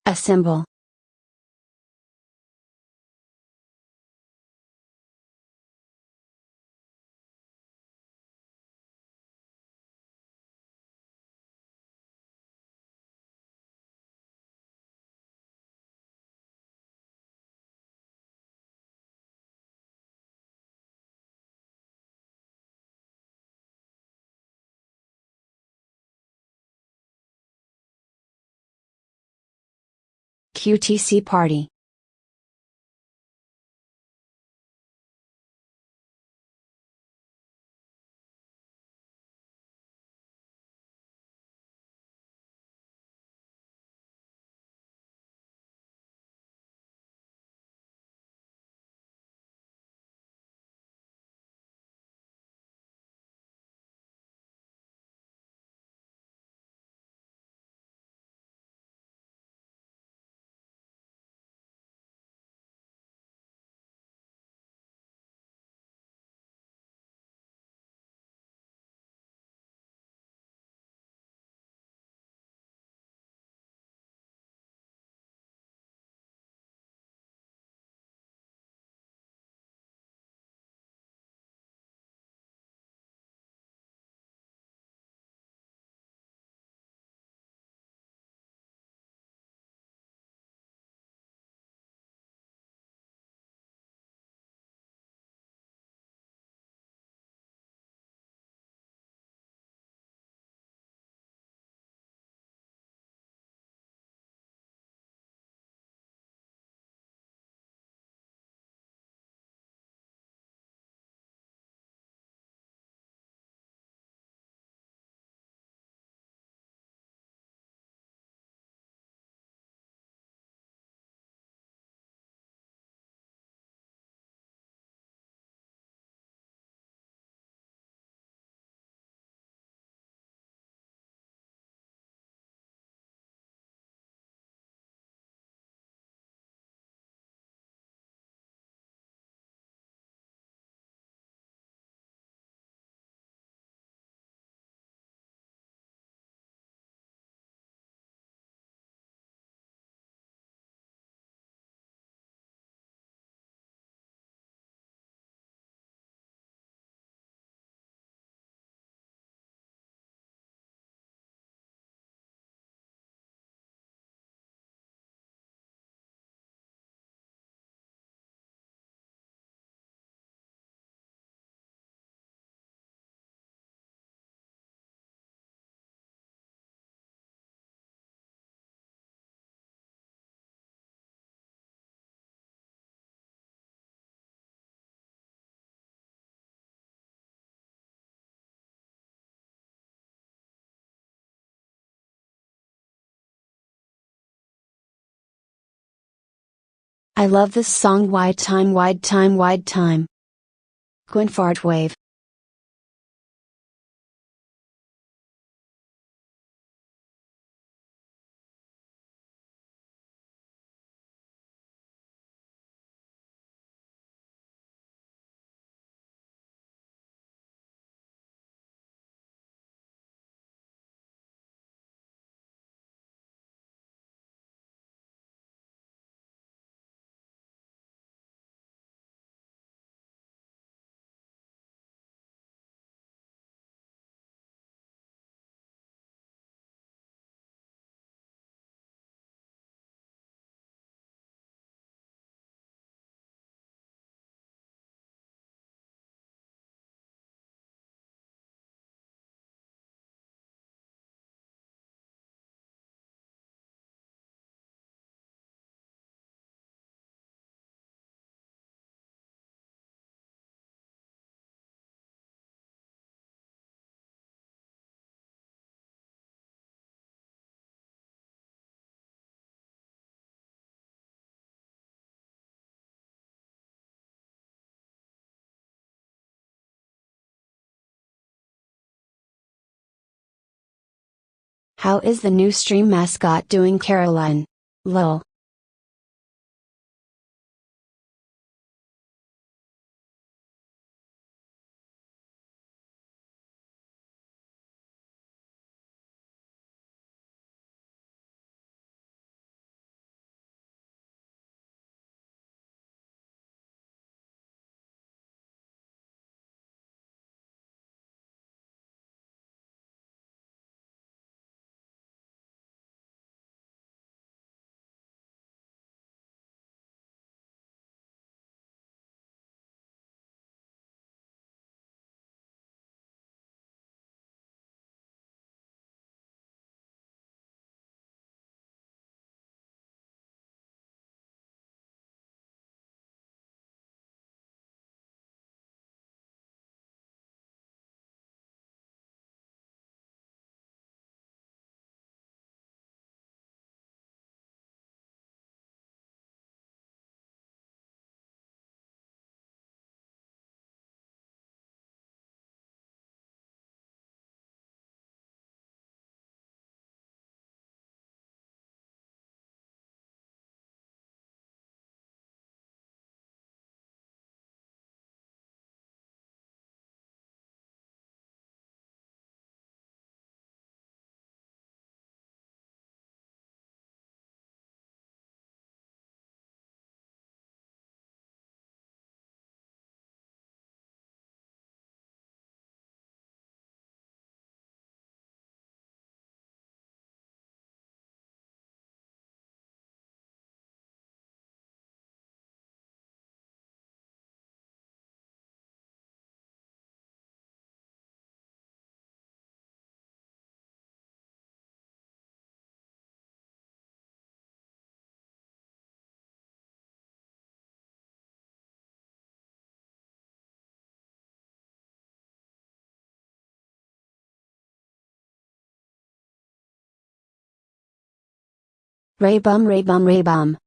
A symbol. QTC party. I love this song. Wide time, wide time, wide time. Quinfart wave. How is the new stream mascot doing, Caroline? Lol. Ray bum, ray bum, ray bum.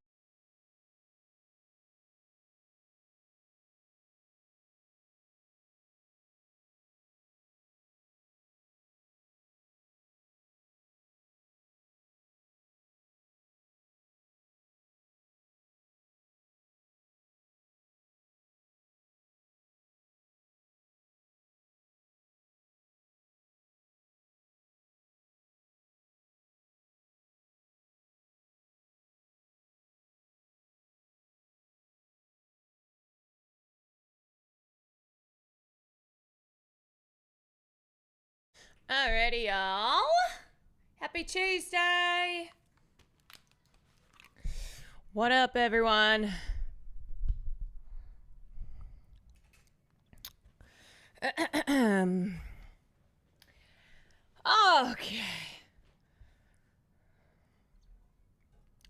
Alrighty, y'all. Happy Tuesday. What up, everyone? Okay.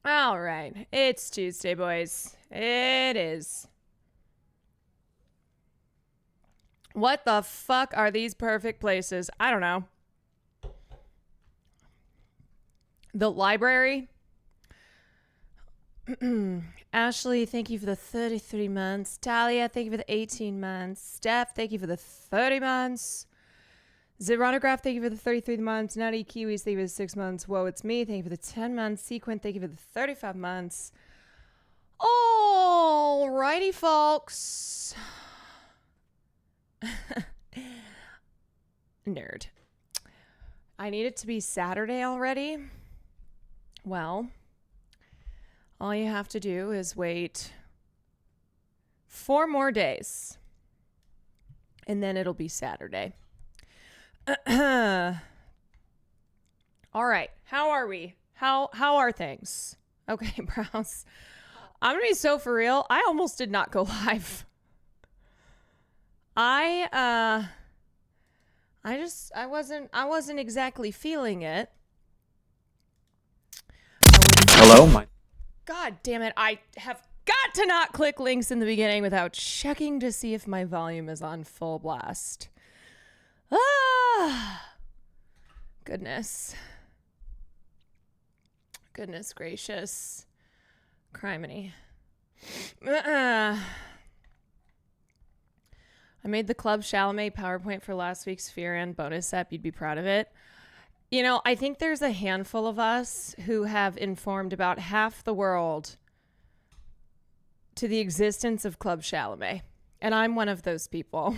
All right. It's Tuesday, boys. It is. What the fuck are these perfect places? I don't know. The library. Ashley, thank you for the 33 months. Talia, thank you for the 18 months. Steph, thank you for the 30 months. Zeronograph, thank you for the 33 months. Nutty Kiwis, thank you for the 6 months. Whoa, it's me. Thank you for the 10 months. Sequin, thank you for the 35 months. Alrighty, folks. Nerd. I need it to be Saturday already. Well, all you have to do is wait 4 more days. And then it'll be Saturday. All right. How are we? How are things? Okay, Browse. I'm gonna be so for real. I almost did not go live. I wasn't exactly feeling it. Hello? God damn it. I have got to not click links in the beginning without checking to see if my volume is on full blast. Goodness. Goodness gracious. Criminy. I made the Club Chalamet PowerPoint for last week's Fear and bonus app. You'd be proud of it. You know, I think there's a handful of us who have informed about half the world to the existence of Club Chalamet. And I'm one of those people.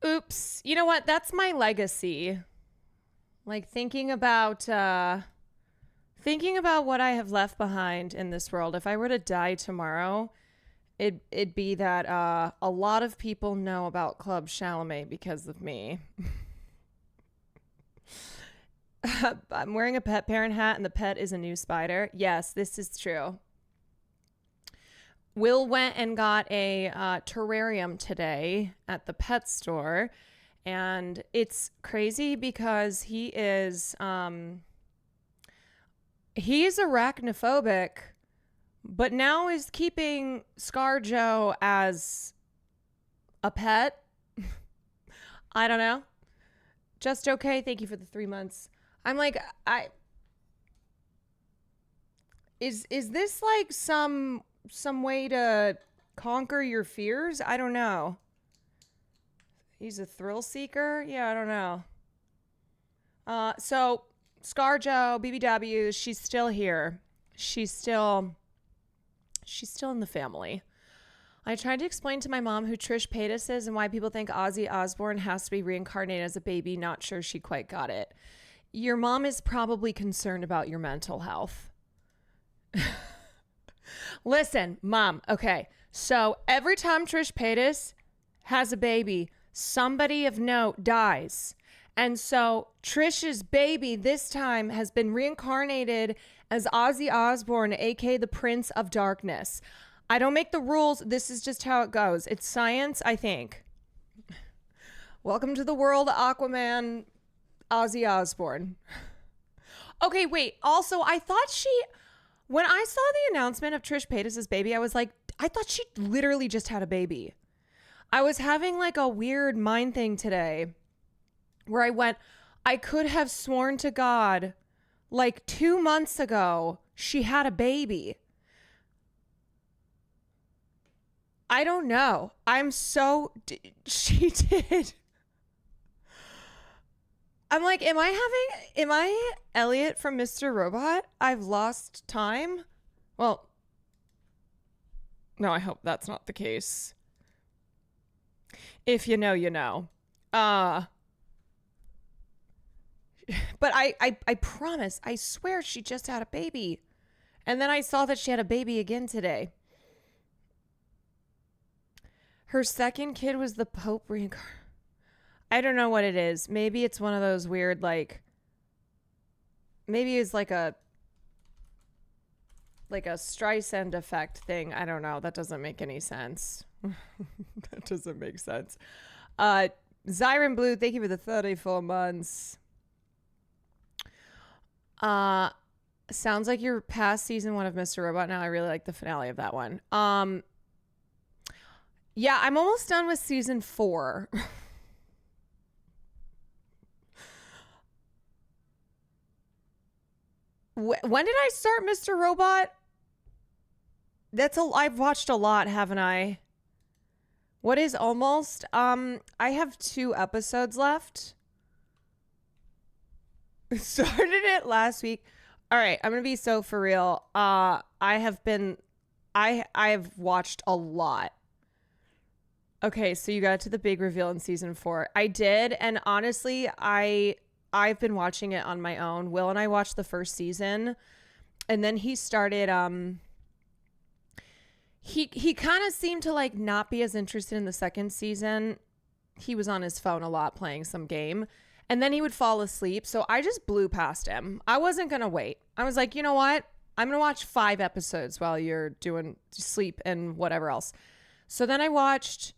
Oops. You know what? That's my legacy. Like thinking about what I have left behind in this world. If I were to die tomorrow, it'd be that a lot of people know about Club Chalamet because of me. I'm wearing a pet parent hat and the pet is a new spider. Yes, this is true. Will went and got a terrarium today at the pet store, and it's crazy because he's arachnophobic, but now is keeping ScarJo as a pet. I don't know. Just okay. Thank you for the 3 months. I'm like, is this like some way to conquer your fears? I don't know. He's a thrill seeker? Yeah, I don't know. So ScarJo, BBW, she's still here. She's still in the family. I tried to explain to my mom who Trish Paytas is and why people think Ozzy Osbourne has to be reincarnated as a baby. Not sure she quite got it. Your mom is probably concerned about your mental health. Listen, Mom, okay. So every time Trish Paytas has a baby, somebody of note dies. And so Trish's baby this time has been reincarnated as Ozzy Osbourne, aka the Prince of Darkness. I don't make the rules. This is just how it goes. It's science, I think. Welcome to the world, Aquaman, Ozzy Osbourne. Okay, wait. Also, I thought when I saw the announcement of Trish Paytas' baby, I was like, I thought she literally just had a baby. I was having like a weird mind thing today where I went, I could have sworn to God, like 2 months ago, she had a baby. I don't know. She did. I'm like, am I Elliot from Mr. Robot? I've lost time? Well, no, I hope that's not the case. If you know, you know. But I promise, I swear she just had a baby. And then I saw that she had a baby again today. Her second kid was the Pope reincarnated. I don't know what it is. Maybe it's one of those weird, like, maybe it's like a Streisand effect thing. I don't know. That doesn't make any sense. That doesn't make sense. Zyron Blue, thank you for the 34 months. Sounds like you're past season 1 of Mr. Robot now. I really like the finale of that one. Yeah, I'm almost done with season 4. When did I start Mr. Robot? I've watched a lot, haven't I? What is almost? I have 2 episodes left. Started it last week. All right, I'm gonna be so for real. I've watched a lot. Okay, so you got to the big reveal in season 4. I did, and honestly, I've been watching it on my own. Will and I watched the first season, and then he started he kind of seemed to like not be as interested in the second season. He was on his phone a lot playing some game, and then he would fall asleep. So I just blew past him. I wasn't going to wait. I was like, you know what? I'm going to watch 5 episodes while you're doing sleep and whatever else. So then I watched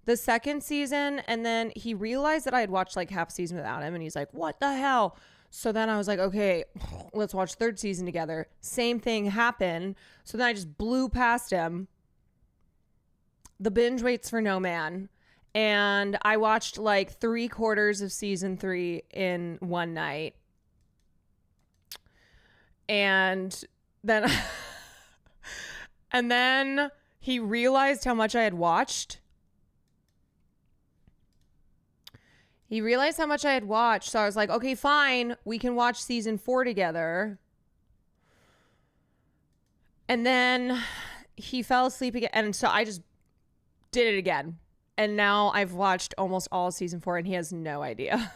the second season, and then he realized that I had watched like half season without him, and he's like, what the hell? So then I was like, okay, let's watch third season together. Same thing happened. So then I just blew past him. The binge waits for no man. And I watched like 3/4 of season 3 in one night. And then and then he realized how much I had watched. So I was like, okay, fine. We can watch season 4 together. And then he fell asleep again. And so I just did it again. And now I've watched almost all season 4, and he has no idea.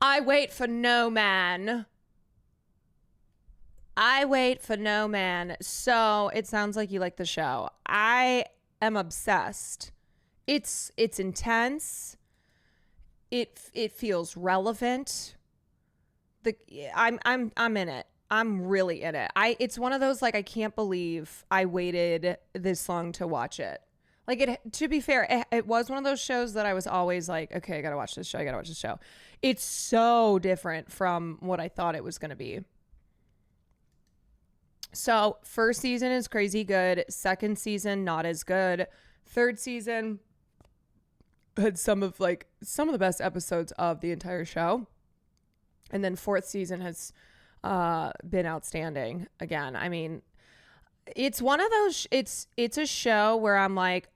I wait for no man. So it sounds like you like the show. I am obsessed. It's intense. It feels relevant. I'm in it. I'm really in it. It's one of those, like, I can't believe I waited this long to watch it. Like, to be fair, it was one of those shows that I was always like, okay, I gotta watch this show. It's so different from what I thought it was gonna be. So first season is crazy good. Second season, not as good. Third season had some of the best episodes of the entire show. And then fourth season has been outstanding again. I mean, it's one of those, it's a show where I'm like,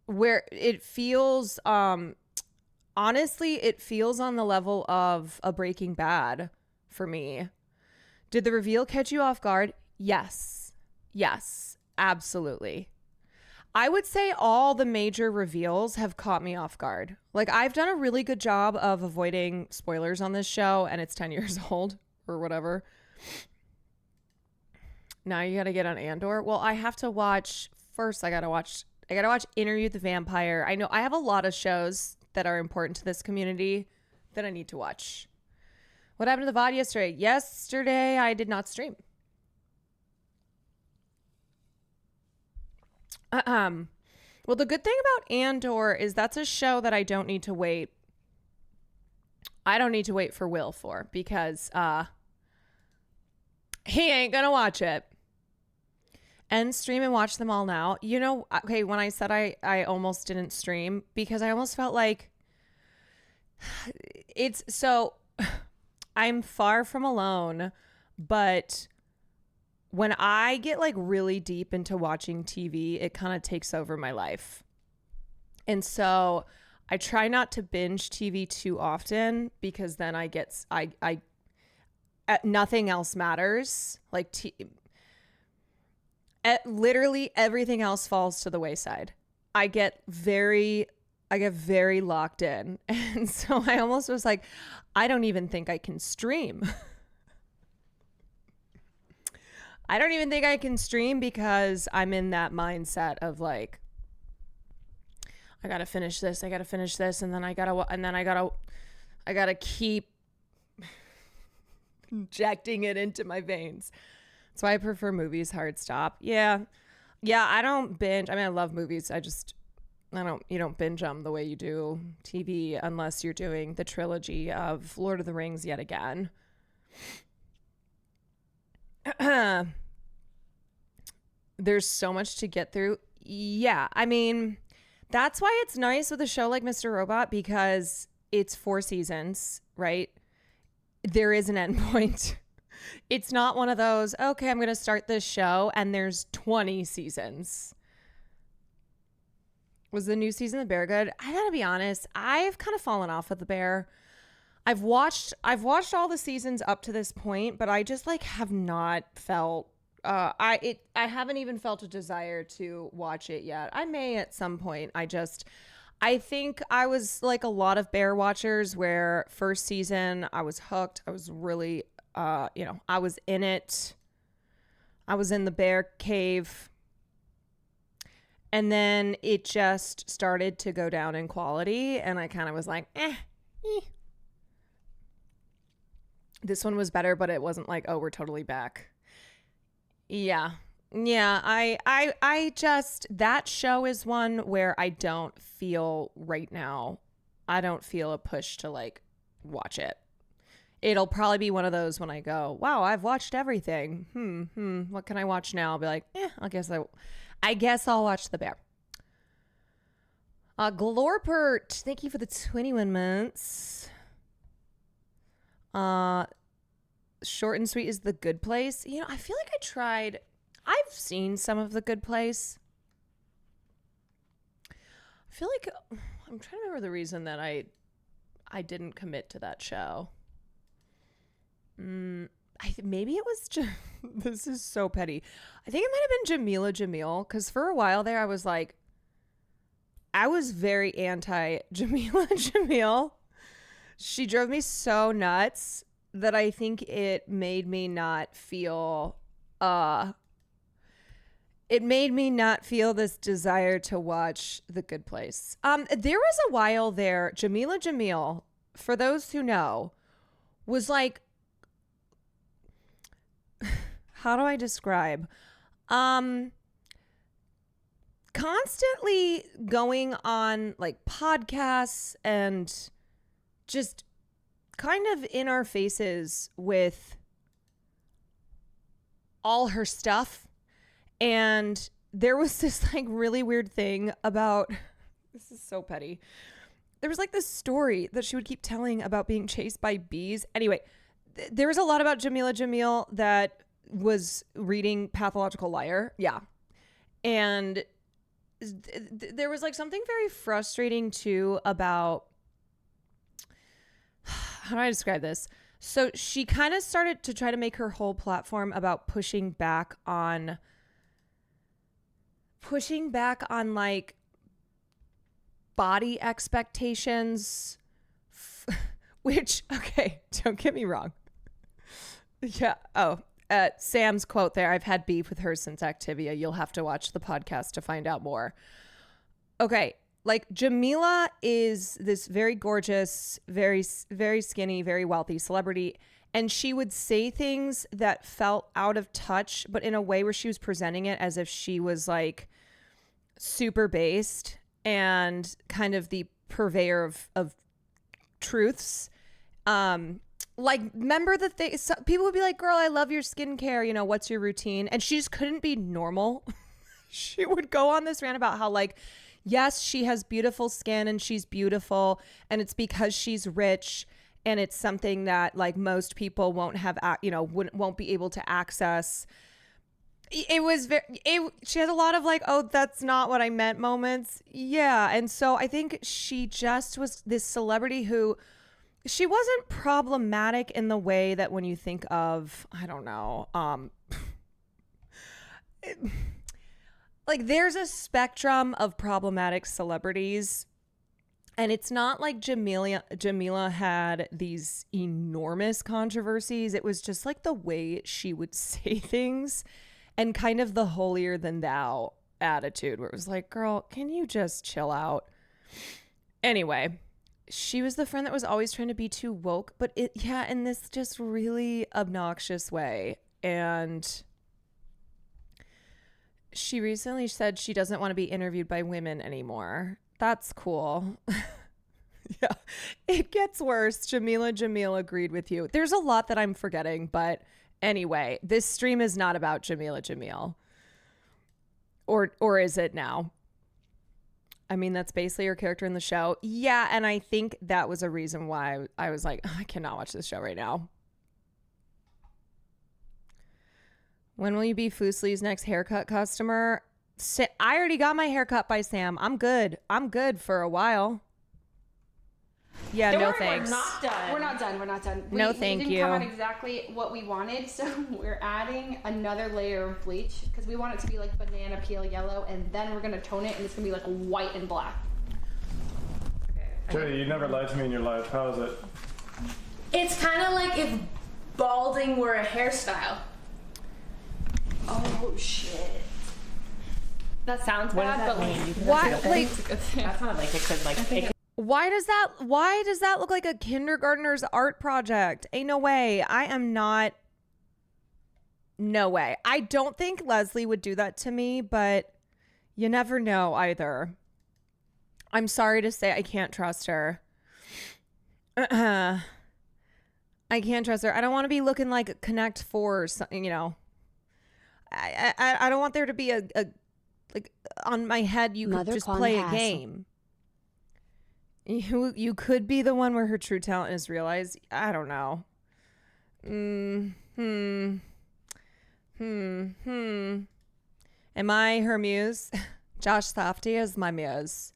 where it feels, honestly, it feels on the level of a Breaking Bad for me. Did the reveal catch you off guard? Yes, absolutely. I would say all the major reveals have caught me off guard. Like, I've done a really good job of avoiding spoilers on this show, and it's 10 years old or whatever. Now you got to get on Andor. Well, I have to watch first. I got to watch Interview with the Vampire. I know I have a lot of shows that are important to this community that I need to watch. What happened to the VOD yesterday? Yesterday, I did not stream. Well, the good thing about Andor is that's a show that I don't need to wait. I don't need to wait for Will for, because he ain't gonna watch it. end stream and watch them all now. You know, okay, when I said I almost didn't stream because I almost felt like it's so I'm far from alone, but when I get like really deep into watching TV, it kind of takes over my life. And so I try not to binge TV too often because then I nothing else matters. Like literally everything else falls to the wayside. I get very locked in. And so I almost was like, I don't even think I can stream. I don't even think I can stream because I'm in that mindset of like, I gotta finish this, and then I gotta keep injecting it into my veins. That's why I prefer movies hard stop. Yeah, I don't binge. I mean, I love movies. You don't binge them the way you do TV unless you're doing the trilogy of Lord of the Rings yet again. There's so much to get through. Yeah, I mean, that's why it's nice with a show like Mr. Robot because it's 4 seasons, right? There is an end point. It's not one of those, okay, I'm going to start this show and there's 20 seasons. Was the new season of The Bear good? I gotta be honest, I've kind of fallen off of The Bear. I've watched all the seasons up to this point, but I just like have not felt I haven't even felt a desire to watch it yet. I may at some point. I think I was like a lot of Bear watchers where first season I was hooked. I was really I was in it. I was in the bear cave. And then it just started to go down in quality and I kind of was like, This one was better, but it wasn't like, oh, we're totally back. Yeah. I just, that show is one where I don't feel right now. I don't feel a push to like watch it. It'll probably be one of those when I go, wow, I've watched everything. What can I watch now? I'll be like, I guess I'll watch The Bear. Glorpert, thank you for the 21 months. Short and sweet is The Good Place. You know, I feel like I've seen some of The Good Place. I feel like I'm trying to remember the reason that I didn't commit to that show. Maybe it was just, this is so petty. I think it might have been Jamila Jamil, because for a while there I was like, I was very anti Jamila Jamil. She drove me so nuts that I think it made me not feel this desire to watch The Good Place. There was a while there, Jamila Jamil, for those who know, was like, how do I describe? Constantly going on like podcasts and just kind of in our faces with all her stuff. And there was this like really weird thing about, this is so petty. There was like this story that she would keep telling about being chased by bees. Anyway, there was a lot about Jamila Jamil that was reading Pathological Liar. Yeah. And there was like something very frustrating too about, how do I describe this? So she kind of started to try to make her whole platform about pushing back on like body expectations, which, okay, don't get me wrong. Yeah. Oh, Sam's quote there, I've had beef with her since Activia. You'll have to watch the podcast to find out more. Okay. Like Jamila is this very gorgeous, very, very skinny, very wealthy celebrity. And she would say things that felt out of touch, but in a way where she was presenting it as if she was like super based and kind of the purveyor of truths. like, remember the thing? So people would be like, girl, I love your skincare. You know, what's your routine? And she just couldn't be normal. She would go on this rant about how, like, yes, she has beautiful skin and she's beautiful. And it's because she's rich. And it's something that, like, most people won't have, won't be able to access. It was she had a lot of, like, oh, that's not what I meant moments. Yeah. And so I think she just was this celebrity who, she wasn't problematic in the way that when you think of, I don't know, like, there's a spectrum of problematic celebrities, and it's not like Jamila had these enormous controversies. It was just like the way she would say things and kind of the holier than thou attitude where it was like, girl, can you just chill out? Anyway, she was the friend that was always trying to be too woke, but in this just really obnoxious way. And she recently said she doesn't want to be interviewed by women anymore. That's cool. Yeah, it gets worse. Jamila agreed with you. There's a lot that I'm forgetting, but anyway, this stream is not about Jamil. Or is it now? I mean, that's basically her character in the show. Yeah, and I think that was a reason why I was like, I cannot watch this show right now. When will you be Foosley's next haircut customer? I already got my haircut by Sam. I'm good. For a while. Yeah, no thanks. We're not done. No, thank you. We didn't come out exactly what we wanted, so we're adding another layer of bleach because we want it to be like banana peel yellow, and then we're gonna tone it, and it's gonna be like white and black. Jody, you never lied to me in your life. How is it? It's kind of like if balding were a hairstyle. Oh shit. That sounds bad, but like, why? Like, that's not like it could like. why does that look like a kindergartner's art project? Ain't no way. I am not. No way. I don't think Leslie would do that to me, but you never know either. I'm sorry to say I can't trust her. I can't trust her. I don't want to be looking like Connect 4 or something, you know. I don't want there to be a like on my head you could just play a game. You could be the one where her true talent is realized. I don't know. Am I her muse? Josh Softy is my muse.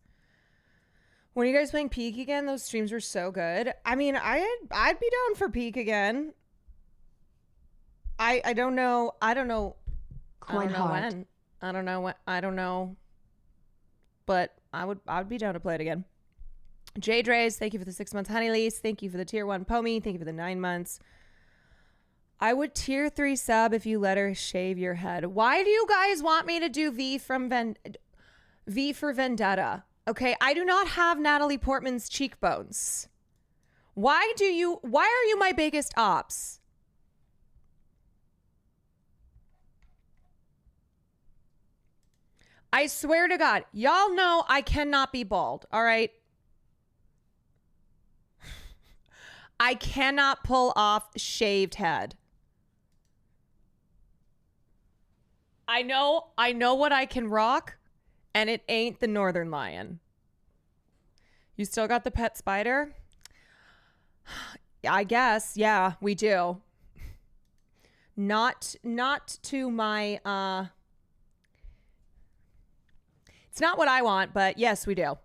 When are you guys playing Peak again? Those streams were so good. I mean, I'd be down for Peak again. I don't know. I don't know when. I don't know. But I would be down to play it again. J Dre's, thank you for the 6 months. Honey Lease, thank you for the tier 1. Pomi, thank you for the 9 months. I would tier 3 sub if you let her shave your head. Why do you guys want me to do V for Vendetta? Okay, I do not have Natalie Portman's cheekbones. Why are you my biggest ops? I swear to God, y'all know I cannot be bald, all right? I cannot pull off shaved head. I know what I can rock, and it ain't the Northern Lion. You still got the pet spider? I guess, yeah, we do. Not to my it's not what I want, but yes, we do.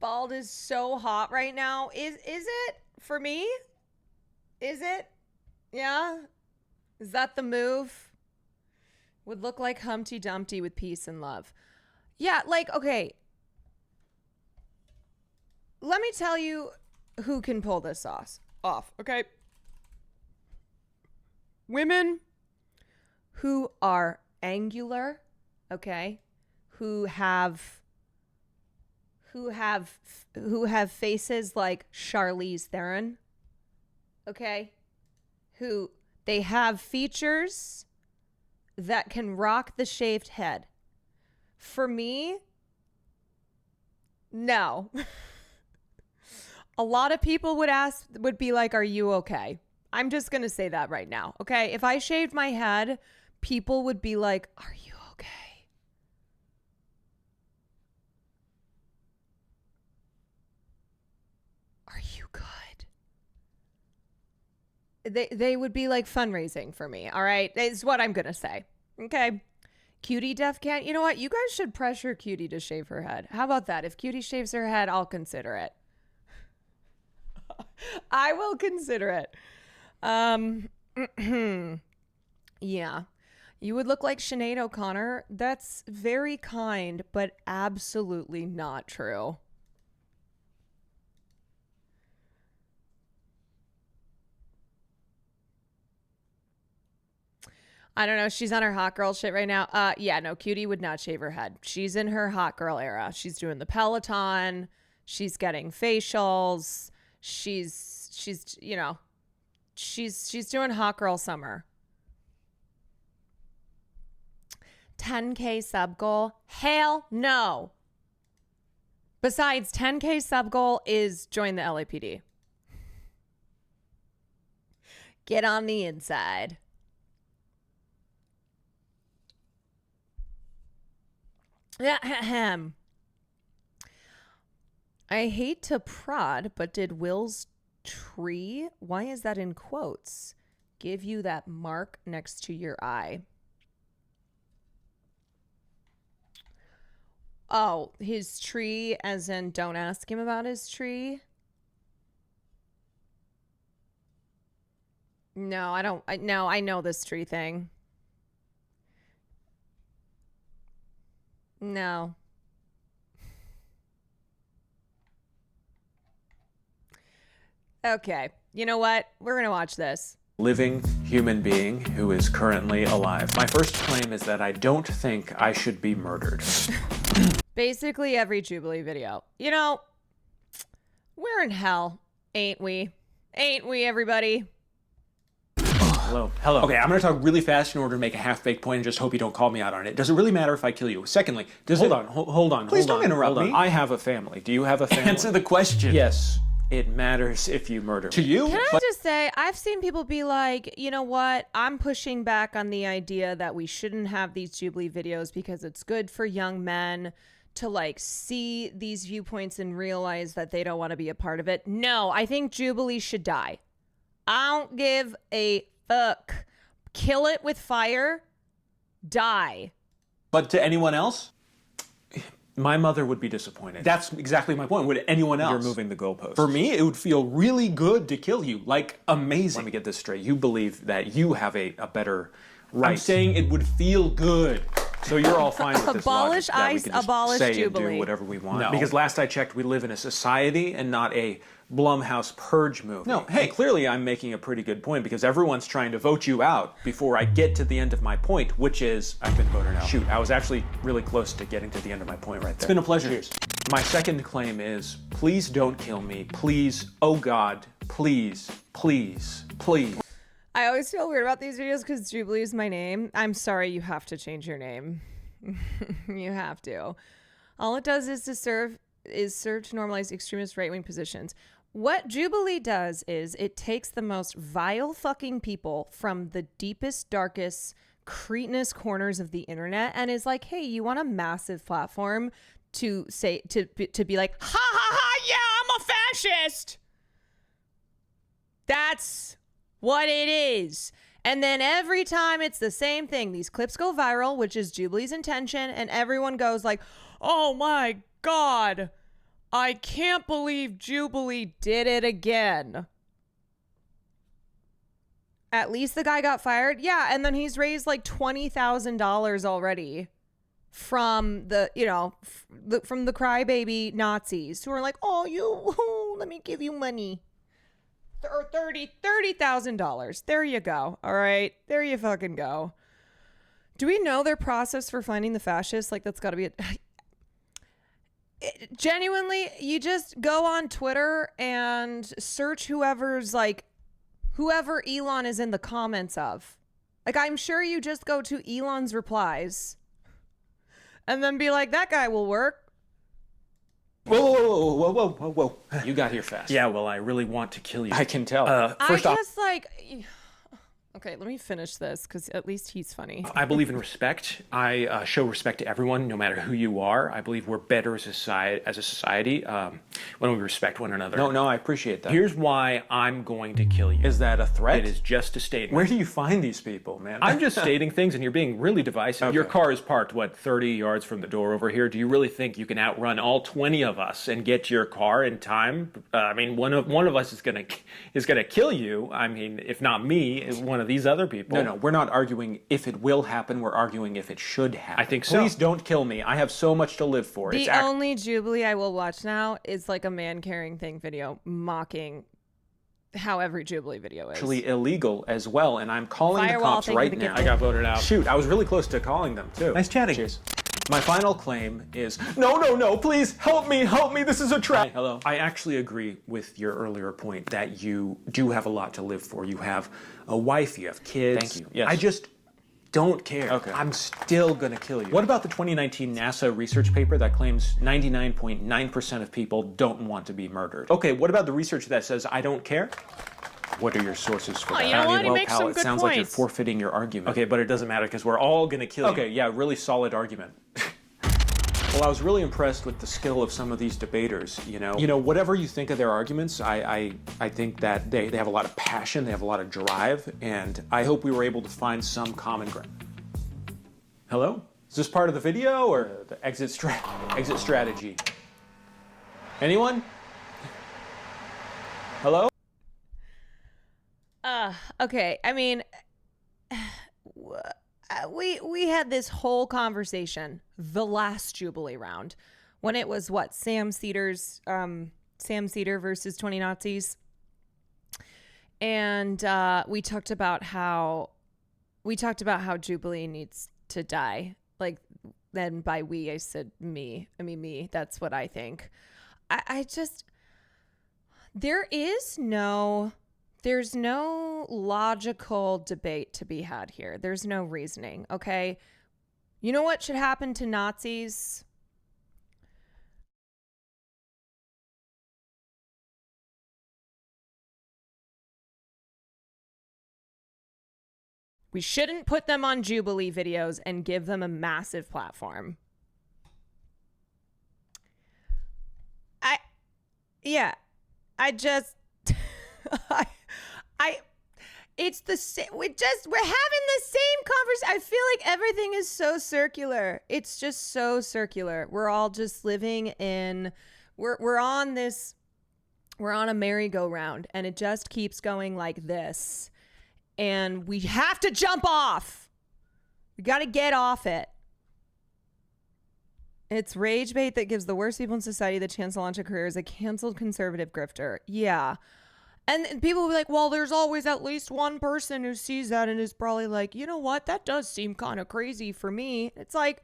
Bald is so hot right now. Is it for me? Is it? Yeah? Is that the move? Would look like Humpty Dumpty with peace and love. Yeah, like, okay. Let me tell you who can pull this off, okay? Women who are angular, okay? Who have faces like Charlize Theron, okay? Who they have features that can rock the shaved head. For me, No. A lot of people would be like, are you okay? I'm just going to say that right now. Okay. If I shaved my head, people would be like, are you okay? Are you good? They would be like fundraising for me. All right. Is what I'm going to say. Okay. Cutie Def Can. You know what? You guys should pressure Cutie to shave her head. How about that? If Cutie shaves her head, I'll consider it. I will consider it. Yeah. You would look like Sinead O'Connor. That's very kind, but absolutely not true. I don't know. She's on her hot girl shit right now. Yeah, no, Cutie would not shave her head. She's in her hot girl era. She's doing the Peloton. She's getting facials. She's you know, she's doing hot girl summer. 10K sub goal? Hell no. Besides, 10K sub goal is join the LAPD. Get on the inside. I hate to prod, but did Will's tree, why is that in quotes, give you that mark next to your eye? Oh, his tree, as in don't ask him about his tree? No, I don't. No, I know this tree thing. No. Okay. You know what? We're going to watch this. Living human being who is currently alive. My first claim is that I don't think I should be murdered. Basically every Jubilee video. You know, we're in hell, ain't we? Ain't we, everybody? Hello. Okay, I'm going to talk really fast in order to make a half-baked point and just hope you don't call me out on it. Does it really matter if I kill you? Secondly, hold on. Please don't interrupt me. I have a family. Do you have a family? Answer the question. Yes, it matters if you murder me. To you? Can I just say, I've seen people be like, you know what? I'm pushing back on the idea that we shouldn't have these Jubilee videos because it's good for young men to like see these viewpoints and realize that they don't want to be a part of it. No, I think Jubilee should die. I don't give a fuck. Kill it with fire. Die. But to anyone else? My mother would be disappointed. That's exactly my point. Would anyone else? You're moving the goalposts. For me, it would feel really good to kill you. Like, amazing. Let me get this straight. You believe that you have a better right. I'm saying it would feel good. So you're all fine with this Abolish logic that we ICE, can just abolish say Jubilee. and do whatever we want. No. Because last I checked, we live in a society and not a Blumhouse purge movie. No, hey. And clearly I'm making a pretty good point because everyone's trying to vote you out before I get to the end of my point, which is I've been voted out. Shoot, I was actually really close to getting to the end of my point right there. It's been a pleasure. Cheers. My second claim is, please don't kill me. Please, oh God, please, please, please. I always feel weird about these videos because Jubilee is my name. I'm sorry, you have to change your name. You have to. All it does is serve to normalize extremist right-wing positions. What Jubilee does is it takes the most vile fucking people from the deepest, darkest, cretinous corners of the internet and is like, hey, you want a massive platform to say to be like, ha ha ha, yeah, I'm a fascist. That's what it is. And then every time it's the same thing. These clips go viral, which is Jubilee's intention, and everyone goes like, oh my God, I can't believe Jubilee did it again. At least the guy got fired. Yeah, and then he's raised like $20,000 already from the, you know, from the crybaby Nazis who are like, oh, let me give you money. Or $30,000. There you go. All right. There you fucking go. Do we know their process for finding the fascists? Like, that's got to be genuinely, you just go on Twitter and search whoever Elon is in the comments of. Like, I'm sure you just go to Elon's replies and then be like, that guy will work. Whoa. You got here fast. Yeah, well, I really want to kill you. I can tell. First off, Okay, let me finish this because at least he's funny. I believe in respect. I show respect to everyone, no matter who you are. I believe we're better as a society when we respect one another. No, I appreciate that. Here's why I'm going to kill you. Is that a threat? It is just a statement. Where do you find these people, man? I'm just stating things, and you're being really divisive. Okay. Your car is parked, 30 yards from the door over here. Do you really think you can outrun all 20 of us and get to your car in time? I mean, one of us is gonna kill you. I mean, if not me, one of these other people. No, we're not arguing if it will happen. We're arguing if it should happen. I think so. Please don't kill me. I have so much to live for. The only Jubilee I will watch now is like a man carrying thing video mocking how every Jubilee video is. Actually illegal as well, and I'm calling the Firewall, cops thank you right for the now. gift. I got voted out. Shoot, I was really close to calling them too. Nice chatting. Cheers. My final claim is no, please help me, this is a trap. Hello. I actually agree with your earlier point that you do have a lot to live for. You have a wife, you have kids. Thank you. Yes. I just don't care. Okay. I'm still gonna kill you. What about the 2019 NASA research paper that claims 99.9% of people don't want to be murdered? Okay, what about the research that says I don't care? What are your sources for that? you know what? He makes some it good sounds like you're points. forfeiting your argument. Okay, but it doesn't matter because we're all gonna kill you. Okay, yeah, really solid argument. Well, I was really impressed with the skill of some of these debaters, you know. Whatever you think of their arguments, I think that they have a lot of passion, they have a lot of drive, and I hope we were able to find some common ground. Hello? Is this part of the video or the exit strategy? Anyone? Hello? Okay. I mean, we had this whole conversation the last Jubilee round when it was Sam Cedar versus 20 Nazis. And we talked about how Jubilee needs to die. Like, then by we, I said me. I mean, me. That's what I think. There's no logical debate to be had here. There's no reasoning, okay? You know what should happen to Nazis? We shouldn't put them on Jubilee videos and give them a massive platform. It's the same. We're having the same conversation. I feel like everything is so circular. It's just so circular. We're all just living in, we're on a merry-go-round, and it just keeps going like this. And we have to jump off. We got to get off it. It's rage bait that gives the worst people in society the chance to launch a career as a canceled conservative grifter. Yeah. And people will be like, well, there's always at least one person who sees that and is probably like, you know what? That does seem kind of crazy for me. It's like,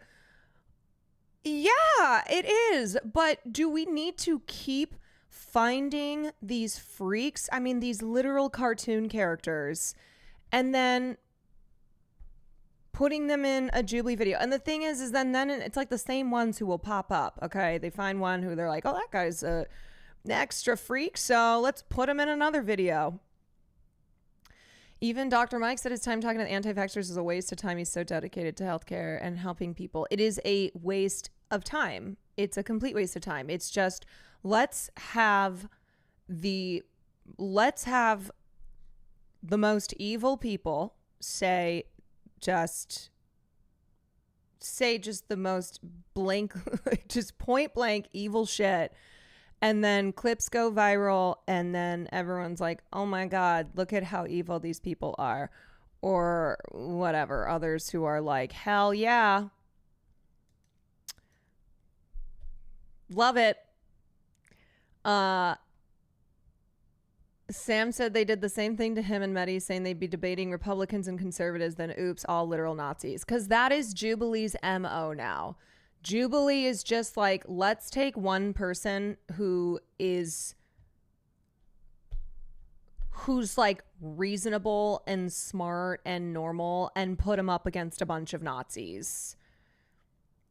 yeah, it is. But do we need to keep finding these freaks? I mean, these literal cartoon characters, and then putting them in a Jubilee video. And the thing is then it's like the same ones who will pop up. Okay, they find one who they're like, oh, that guy's an extra freak, so let's put him in another video. Even Dr. Mike said his time talking to the anti-vaxxers is a waste of time. He's so dedicated to healthcare and helping people. It is a waste of time. It's a complete waste of time. It's just, let's have the most evil people say just the most blank, just point blank evil shit. And then clips go viral, and then everyone's like, oh my God, look at how evil these people are. Or whatever. Others who are like, hell yeah. Love it. Sam said they did the same thing to him and Mehdi, saying they'd be debating Republicans and conservatives, then oops, all literal Nazis. Because that is Jubilee's MO now. Jubilee is just like, let's take one person who's like reasonable and smart and normal and put him up against a bunch of Nazis.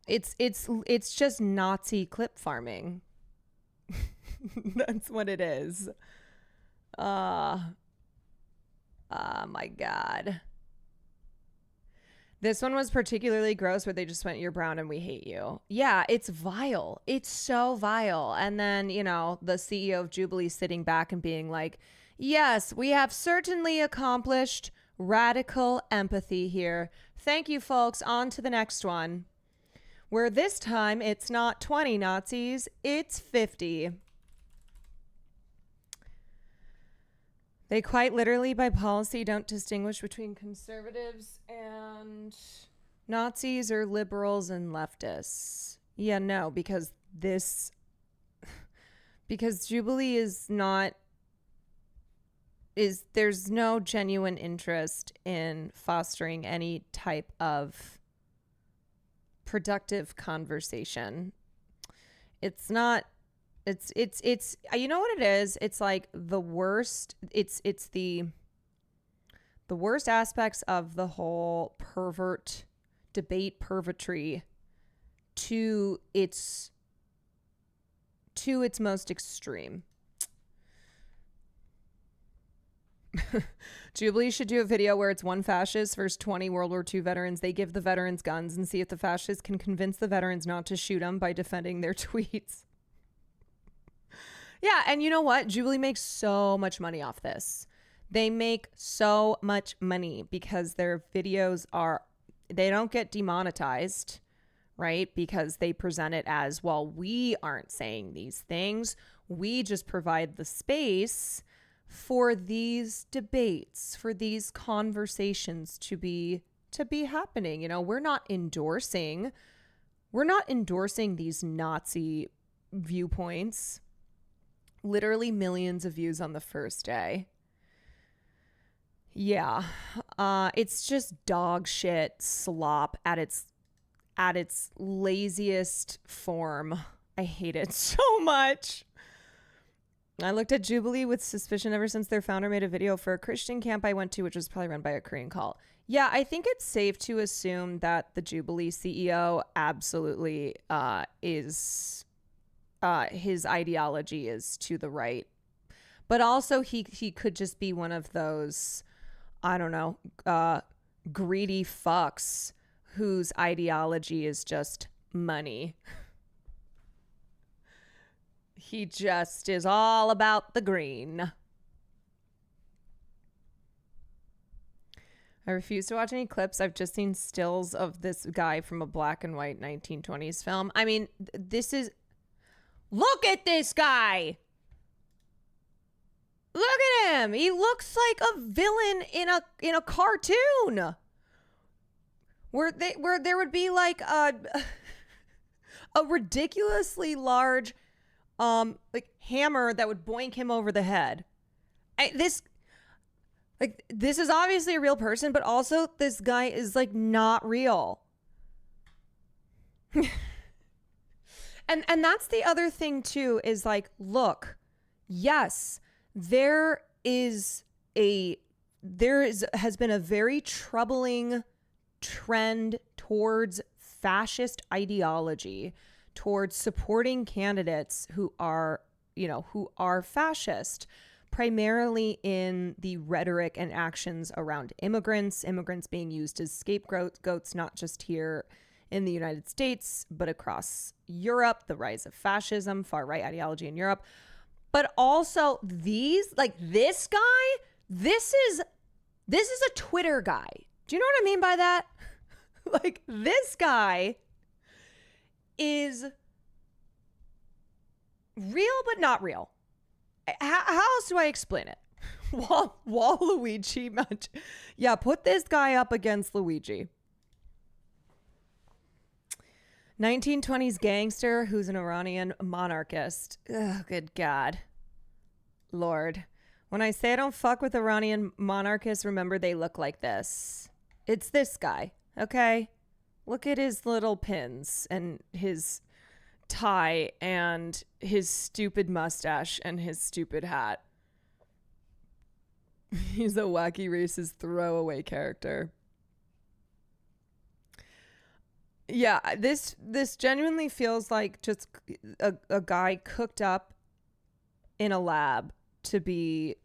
It's just Nazi clip farming. That's what it is. Oh my God. This one was particularly gross where they just went, "You're brown and we hate you." Yeah, it's vile. It's so vile. And then, you know, the CEO of Jubilee sitting back and being like, "Yes, we have certainly accomplished radical empathy here. Thank you, folks. On to the next one." Where this time it's not 20 Nazis, it's 50. They quite literally, by policy, don't distinguish between conservatives and Nazis or liberals and leftists. Yeah, no, because Jubilee is not, there's no genuine interest in fostering any type of productive conversation. It's not. It's you know what it is? It's like the worst. It's the worst aspects of the whole debate pervertry to its most extreme. Jubilee should do a video where it's one fascist versus 20 World War II veterans. They give the veterans guns and see if the fascists can convince the veterans not to shoot them by defending their tweets. Yeah, and you know what? Jubilee makes so much money off this. They make so much money because their videos they don't get demonetized, right? Because they present it as, well, we aren't saying these things. We just provide the space for these debates, for these conversations to be happening. You know, we're not endorsing these Nazi viewpoints. Literally millions of views on the first day. Yeah. It's just dog shit slop at its laziest form. I hate it so much. I looked at Jubilee with suspicion ever since their founder made a video for a Christian camp I went to, which was probably run by a Korean cult. Yeah, I think it's safe to assume that the Jubilee CEO absolutely is... his ideology is to the right, but also he could just be one of those, I don't know, greedy fucks whose ideology is just money. He just is all about the green. I refuse to watch any clips. I've just seen stills of this guy from a black and white 1920s film. I mean, look at this guy. Look at him. He looks like a villain in a cartoon. Where there would be like a ridiculously large like hammer that would boink him over the head. This is obviously a real person, but also this guy is like not real. And that's the other thing too, is like, look, yes, has been a very troubling trend towards fascist ideology, towards supporting candidates who are fascist, primarily in the rhetoric and actions around immigrants being used as scapegoats, not just here in the United States, but across Europe, the rise of fascism, far-right ideology in Europe. But also this guy, this is a Twitter guy. Do you know what I mean by that? Like, this guy is real, but not real. How else do I explain it? Luigi. Yeah, put this guy up against Luigi. 1920s gangster who's an Iranian monarchist. Oh, good God. Lord. When I say I don't fuck with Iranian monarchists, remember they look like this. It's this guy, okay? Look at his little pins and his tie and his stupid mustache and his stupid hat. He's a wacky racist throwaway character. Yeah, this genuinely feels like just a guy cooked up in a lab to be,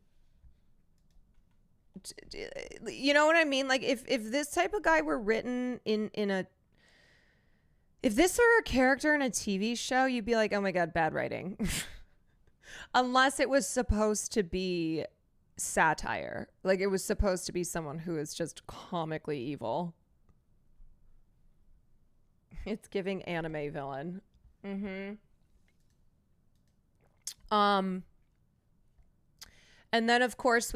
you know what I mean? Like if this type of guy were written if this were a character in a TV show, you'd be like, oh my God, bad writing. Unless it was supposed to be satire. Like it was supposed to be someone who is just comically evil. It's giving anime villain. And then of course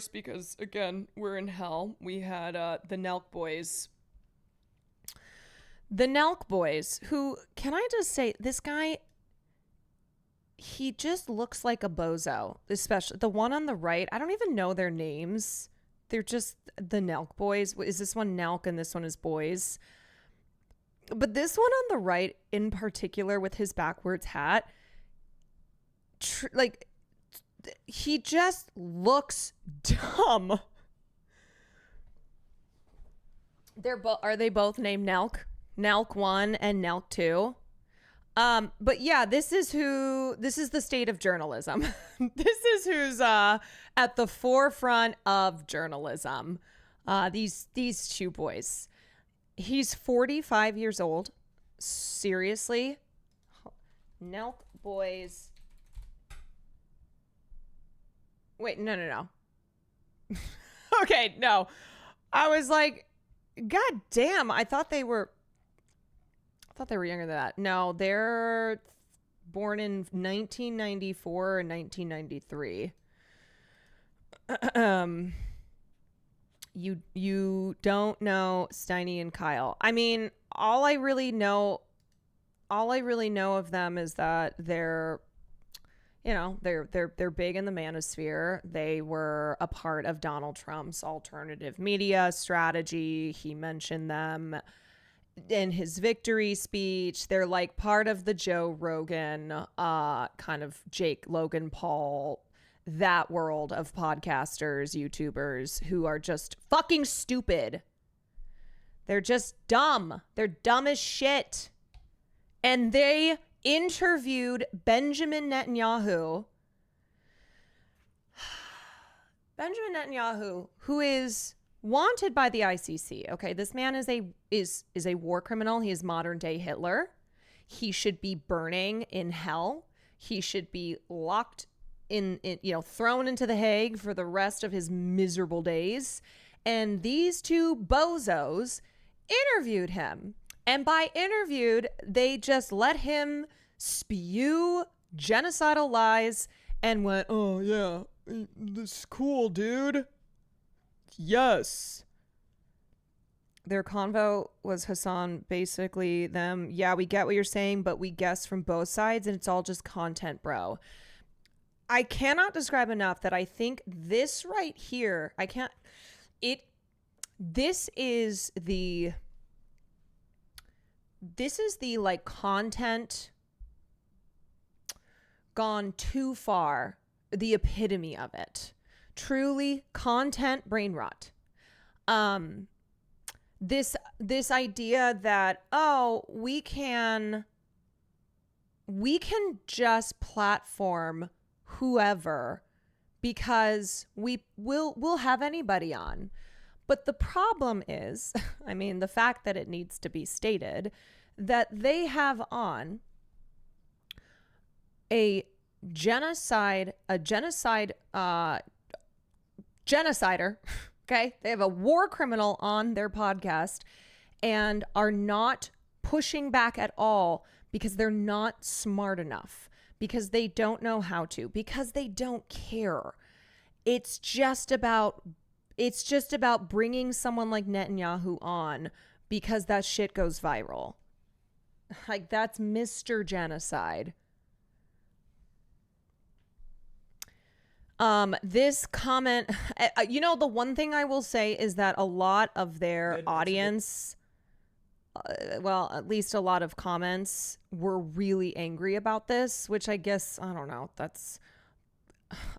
because again, we're in hell, we had the Nelk boys. The Nelk boys, who, can I just say, this guy, he just looks like a bozo. Especially the one on the right. I don't even know their names. They're just the Nelk boys. Is this one Nelk and this one is boys? But this one on the right in particular with his backwards hat, like, he just looks dumb. Are they both named Nelk? Nelk 1 and Nelk 2. But yeah, this is the state of journalism. This is who's at the forefront of journalism. These two boys. He's 45 years old. Seriously. Nelk boys. Wait, no. Okay, no. I was like, God damn, I thought they were younger than that. No, they're born in 1994 and 1993. You don't know Steiny and Kyle. I mean, all I really know of them is that they're big in the manosphere. They were a part of Donald Trump's alternative media strategy. He mentioned them in his victory speech. They're like part of the Joe Rogan, kind of Jake Logan Paul, that world of podcasters, YouTubers who are just fucking stupid. They're just dumb. They're dumb as shit. And they interviewed Benjamin Netanyahu. Benjamin Netanyahu, who is wanted by the ICC. Okay, this man is a war criminal. He is modern day Hitler. He should be burning in hell. He should be locked in thrown into the Hague for the rest of his miserable days. And these two bozos interviewed him. And by interviewed, they just let him spew genocidal lies and went, oh yeah, this is cool, dude. Yes. Their convo was Hassan, basically them, yeah, we get what you're saying, but we guess from both sides and it's all just content, bro. I cannot describe enough that I think this right here, this is the like content gone too far, the epitome of it. Truly content brain rot. This idea that, oh, we can just platform whoever because we'll have anybody on. But the problem is, I mean, the fact that it needs to be stated that they have on a genocider, okay? They have a war criminal on their podcast and are not pushing back at all because they're not smart enough, because they don't know how to, because they don't care. It's just about bringing someone like Netanyahu on because that shit goes viral. Like, that's Mr. Genocide. This comment, the one thing I will say is that a lot of their audience, well, at least a lot of comments were really angry about this, which I guess, I don't know, that's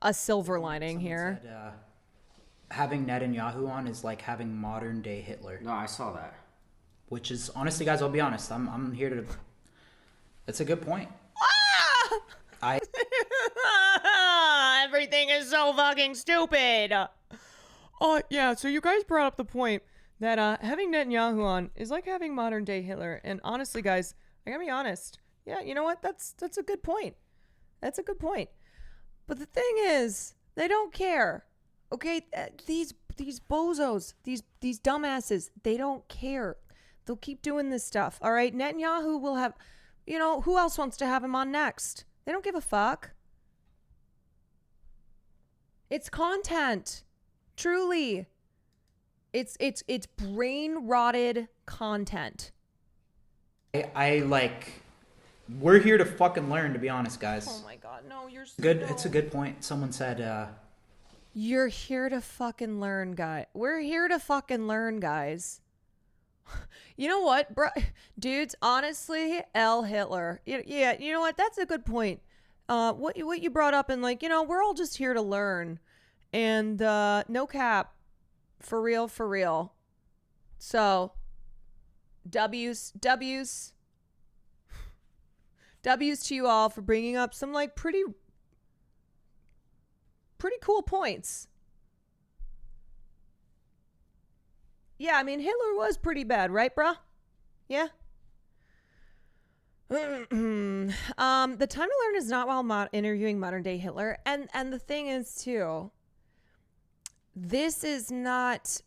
a silver lining here. Said, having Netanyahu on is like having modern day Hitler. No, I saw that. Which is, honestly, guys, I'll be honest. I'm here to... It's a good point. Everything is so fucking stupid. Oh, yeah, so you guys brought up the point that having Netanyahu on is like having modern day Hitler. And honestly, guys, I gotta be honest. Yeah, you know what? That's a good point. That's a good point. But the thing is, they don't care. Okay, these bozos, these dumbasses, they don't care. They'll keep doing this stuff. All right, Netanyahu will have, who else wants to have him on next? They don't give a fuck. It's content. Truly. It's brain rotted content. We're here to fucking learn, to be honest, guys. Oh my god, no, you're so Good. It's a good point. Someone said, you're here to fucking learn, guy. We're here to fucking learn, guys. You know what, bro? Dudes, honestly, L. Hitler. Yeah, you know what? That's a good point. What you brought up, and we're all just here to learn. And no cap. For real. So, W's to you all for bringing up some pretty cool points. Yeah, I mean, Hitler was pretty bad, right, bruh? Yeah. The time to learn is not while interviewing modern day Hitler, and the thing is too, this is not.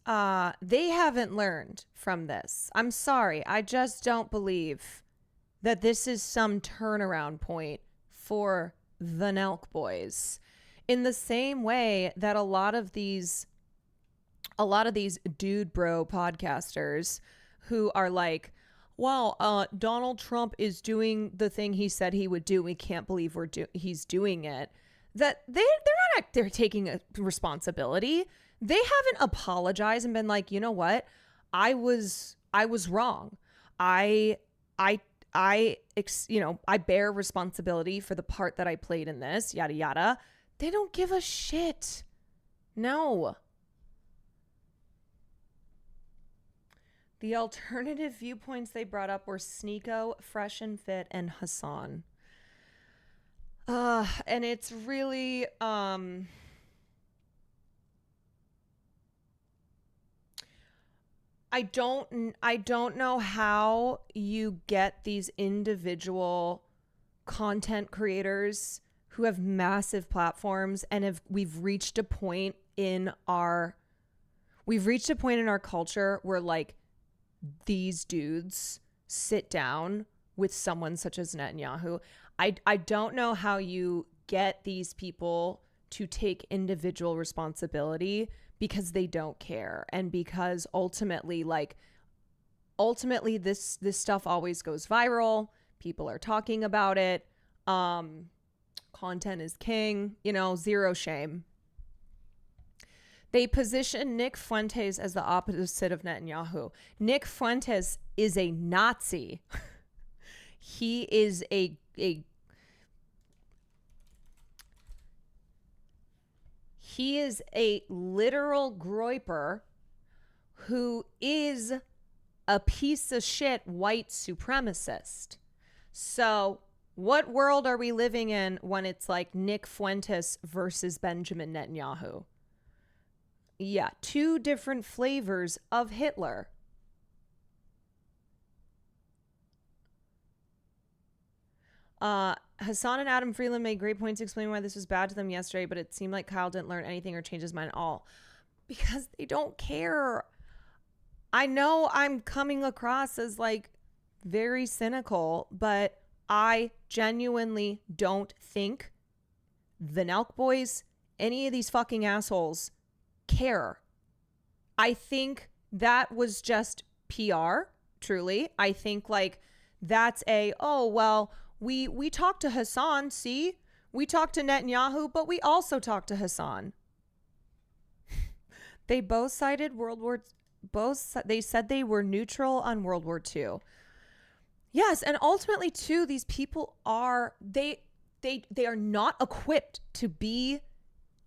They haven't learned from this. I'm sorry, I just don't believe that this is some turnaround point for the Nelk boys. In the same way that a lot of these dude bro podcasters who are like, wow, Donald Trump is doing the thing he said he would do. We can't believe he's doing it. That they're taking a responsibility. They haven't apologized and been like, you know what? I was wrong. I bear responsibility for the part that I played in this, yada, yada. They don't give a shit. No. The alternative viewpoints they brought up were Sneeko, Fresh and Fit, and Hassan. And it's really, I don't know how you get these individual content creators who have massive platforms and we've reached a point in our culture where these dudes sit down with someone such as Netanyahu. I don't know how you get these people to take individual responsibility because they don't care, and because ultimately this stuff always goes viral. People are talking about it. Content is king, zero shame. They position Nick Fuentes as the opposite of Netanyahu. Nick Fuentes is a Nazi. He is a literal groiper who is a piece of shit white supremacist. So what world are we living in when it's like Nick Fuentes versus Benjamin Netanyahu? Yeah, two different flavors of Hitler. Hassan and Adam Freeland made great points explaining why this was bad to them yesterday, but it seemed like Kyle didn't learn anything or change his mind at all. Because they don't care. I know I'm coming across as very cynical, but I genuinely don't think the Nelk boys, any of these fucking assholes, care. I think that was just PR, truly. I think that's we talked to Hassan, see? We talked to Netanyahu, but we also talked to Hassan. They both cited they said they were neutral on World War II. Yes, and ultimately too, these people are they are not equipped to be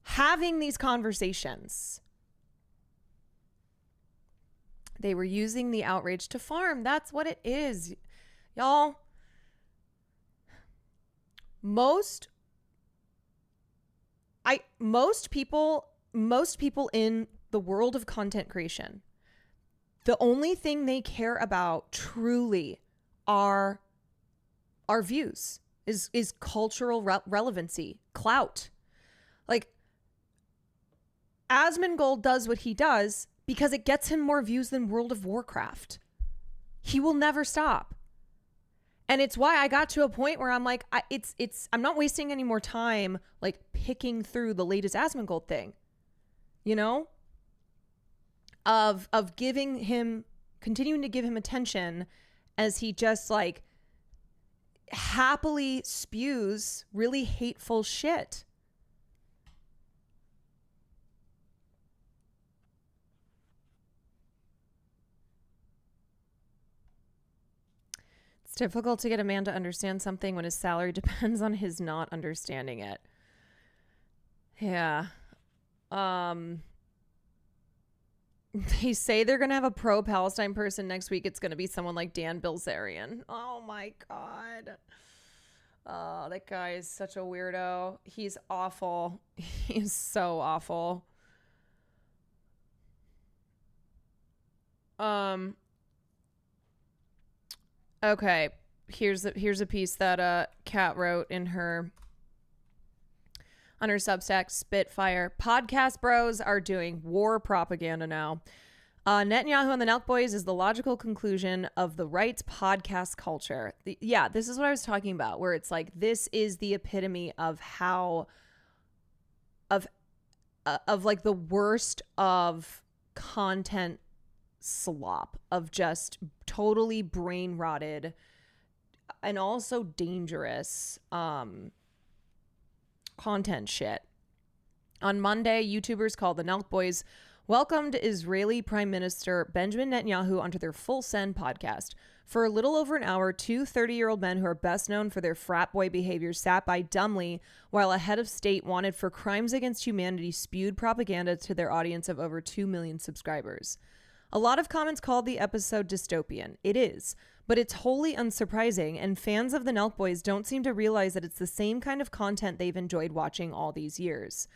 having these conversations. They were using the outrage to farm. That's what it is. Y'all, most most people in the world of content creation, the only thing they care about truly are views, is cultural relevancy, clout. Like, Asmongold does what he does because it gets him more views than World of Warcraft. He will never stop. And it's why I got to a point where I'm like, I'm not wasting any more time like picking through the latest Asmongold thing, you know, of continuing to give him attention as he just like happily spews really hateful shit. It's difficult to get a man to understand something when his salary depends on his not understanding it. Yeah. They say they're going to have a pro-Palestine person next week. It's going to be someone like Dan Bilzerian. Oh my God. Oh, that guy is such a weirdo. He's awful. He's so awful. Okay. Here's a piece that Kat wrote on her Substack, Spitfire. Podcast bros are doing war propaganda now. Netanyahu and the Nelk Boys is the logical conclusion of the right's podcast culture. This is what I was talking about, where it's like, this is the epitome of how, of like the worst of content slop, of just totally brain rotted and also dangerous content shit. On Monday, YouTubers called the Nelk Boys welcomed Israeli Prime Minister Benjamin Netanyahu onto their Full Send podcast. For a little over an hour, two 30-year-old men who are best known for their frat boy behavior sat by dumbly while a head of state wanted for crimes against humanity spewed propaganda to their audience of over 2 million subscribers. A lot of comments called the episode dystopian. It is, but it's wholly unsurprising, and fans of the Nelk Boys don't seem to realize that it's the same kind of content they've enjoyed watching all these years.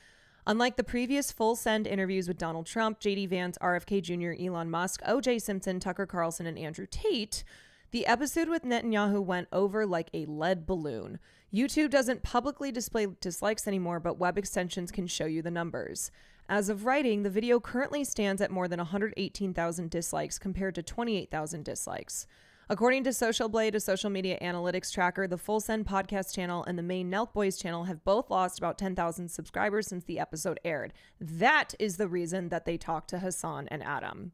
Unlike the previous Full Send interviews with Donald Trump, J.D. Vance, RFK Jr., Elon Musk, O.J. Simpson, Tucker Carlson, and Andrew Tate, the episode with Netanyahu went over like a lead balloon. YouTube doesn't publicly display dislikes anymore, but web extensions can show you the numbers. As of writing, the video currently stands at more than 118,000 dislikes compared to 28,000 dislikes. According to Social Blade, a social media analytics tracker, the Full Send podcast channel and the main Nelk Boys channel have both lost about 10,000 subscribers since the episode aired. That is the reason that they talked to Hassan and Adam.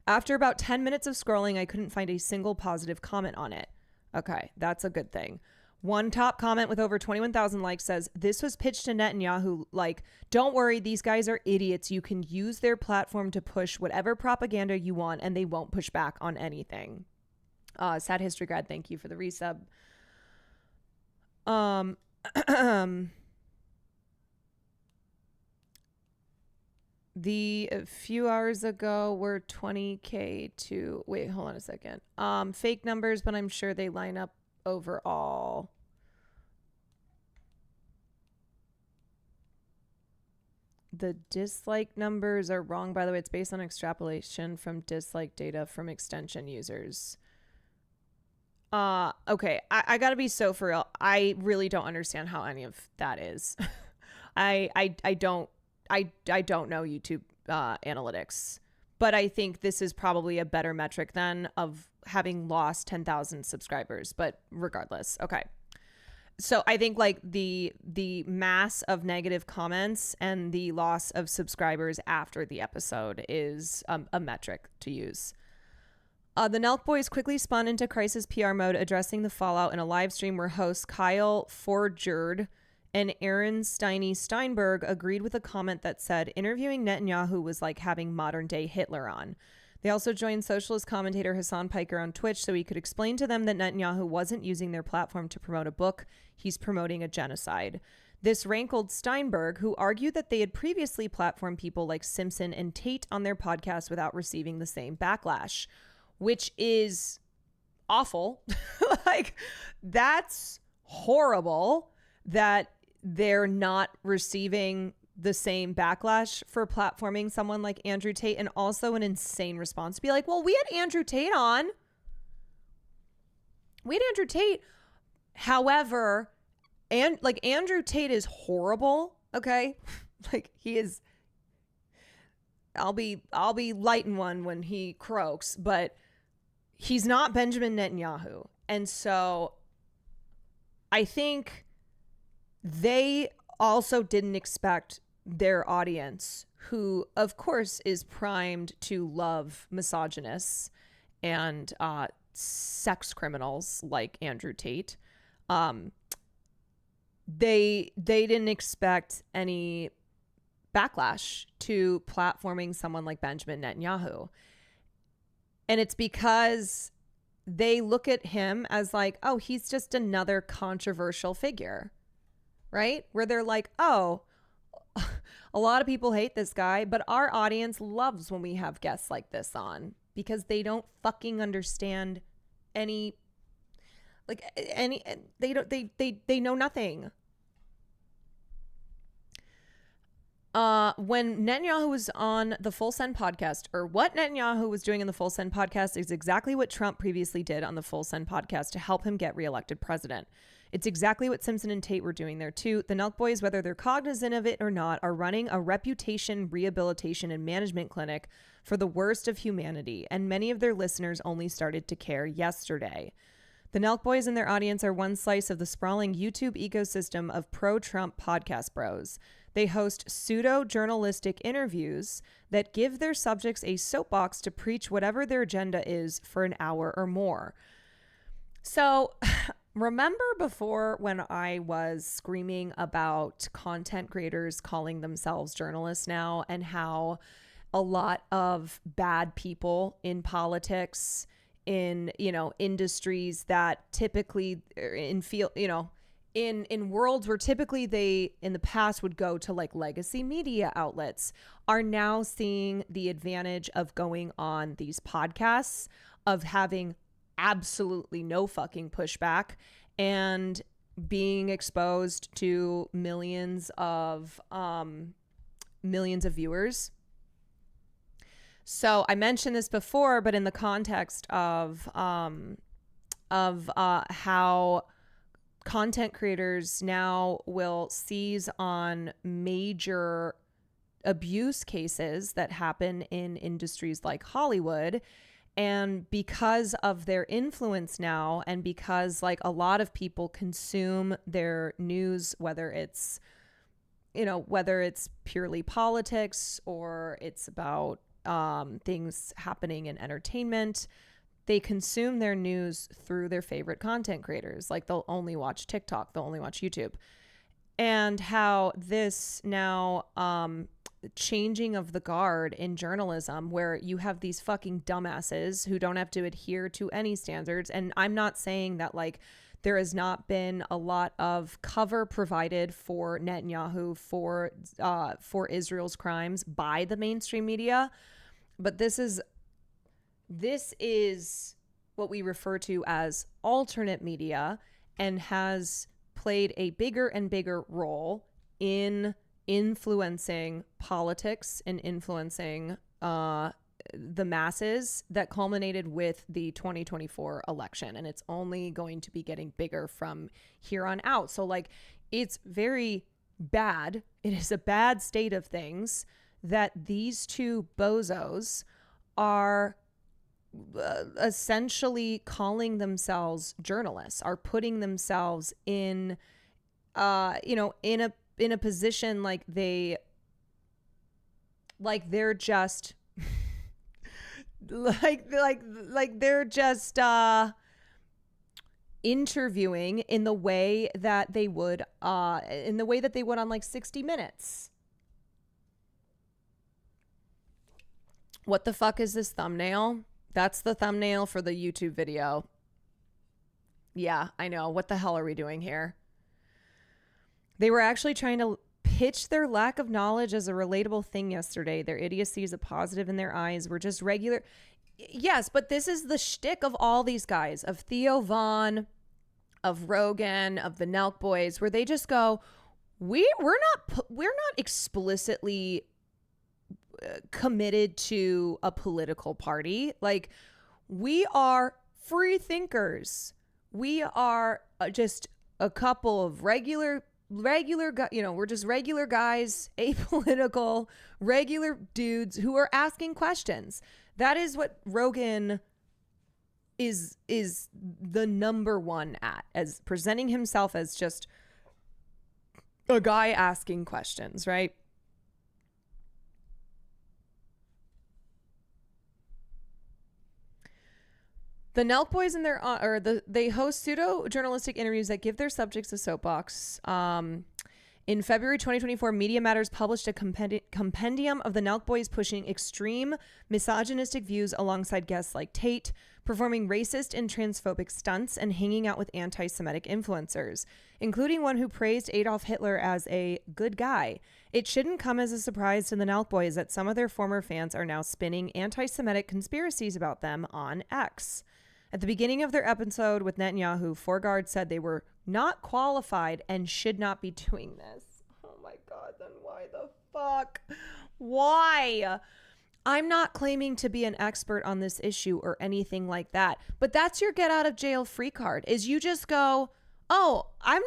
After about 10 minutes of scrolling, I couldn't find a single positive comment on it. Okay, that's a good thing. One top comment with over 21,000 likes says, this was pitched to Netanyahu like, don't worry, these guys are idiots. You can use their platform to push whatever propaganda you want and they won't push back on anything. Sad History Grad, thank you for the resub. The a few hours ago were 20K to, wait, hold on a second. Fake numbers, but I'm sure they line up overall. The dislike numbers are wrong, by the way. It's based on extrapolation from dislike data from extension users. Okay, I gotta be so for real. I really don't understand how any of that is. I don't know YouTube analytics, but I think this is probably a better metric than of having lost 10,000 subscribers. But regardless, okay. So I think like the mass of negative comments and the loss of subscribers after the episode is a metric to use. The Nelk Boys quickly spun into crisis PR mode, addressing the fallout in a live stream where hosts Kyle Forgerd and Aaron Steinberg agreed with a comment that said interviewing Netanyahu was like having modern day Hitler on. They also joined socialist commentator Hassan Piker on Twitch so he could explain to them that Netanyahu wasn't using their platform to promote a book. He's promoting a genocide. This rankled Steinberg, who argued that they had previously platformed people like Simpson and Tate on their podcast without receiving the same backlash, which is awful. Like, that's horrible that they're not receiving the same backlash for platforming someone like Andrew Tate, and also an insane response to be like, well, we had Andrew Tate on. We had Andrew Tate. However, and like Andrew Tate is horrible, okay? Like he is, I'll be lighting one when he croaks, but he's not Benjamin Netanyahu. And so I think they also didn't expect their audience, who of course is primed to love misogynists and sex criminals like Andrew Tate. They didn't expect any backlash to platforming someone like Benjamin Netanyahu. And it's because they look at him as like, oh, he's just another controversial figure, right? Where they're like, oh, a lot of people hate this guy, but our audience loves when we have guests like this on, because they don't fucking understand they know nothing. When Netanyahu was on the Full Send podcast, or what Netanyahu was doing in the Full Send podcast is exactly what Trump previously did on the Full Send podcast to help him get reelected president. It's exactly what Simpson and Tate were doing there too. The Nelk Boys, whether they're cognizant of it or not, are running a reputation, rehabilitation, and management clinic for the worst of humanity, and many of their listeners only started to care yesterday. The Nelk Boys and their audience are one slice of the sprawling YouTube ecosystem of pro-Trump podcast bros. They host pseudo-journalistic interviews that give their subjects a soapbox to preach whatever their agenda is for an hour or more. So remember before when I was screaming about content creators calling themselves journalists now, and how a lot of bad people in politics, in, industries that typically in worlds where typically they in the past would go to like legacy media outlets, are now seeing the advantage of going on these podcasts, of having absolutely no fucking pushback and being exposed to millions of viewers. So I mentioned this before, but in the context of how content creators now will seize on major abuse cases that happen in industries like Hollywood. And because of their influence now, and because like a lot of people consume their news, whether it's purely politics or it's about things happening in entertainment, they consume their news through their favorite content creators. Like they'll only watch TikTok, they'll only watch YouTube. And how this now changing of the guard in journalism, where you have these fucking dumbasses who don't have to adhere to any standards. And I'm not saying that like there has not been a lot of cover provided for Netanyahu for Israel's crimes by the mainstream media, but this is what we refer to as alternate media, and has played a bigger and bigger role in influencing politics and influencing the masses, that culminated with the 2024 election. And it's only going to be getting bigger from here on out. So like, it's very bad. It is a bad state of things that these two bozos are essentially calling themselves journalists, are putting themselves in in a position like they're just like they're just interviewing in the way that they would on like 60 Minutes. What the fuck is this thumbnail? That's the thumbnail for the YouTube video. Yeah, I know. What the hell are we doing here? They were actually trying to pitch their lack of knowledge as a relatable thing yesterday. Their idiocy is a positive in their eyes. We're just regular. Yes, but this is the shtick of all these guys, of Theo Vaughn, of Rogan, of the Nelk Boys, where they just go, we're not explicitly committed to a political party. Like, we are free thinkers. We are just a couple of regular we're just regular guys, apolitical, regular dudes who are asking questions. That is what Rogan is the number one at, as presenting himself as just a guy asking questions, right? The Nelk Boys in they host pseudo journalistic interviews that give their subjects a soapbox. In February 2024, Media Matters published a compendium of the Nelk Boys pushing extreme misogynistic views alongside guests like Tate, performing racist and transphobic stunts, and hanging out with anti-Semitic influencers, including one who praised Adolf Hitler as a good guy. It shouldn't come as a surprise to the Nelk Boys that some of their former fans are now spinning anti-Semitic conspiracies about them on X. At the beginning of their episode with Netanyahu, Four Guard said they were not qualified and should not be doing this. Oh my God, then why the fuck? Why? I'm not claiming to be an expert on this issue or anything like that, but that's your get out of jail free card, is you just go, oh, I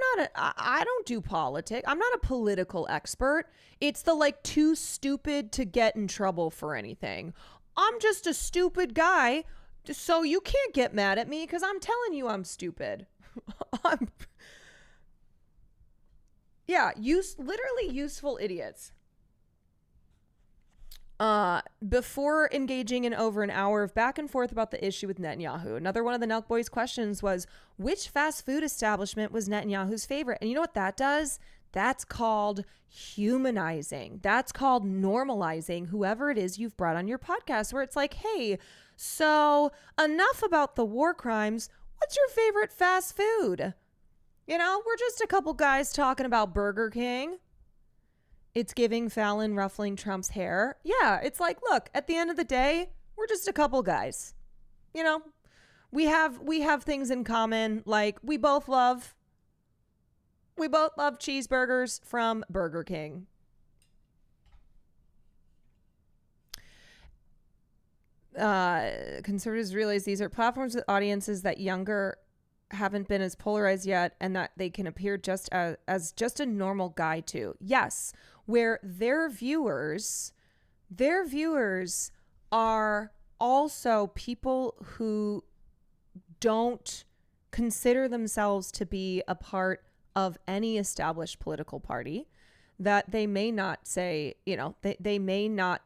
don't do politics. I'm not a political expert. It's the like too stupid to get in trouble for anything. I'm just a stupid guy. So you can't get mad at me because I'm telling you I'm stupid. Literally useful idiots. Before engaging in over an hour of back and forth about the issue with Netanyahu, another one of the Nelk Boys' questions was, which fast food establishment was Netanyahu's favorite? And you know what that does? That's called humanizing. That's called normalizing whoever it is you've brought on your podcast, where it's like, hey, so enough about the war crimes. What's your favorite fast food? You know, we're just a couple guys talking about Burger King. It's giving Fallon ruffling Trump's hair. Yeah, it's like, look, at the end of the day, we're just a couple guys. You know, we have things in common. Like, we both love cheeseburgers from Burger King. Conservatives realize these are platforms with audiences that younger haven't been as polarized yet, and that they can appear just as just a normal guy too. Yes, where their viewers are also people who don't consider themselves to be a part of any established political party, that they may not say, you know, they may not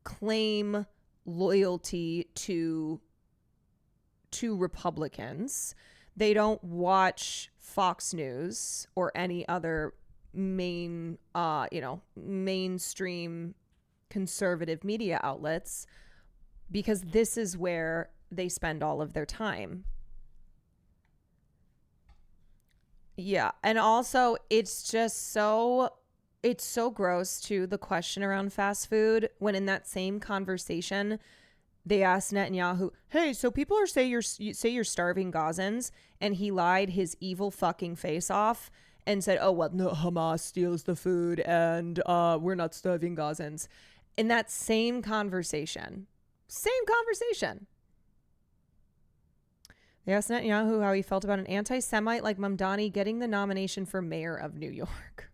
claim loyalty to Republicans. They don't watch Fox News or any other mainstream conservative media outlets, because this is where they spend all of their time. Yeah. And also it's so gross too, the question around fast food, when in that same conversation they asked Netanyahu, hey, so people are say you're starving Gazans, and he lied his evil fucking face off and said, oh, well, no, Hamas steals the food and we're not starving Gazans. In that same conversation. They asked Netanyahu how he felt about an anti-Semite like Mamdani getting the nomination for mayor of New York.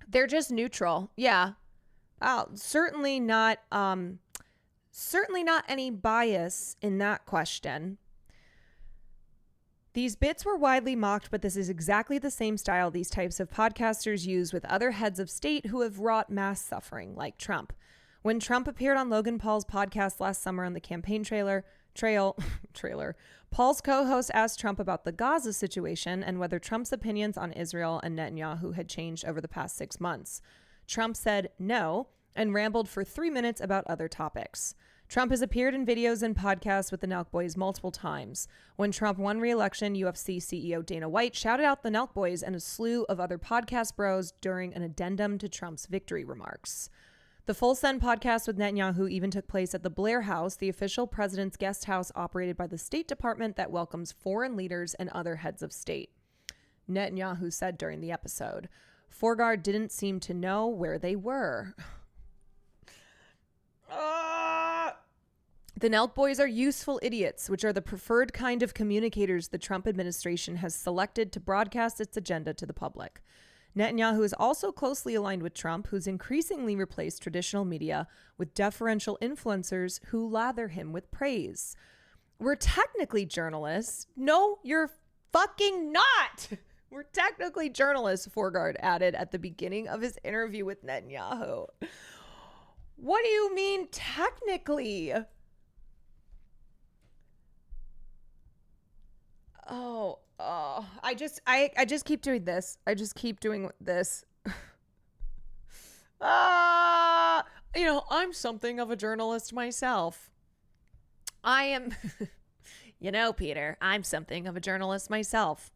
They're just neutral. Yeah. Certainly not any bias in that question. These bits were widely mocked, but this is exactly the same style these types of podcasters use with other heads of state who have wrought mass suffering, like Trump. When Trump appeared on Logan Paul's podcast last summer on the campaign trailer, Paul's co-host asked Trump about the Gaza situation and whether Trump's opinions on Israel and Netanyahu had changed over the past 6 months. Trump said no and rambled for 3 minutes about other topics. Trump has appeared in videos and podcasts with the Nelk Boys multiple times. When Trump won re-election, UFC CEO Dana White shouted out the Nelk Boys and a slew of other podcast bros during an addendum to Trump's victory remarks. The Full Send podcast with Netanyahu even took place at the Blair House, the official president's guest house operated by the State Department that welcomes foreign leaders and other heads of state. Netanyahu said during the episode, Forgard didn't seem to know where they were. The Nelk Boys are useful idiots, which are the preferred kind of communicators the Trump administration has selected to broadcast its agenda to the public. Netanyahu is also closely aligned with Trump, who's increasingly replaced traditional media with deferential influencers who lather him with praise. We're technically journalists. No, you're fucking not. We're technically journalists, Forgard added at the beginning of his interview with Netanyahu. What do you mean technically? I just keep doing this. I just keep doing this. I'm something of a journalist myself. I am, Peter, I'm something of a journalist myself.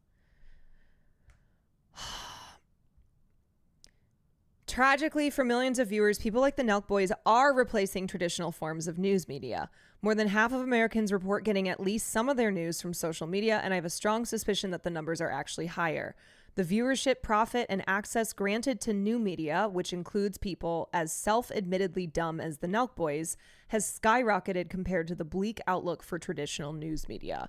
Tragically, for millions of viewers, people like the Nelk Boys are replacing traditional forms of news media. More than half of Americans report getting at least some of their news from social media, and I have a strong suspicion that the numbers are actually higher. The viewership, profit, and access granted to new media, which includes people as self-admittedly dumb as the Nelk Boys, has skyrocketed compared to the bleak outlook for traditional news media.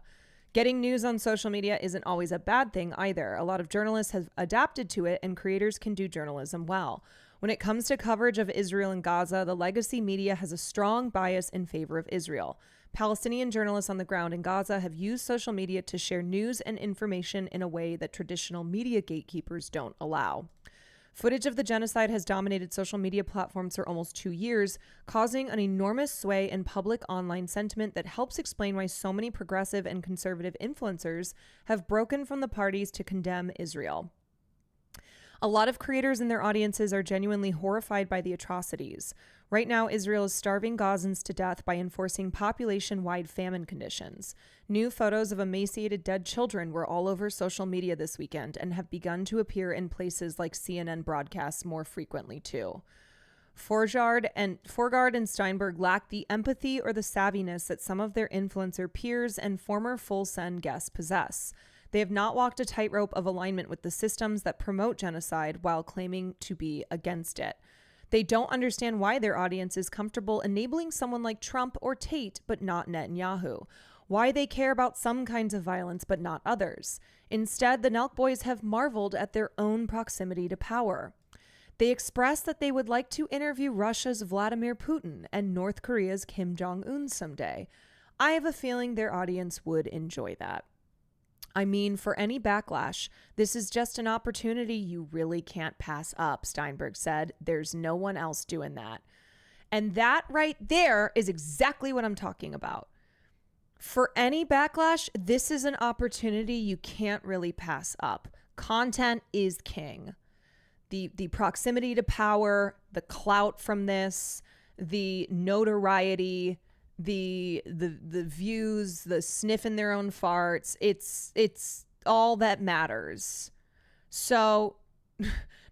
Getting news on social media isn't always a bad thing either. A lot of journalists have adapted to it, and creators can do journalism well. When it comes to coverage of Israel and Gaza, the legacy media has a strong bias in favor of Israel. Palestinian journalists on the ground in Gaza have used social media to share news and information in a way that traditional media gatekeepers don't allow. Footage of the genocide has dominated social media platforms for almost 2 years, causing an enormous sway in public online sentiment that helps explain why so many progressive and conservative influencers have broken from the parties to condemn Israel. A lot of creators and their audiences are genuinely horrified by the atrocities. Right now, Israel is starving Gazans to death by enforcing population-wide famine conditions. New photos of emaciated dead children were all over social media this weekend and have begun to appear in places like CNN broadcasts more frequently too. Forgard and Steinberg lack the empathy or the savviness that some of their influencer peers and former Full Send guests possess. They have not walked a tightrope of alignment with the systems that promote genocide while claiming to be against it. They don't understand why their audience is comfortable enabling someone like Trump or Tate, but not Netanyahu. Why they care about some kinds of violence, but not others. Instead, the Nelk Boys have marveled at their own proximity to power. They express that they would like to interview Russia's Vladimir Putin and North Korea's Kim Jong-un someday. I have a feeling their audience would enjoy that. I mean, for any backlash, this is just an opportunity you really can't pass up, Steinberg said. There's no one else doing that. And that right there is exactly what I'm talking about. For any backlash, this is an opportunity you can't really pass up. Content is king. The proximity to power, the clout from this, the notoriety, the views, the sniffing their own farts, it's all that matters. So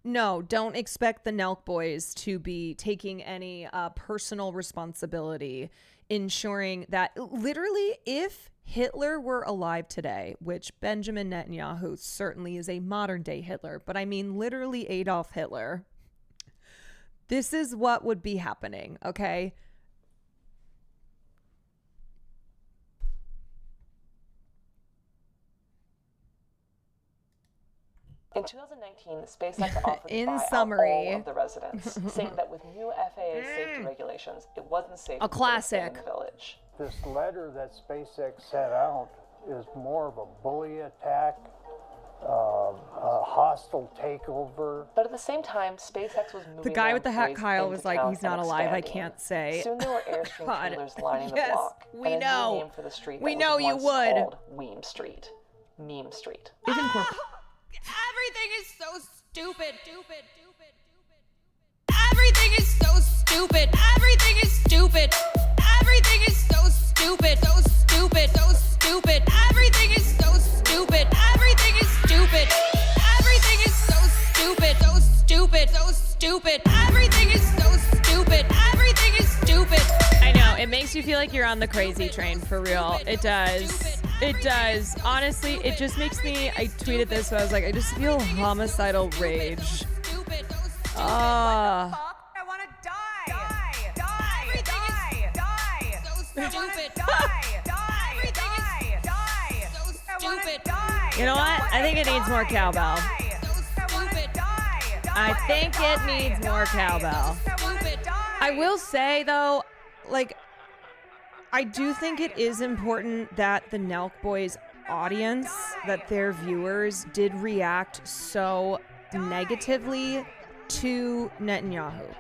no, don't expect the Nelk Boys to be taking any personal responsibility, ensuring that literally if Hitler were alive today, which Benjamin Netanyahu certainly is a modern day Hitler, but I mean literally Adolf Hitler, this is what would be happening, okay? In 2019, SpaceX offered to buy summary, out all of the residents, saying that with new FAA safety regulations, it wasn't safe a classic to stay in the village. This letter that SpaceX sent out is more of a bully attack, a hostile takeover. But at the same time, SpaceX was moving. The guy with the hat, Kyle, was like, he's not alive, I expanding. can't say. Soon there were Airstream trailers lining the Yes, block. we and a know. new name for the street We that know was you once would. called Meme Street. Meme Street. Everything is so stupid. Everything is so stupid. Everything is stupid. Everything is so stupid. So stupid. So stupid. Everything is so stupid. Everything is stupid. Everything is so stupid. So stupid. So stupid. Everything is so stupid. feel like you're on the crazy train for real. It does. It does. Honestly, it just makes me, I tweeted this, so I was like, I just feel homicidal rage. I want to die. You know what? I think it needs more cowbell. I think it needs more cowbell. I will say, though, like, I do think it is important that the Nelk Boys audience, that their viewers did react so negatively to Netanyahu.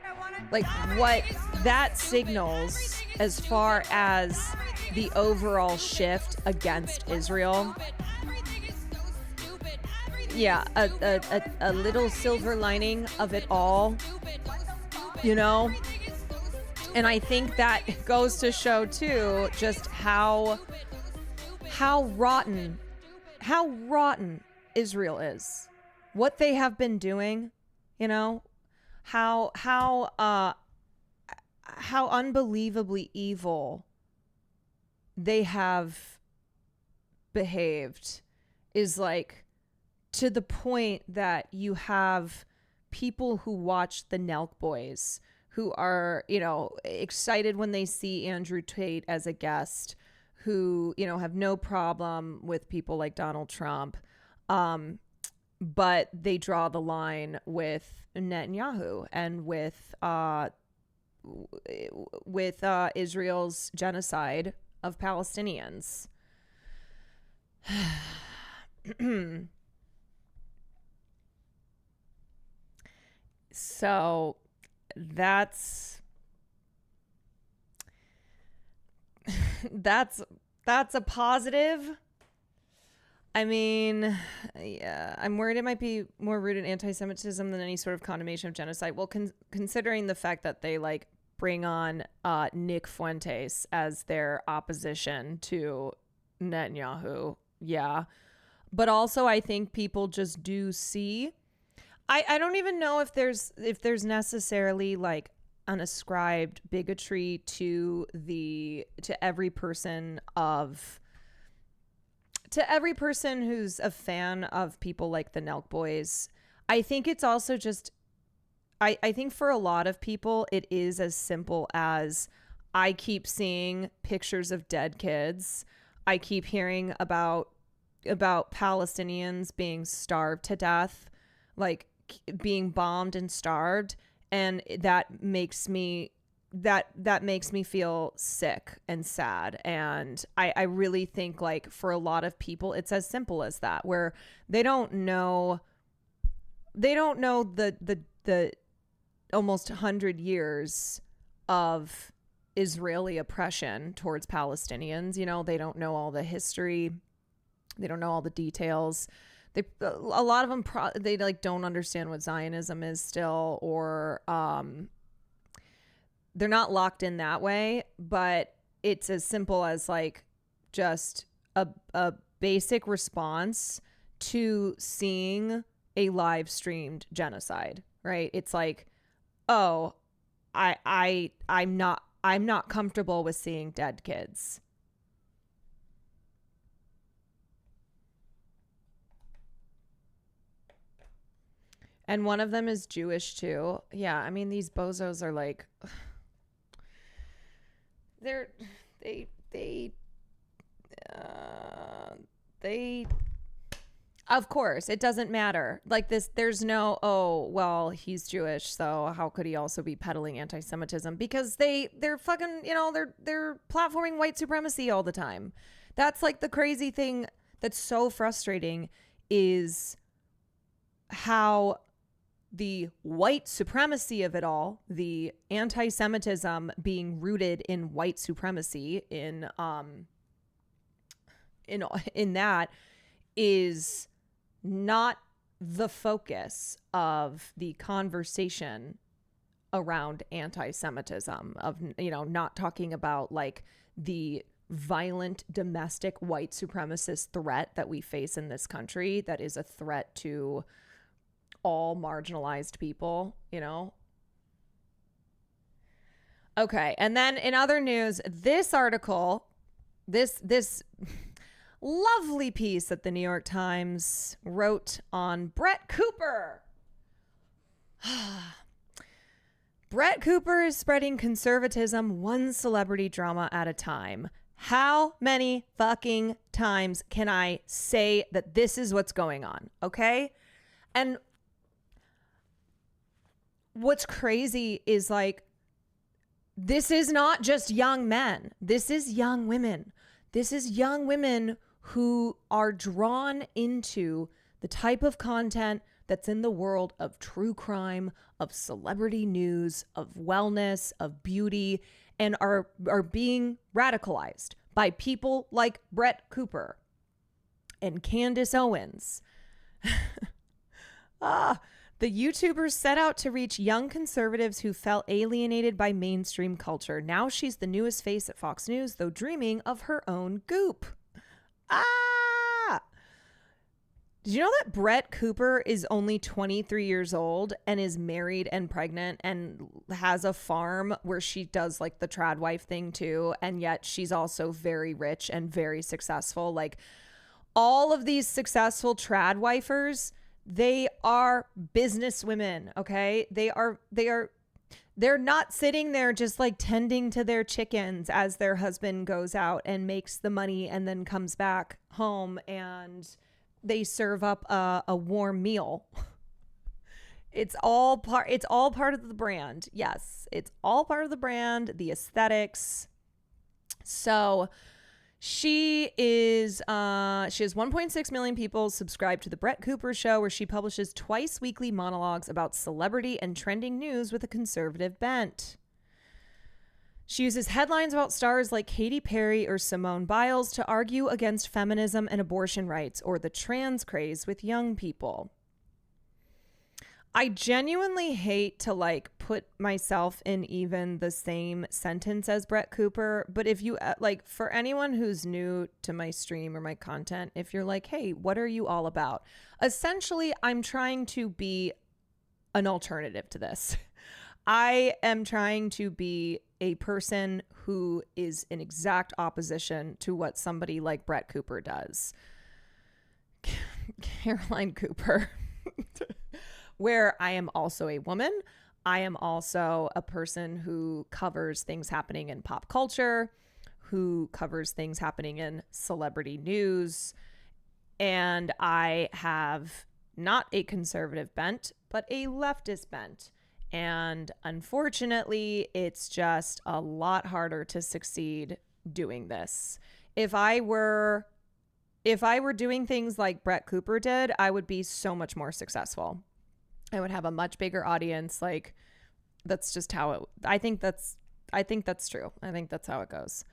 Like, what that signals as far as the overall shift against Israel. Yeah, a little silver lining of it all, you know? And I think that goes to show, too, just how rotten Israel is. What they have been doing, you know? How unbelievably evil they have behaved is, like, to the point that you have people who watch the Nelk Boys who are, you know, excited when they see Andrew Tate as a guest, who, you know, have no problem with people like Donald Trump, but they draw the line with Netanyahu and with Israel's genocide of Palestinians. So that's a positive. I mean, yeah, I'm worried it might be more rooted in anti-Semitism than any sort of condemnation of genocide. Well, considering the fact that they like bring on Nick Fuentes as their opposition to Netanyahu, yeah. But also, I think people just do see. I don't even know if there's necessarily like an ascribed bigotry to every person who's a fan of people like the Nelk Boys. I think it's also just I think for a lot of people it is as simple as I keep seeing pictures of dead kids. I keep hearing about Palestinians being starved to death, like being bombed and starved, and that makes me feel sick and sad. And I really think like for a lot of people it's as simple as that, where they don't know the almost 100 years of Israeli oppression towards Palestinians. You know, they don't know all the history, they don't know all the details. A lot of them they like don't understand what Zionism is still, or they're not locked in that way. But it's as simple as like just a basic response to seeing a live streamed genocide, right? It's like, oh, I'm not comfortable with seeing dead kids. And one of them is Jewish too. Yeah, I mean, these bozos are like, they of course, it doesn't matter. Like this, there's no, oh, well, he's Jewish, so how could he also be peddling anti-Semitism? Because they're fucking, you know, they're platforming white supremacy all the time. That's like the crazy thing that's so frustrating is how the white supremacy of it all, the anti-Semitism being rooted in white supremacy in that is not the focus of the conversation around anti-Semitism, of, you know, not talking about like the violent domestic white supremacist threat that we face in this country, that is a threat to all marginalized people, you know. Okay. And then in other news, this article, this lovely piece that the New York Times wrote on Brett Cooper. Brett Cooper is spreading conservatism one celebrity drama at a time. How many fucking times can I say that this is what's going on? Okay. And what's crazy is like, this is not just young men. This is young women. This is young women who are drawn into the type of content that's in the world of true crime, of celebrity news, of wellness, of beauty, and are being radicalized by people like Brett Cooper and Candace Owens. The YouTubers set out to reach young conservatives who felt alienated by mainstream culture. Now she's the newest face at Fox News, though dreaming of her own goop. Did you know that Brett Cooper is only 23 years old and is married and pregnant and has a farm where she does like the trad wife thing too, and yet she's also very rich and very successful? Like, all of these successful trad wifers, they are business women, okay? They're not sitting there just like tending to their chickens as their husband goes out and makes the money and then comes back home and they serve up a warm meal. It's all part of the brand. Yes, it's all part of the brand, the aesthetics. So she has 1.6 million people subscribed to the Brett Cooper Show, where she publishes twice weekly monologues about celebrity and trending news with a conservative bent. She uses headlines about stars like Katy Perry or Simone Biles to argue against feminism and abortion rights, or the trans craze with young people. I genuinely hate to like put myself in even the same sentence as Brett Cooper, but if you like, for anyone who's new to my stream or my content, if you're like, hey, what are you all about? Essentially, I'm trying to be an alternative to this. I am trying to be a person who is in exact opposition to what somebody like Brett Cooper does. Caroline Cooper. Where I am also a woman. I am also a person who covers things happening in pop culture, who covers things happening in celebrity news. And I have not a conservative bent, but a leftist bent. And unfortunately, it's just a lot harder to succeed doing this. If I were doing things like Brett Cooper did, I would be so much more successful. I would have a much bigger audience. Like, that's just how I think that's true. I think that's how it goes.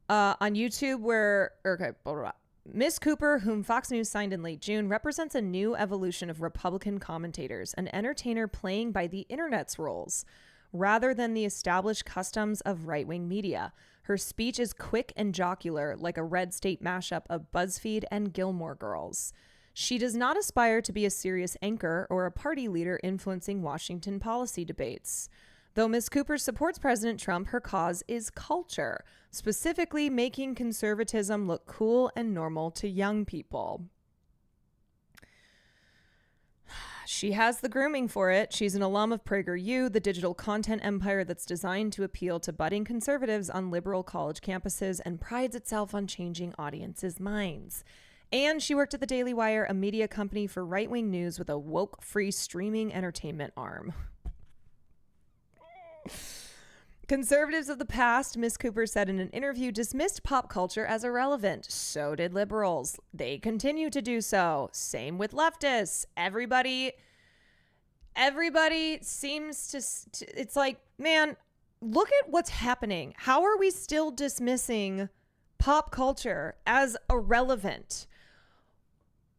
On YouTube, Miss Cooper, whom Fox News signed in late June, represents a new evolution of Republican commentators, an entertainer playing by the internet's rules, rather than the established customs of right-wing media. Her speech is quick and jocular, like a Red State mashup of BuzzFeed and Gilmore Girls. She does not aspire to be a serious anchor or a party leader influencing Washington policy debates. Though Ms. Cooper supports President Trump, her cause is culture, specifically making conservatism look cool and normal to young people. She has the grooming for it. She's an alum of PragerU, the digital content empire that's designed to appeal to budding conservatives on liberal college campuses and prides itself on changing audiences' minds. And she worked at the Daily Wire, a media company for right-wing news with a woke-free streaming entertainment arm. Conservatives of the past, Ms. Cooper said in an interview, dismissed pop culture as irrelevant. So did liberals. They continue to do so. Same with leftists. Everybody seems to it's like, man, look at what's happening. How are we still dismissing pop culture as irrelevant?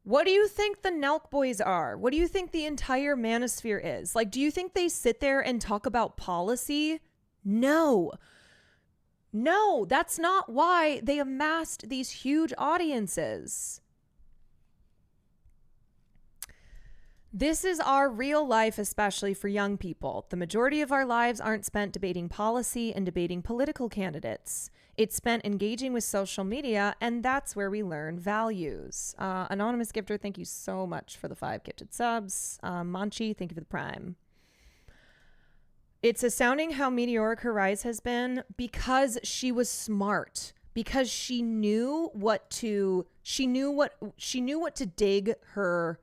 What do you think the Nelk Boys are? What do you think the entire manosphere is? Like, do you think they sit there and talk about policy? No, that's not why they amassed these huge audiences. This is our real life, especially for young people. The majority of our lives aren't spent debating policy and debating political candidates. It's spent engaging with social media, and that's where we learn values. Anonymous gifter, thank you so much for the 5 gifted subs. Manchi, thank you for the prime. It's astounding how meteoric her rise has been because she was smart, because she knew what to dig her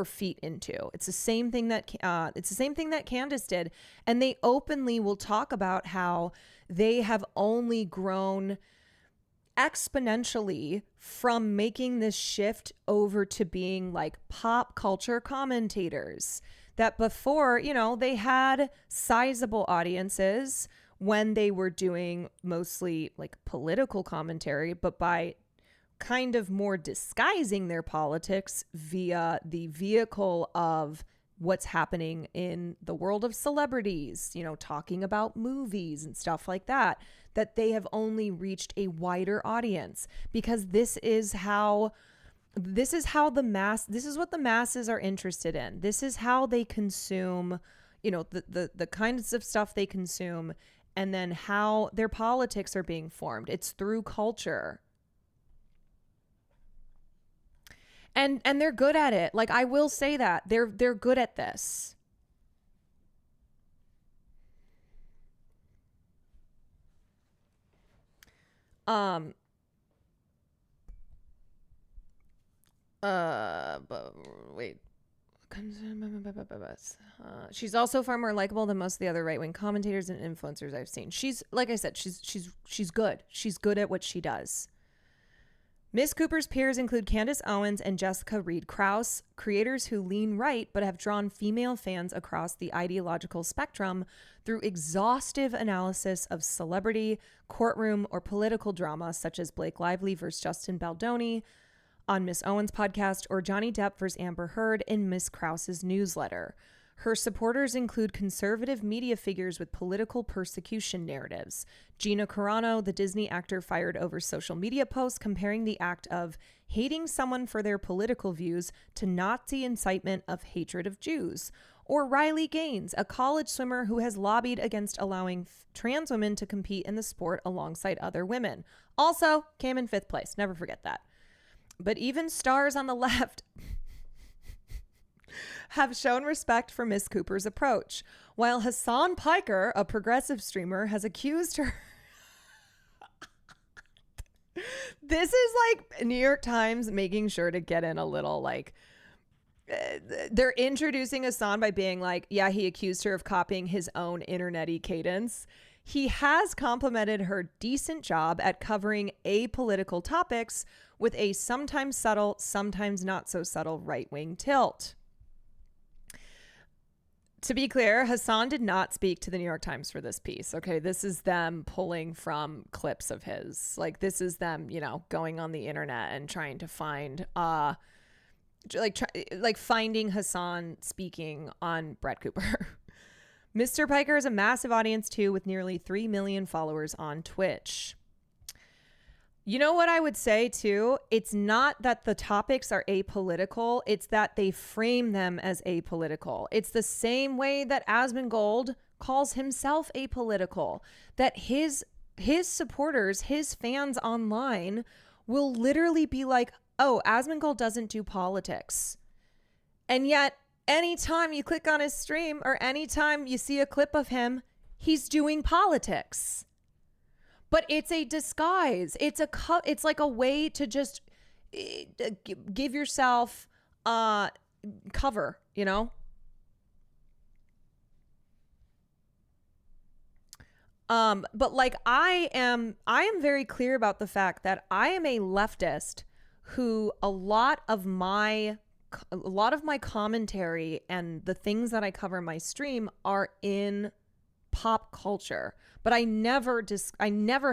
feet into. It's the same thing that Candace did, and they openly will talk about how they have only grown exponentially from making this shift over to being like pop culture commentators. That before, you know, they had sizable audiences when they were doing mostly like political commentary, but by kind of more disguising their politics via the vehicle of what's happening in the world of celebrities, you know, talking about movies and stuff like that, that they have only reached a wider audience, because this is what the masses are interested in. This is how they consume, you know, the kinds of stuff they consume, and then how their politics are being formed. It's through culture. And they're good at it. Like, I will say that they're good at this. Wait. She's also far more likable than most of the other right-wing commentators and influencers I've seen. She's, like I said, she's good. She's good at what she does. Miss Cooper's peers include Candace Owens and Jessica Reed Krause, creators who lean right but have drawn female fans across the ideological spectrum through exhaustive analysis of celebrity, courtroom, or political drama, such as Blake Lively versus Justin Baldoni on Miss Owens' podcast, or Johnny Depp versus Amber Heard in Miss Krause's newsletter. Her supporters include conservative media figures with political persecution narratives. Gina Carano, the Disney actor fired over social media posts comparing the act of hating someone for their political views to Nazi incitement of hatred of Jews. Or Riley Gaines, a college swimmer who has lobbied against allowing trans women to compete in the sport alongside other women. Also came in 5th place. Never forget that. But even stars on the left have shown respect for Miss Cooper's approach, while Hassan Piker, a progressive streamer, has accused her. This is like New York Times making sure to get in a little like, they're introducing Hassan by being like, yeah, he accused her of copying his own internet-y cadence. He has complimented her decent job at covering apolitical topics with a sometimes subtle, sometimes not so subtle right-wing tilt. To be clear, Hassan did not speak to the New York Times for this piece. Okay, this is them pulling from clips of his. Like, this is them, you know, going on the internet and trying to find, finding Hassan speaking on Brett Cooper. Mr. Piker has a massive audience too, with nearly 3 million followers on Twitch. You know what I would say too? It's not that the topics are apolitical. It's that they frame them as apolitical. It's the same way that Asmongold calls himself apolitical. That his supporters, his fans online will literally be like, oh, Asmongold doesn't do politics. And yet, anytime you click on his stream or anytime you see a clip of him, he's doing politics. But it's a disguise. It's like a way to just give yourself cover, you know? But like I am very clear about the fact that I am a leftist who a lot of my commentary and the things that I cover in my stream are in pop culture. But I never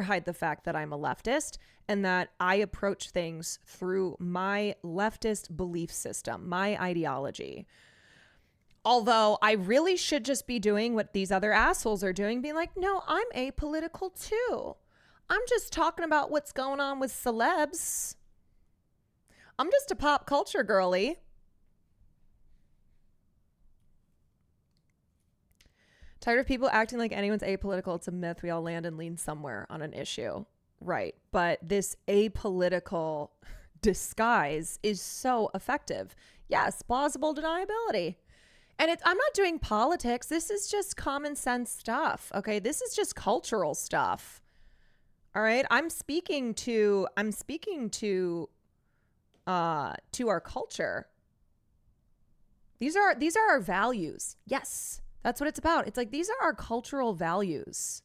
hide the fact that I'm a leftist and that I approach things through my leftist belief system, my ideology. Although I really should just be doing what these other assholes are doing, being like, no, I'm apolitical too. I'm just talking about what's going on with celebs. I'm just a pop culture girly. Tired of people acting like anyone's apolitical. It's a myth. We all land and lean somewhere on an issue. Right. But this apolitical disguise is so effective. Yes, plausible deniability. And I'm not doing politics. This is just common sense stuff. Okay. This is just cultural stuff. All right. I'm speaking to our culture. These are our values. Yes. That's what it's about. It's like, these are our cultural values.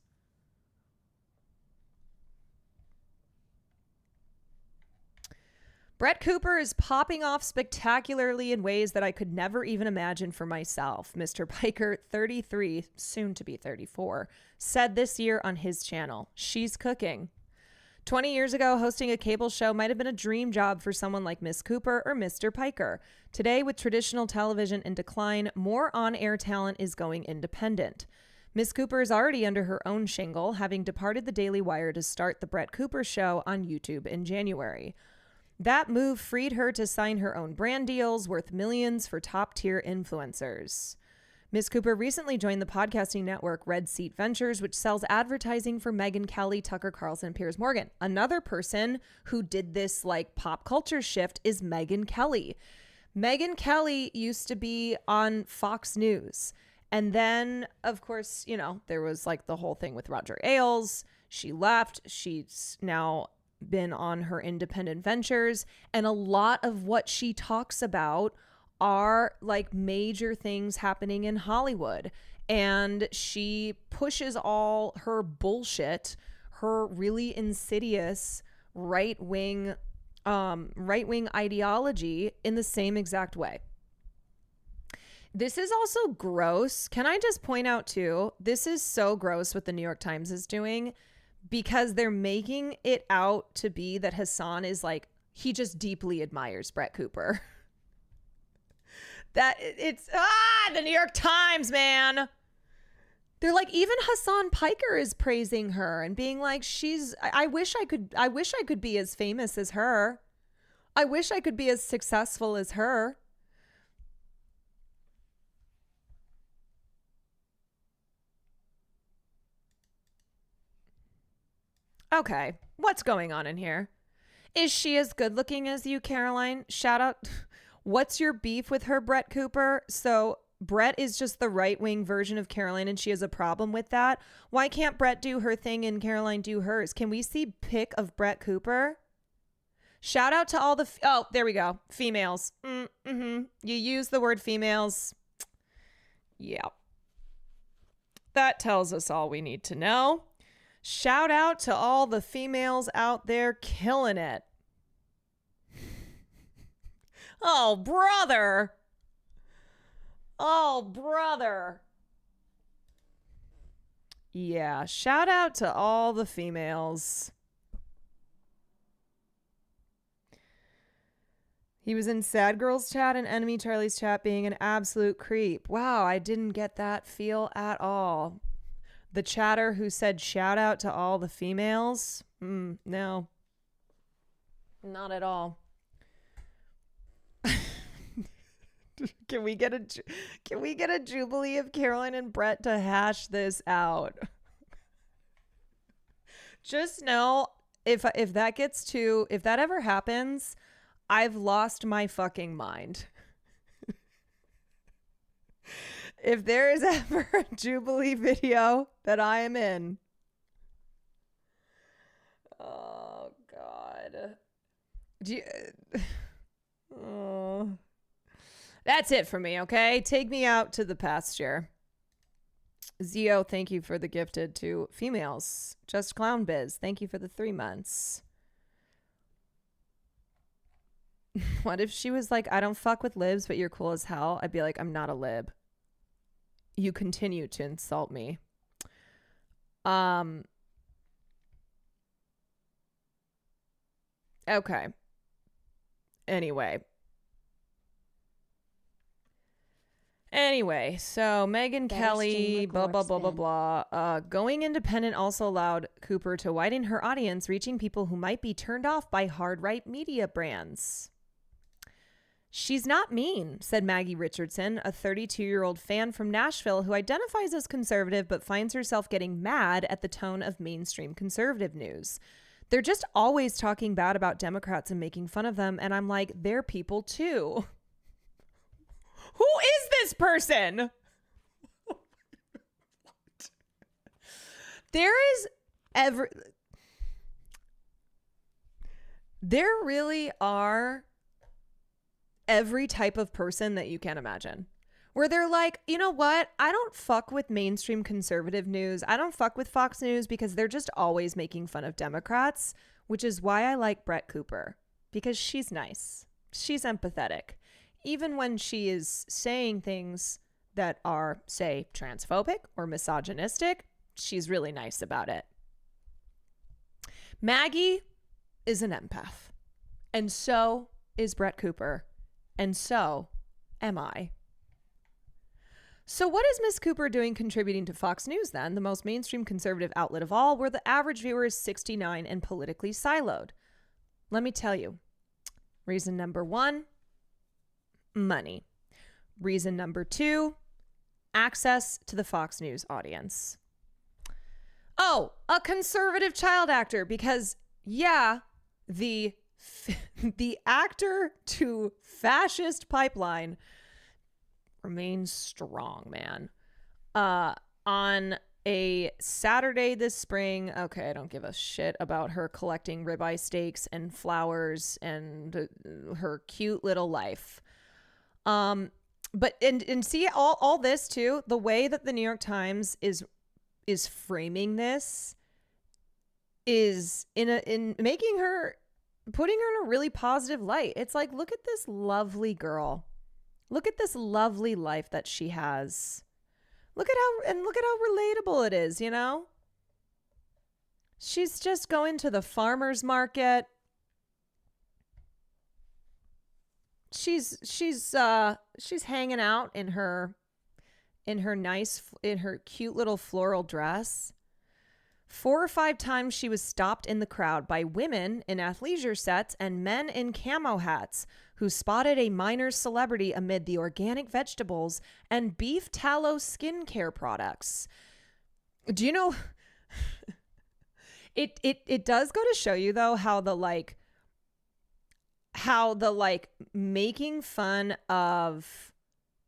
Brett Cooper is popping off spectacularly in ways that I could never even imagine for myself. Mr. Piker, 33, soon to be 34, said this year on his channel, "She's cooking." 20 years ago, hosting a cable show might have been a dream job for someone like Miss Cooper or Mr. Piker. Today, with traditional television in decline, more on-air talent is going independent. Miss Cooper is already under her own shingle, having departed the Daily Wire to start The Brett Cooper Show on YouTube in January. That move freed her to sign her own brand deals worth millions for top-tier influencers. Miss Cooper recently joined the podcasting network Red Seat Ventures, which sells advertising for Megyn Kelly, Tucker Carlson, and Piers Morgan. Another person who did this like pop culture shift is Megyn Kelly. Megyn Kelly used to be on Fox News. And then, of course, you know, there was like the whole thing with Roger Ailes. She left. She's now been on her independent ventures. And a lot of what she talks about are like major things happening in Hollywood. And she pushes all her bullshit, her really insidious right-wing ideology in the same exact way. This is also gross. Can I just point out too, this is so gross what the New York Times is doing, because they're making it out to be that Hassan is like, he just deeply admires Brett Cooper. That it's the New York Times, man. They're like, even Hassan Piker is praising her and being like, I wish I could be as famous as her. I wish I could be as successful as her. Okay, what's going on in here? Is she as good looking as you, Caroline? Shout out. What's your beef with her, Brett Cooper? So Brett is just the right-wing version of Caroline and she has a problem with that. Why can't Brett do her thing and Caroline do hers? Can we see pic of Brett Cooper? Shout out to all the... oh, there we go. Females. You use the word females. Yeah. That tells us all we need to know. Shout out to all the females out there killing it. Oh, brother. Oh, brother. Yeah, shout out to all the females. He was in Sad Girls chat and Enemy Charlie's chat being an absolute creep. Wow, I didn't get that feel at all. The chatter who said shout out to all the females? No. Not at all. Can we get a Jubilee of Caroline and Brett to hash this out? Just know if that ever happens, I've lost my fucking mind. If there is ever a Jubilee video that I am in. Oh God. Oh. That's it for me, okay? Take me out to the pasture. Zio, thank you for the gifted to females. Just Clown Biz, thank you for the 3 months. What if she was like, I don't fuck with libs, but you're cool as hell? I'd be like, I'm not a lib. You continue to insult me. Okay. Anyway, so Megyn Kelly, blah, blah, blah, blah, blah. Going independent also allowed Cooper to widen her audience, reaching people who might be turned off by hard right media brands. She's not mean, said Maggie Richardson, a 32-year-old fan from Nashville who identifies as conservative but finds herself getting mad at the tone of mainstream conservative news. They're just always talking bad about Democrats and making fun of them, and I'm like, they're people too. Who is this person? There really are every type of person that you can imagine, where they're like, you know what? I don't fuck with mainstream conservative news. I don't fuck with Fox News because they're just always making fun of Democrats, which is why I like Brett Cooper, because she's nice. She's empathetic. Even when she is saying things that are, say, transphobic or misogynistic, she's really nice about it. Maggie is an empath, and so is Brett Cooper, and so am I. So what is Miss Cooper doing contributing to Fox News then, the most mainstream conservative outlet of all, where the average viewer is 69 and politically siloed? Let me tell you. Reason number 1, money. Reason number 2, access to the Fox News audience. Oh, a conservative child actor, because yeah, the actor to fascist pipeline remains strong, man. On a Saturday this spring, okay, I don't give a shit about her collecting ribeye steaks and flowers and her cute little life. But see all this too, the way that the New York Times is framing this is in making her, putting her in a really positive light. It's like, look at this lovely girl. Look at this lovely life that she has. Look at how relatable it is, you know? She's just going to the farmer's market. She's hanging out in her cute little floral dress. 4 or 5 times she was stopped in the crowd by women in athleisure sets and men in camo hats who spotted a minor celebrity amid the organic vegetables and beef tallow skincare products. Do you know? It does go to show you though how the making fun of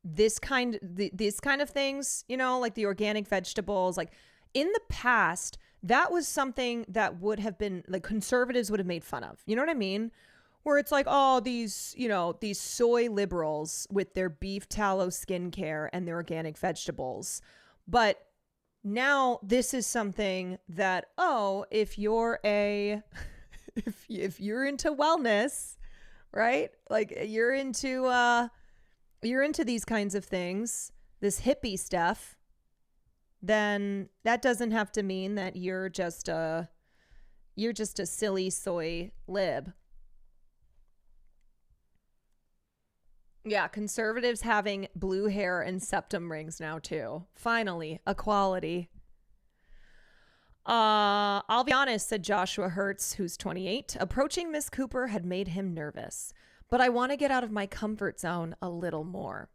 these kind of things, you know, like the organic vegetables, like in the past, that was something that would have been like conservatives would have made fun of. You know what I mean? Where it's like, oh, these soy liberals with their beef tallow skincare and their organic vegetables. But now this is something that, oh, if you're if you're into wellness, right? Like you're into these kinds of things, this hippie stuff, then that doesn't have to mean that you're just a silly soy lib. Yeah, conservatives having blue hair and septum rings now too. Finally, equality. I'll be honest, said Joshua Hertz, who's 28. Approaching Miss Cooper had made him nervous, but I want to get out of my comfort zone a little more.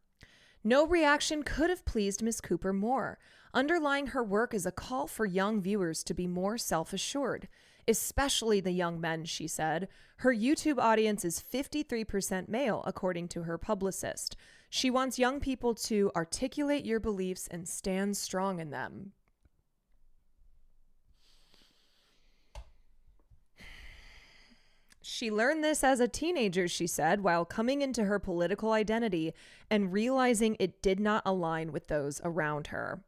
No reaction could have pleased Miss Cooper more. Underlying her work is a call for young viewers to be more self-assured, especially the young men, she said. Her YouTube audience is 53% male, according to her publicist. She wants young people to articulate your beliefs and stand strong in them. She learned this as a teenager, she said, while coming into her political identity and realizing it did not align with those around her.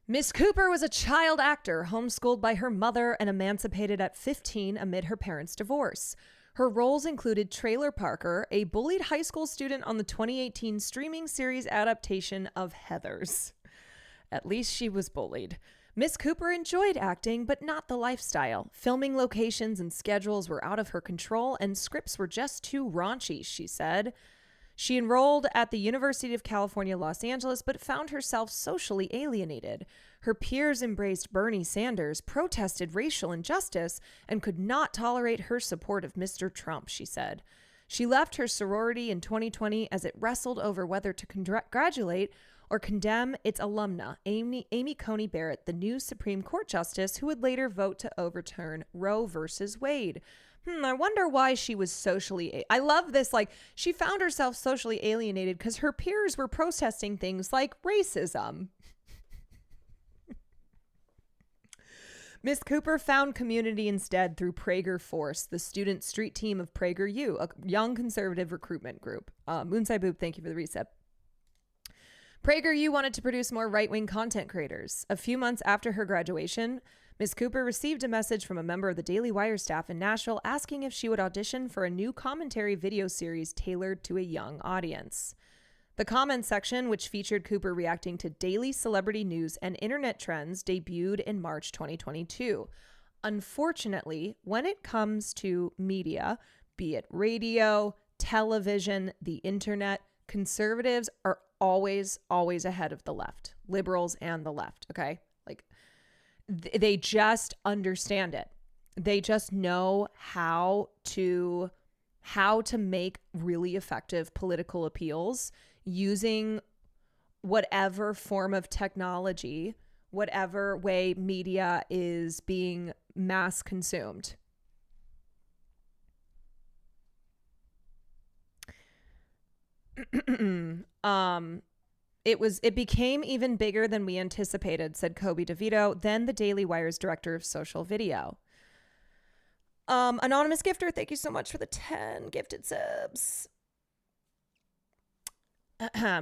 Miss Cooper was a child actor, homeschooled by her mother and emancipated at 15 amid her parents' divorce. Her roles included Trailer Parker, a bullied high school student on the 2018 streaming series adaptation of Heathers. At least she was bullied. Miss Cooper enjoyed acting, but not the lifestyle. Filming locations and schedules were out of her control, and scripts were just too raunchy, she said. She enrolled at the University of California, Los Angeles, but found herself socially alienated. Her peers embraced Bernie Sanders, protested racial injustice, and could not tolerate her support of Mr. Trump, she said. She left her sorority in 2020 as it wrestled over whether to congratulate or condemn its alumna, Amy Coney Barrett, the new Supreme Court justice who would later vote to overturn Roe versus Wade. I wonder why she was socially... I love this. Like, she found herself socially alienated because her peers were protesting things like racism. Miss Cooper found community instead through Prager Force, the student street team of PragerU, a young conservative recruitment group. Moonside Boob, thank you for the reset. PragerU wanted to produce more right-wing content creators. A few months after her graduation, Ms. Cooper received a message from a member of the Daily Wire staff in Nashville asking if she would audition for a new commentary video series tailored to a young audience. The comments section, which featured Cooper reacting to daily celebrity news and internet trends, debuted in March 2022. Unfortunately, when it comes to media, be it radio, television, the internet, conservatives are always ahead of the left, liberals and the left, okay? Like, they just understand it. They just know how to make really effective political appeals using whatever form of technology, whatever way media is being mass consumed. It became even bigger than we anticipated, said Kobe DeVito, then the Daily Wire's director of social video. Anonymous gifter, thank you so much for the 10 gifted subs.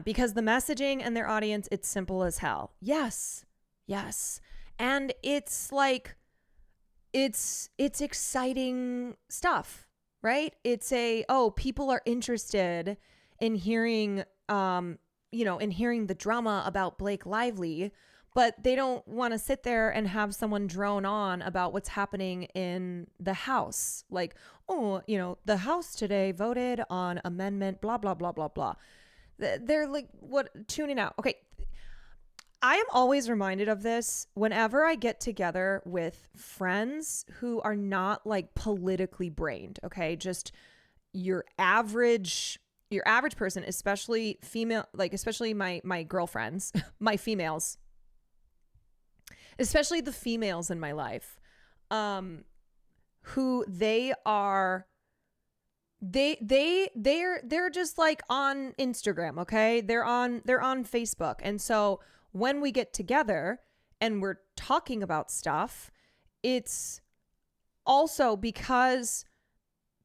Because the messaging and their audience, it's simple as hell. Yes. And it's like, it's exciting stuff, right? It's people are interested in hearing, in hearing the drama about Blake Lively, but they don't want to sit there and have someone drone on about what's happening in the House. Like, the House today voted on amendment, blah, blah, blah, blah, blah. They're like, tuning out. Okay. I am always reminded of this whenever I get together with friends who are not like politically brained. Okay. Just your average person, especially female, like especially my girlfriends, my females, especially the females in my life, who they're just like on Instagram. Okay. They're on Facebook. And so when we get together and we're talking about stuff, it's also because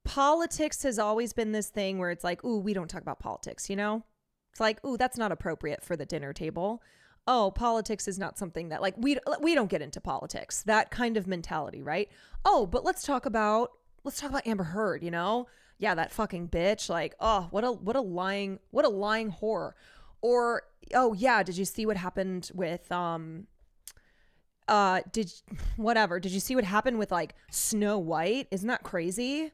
politics has always been this thing where it's like, ooh, we don't talk about politics, It's like, ooh, that's not appropriate for the dinner table. Oh, politics is not something that, like, we don't get into politics. That kind of mentality, right? Oh, but let's talk about Amber Heard, Yeah, that fucking bitch. Like, oh, what a lying whore. Or, oh yeah, did you see what happened with did you see what happened with like Snow White? Isn't that crazy?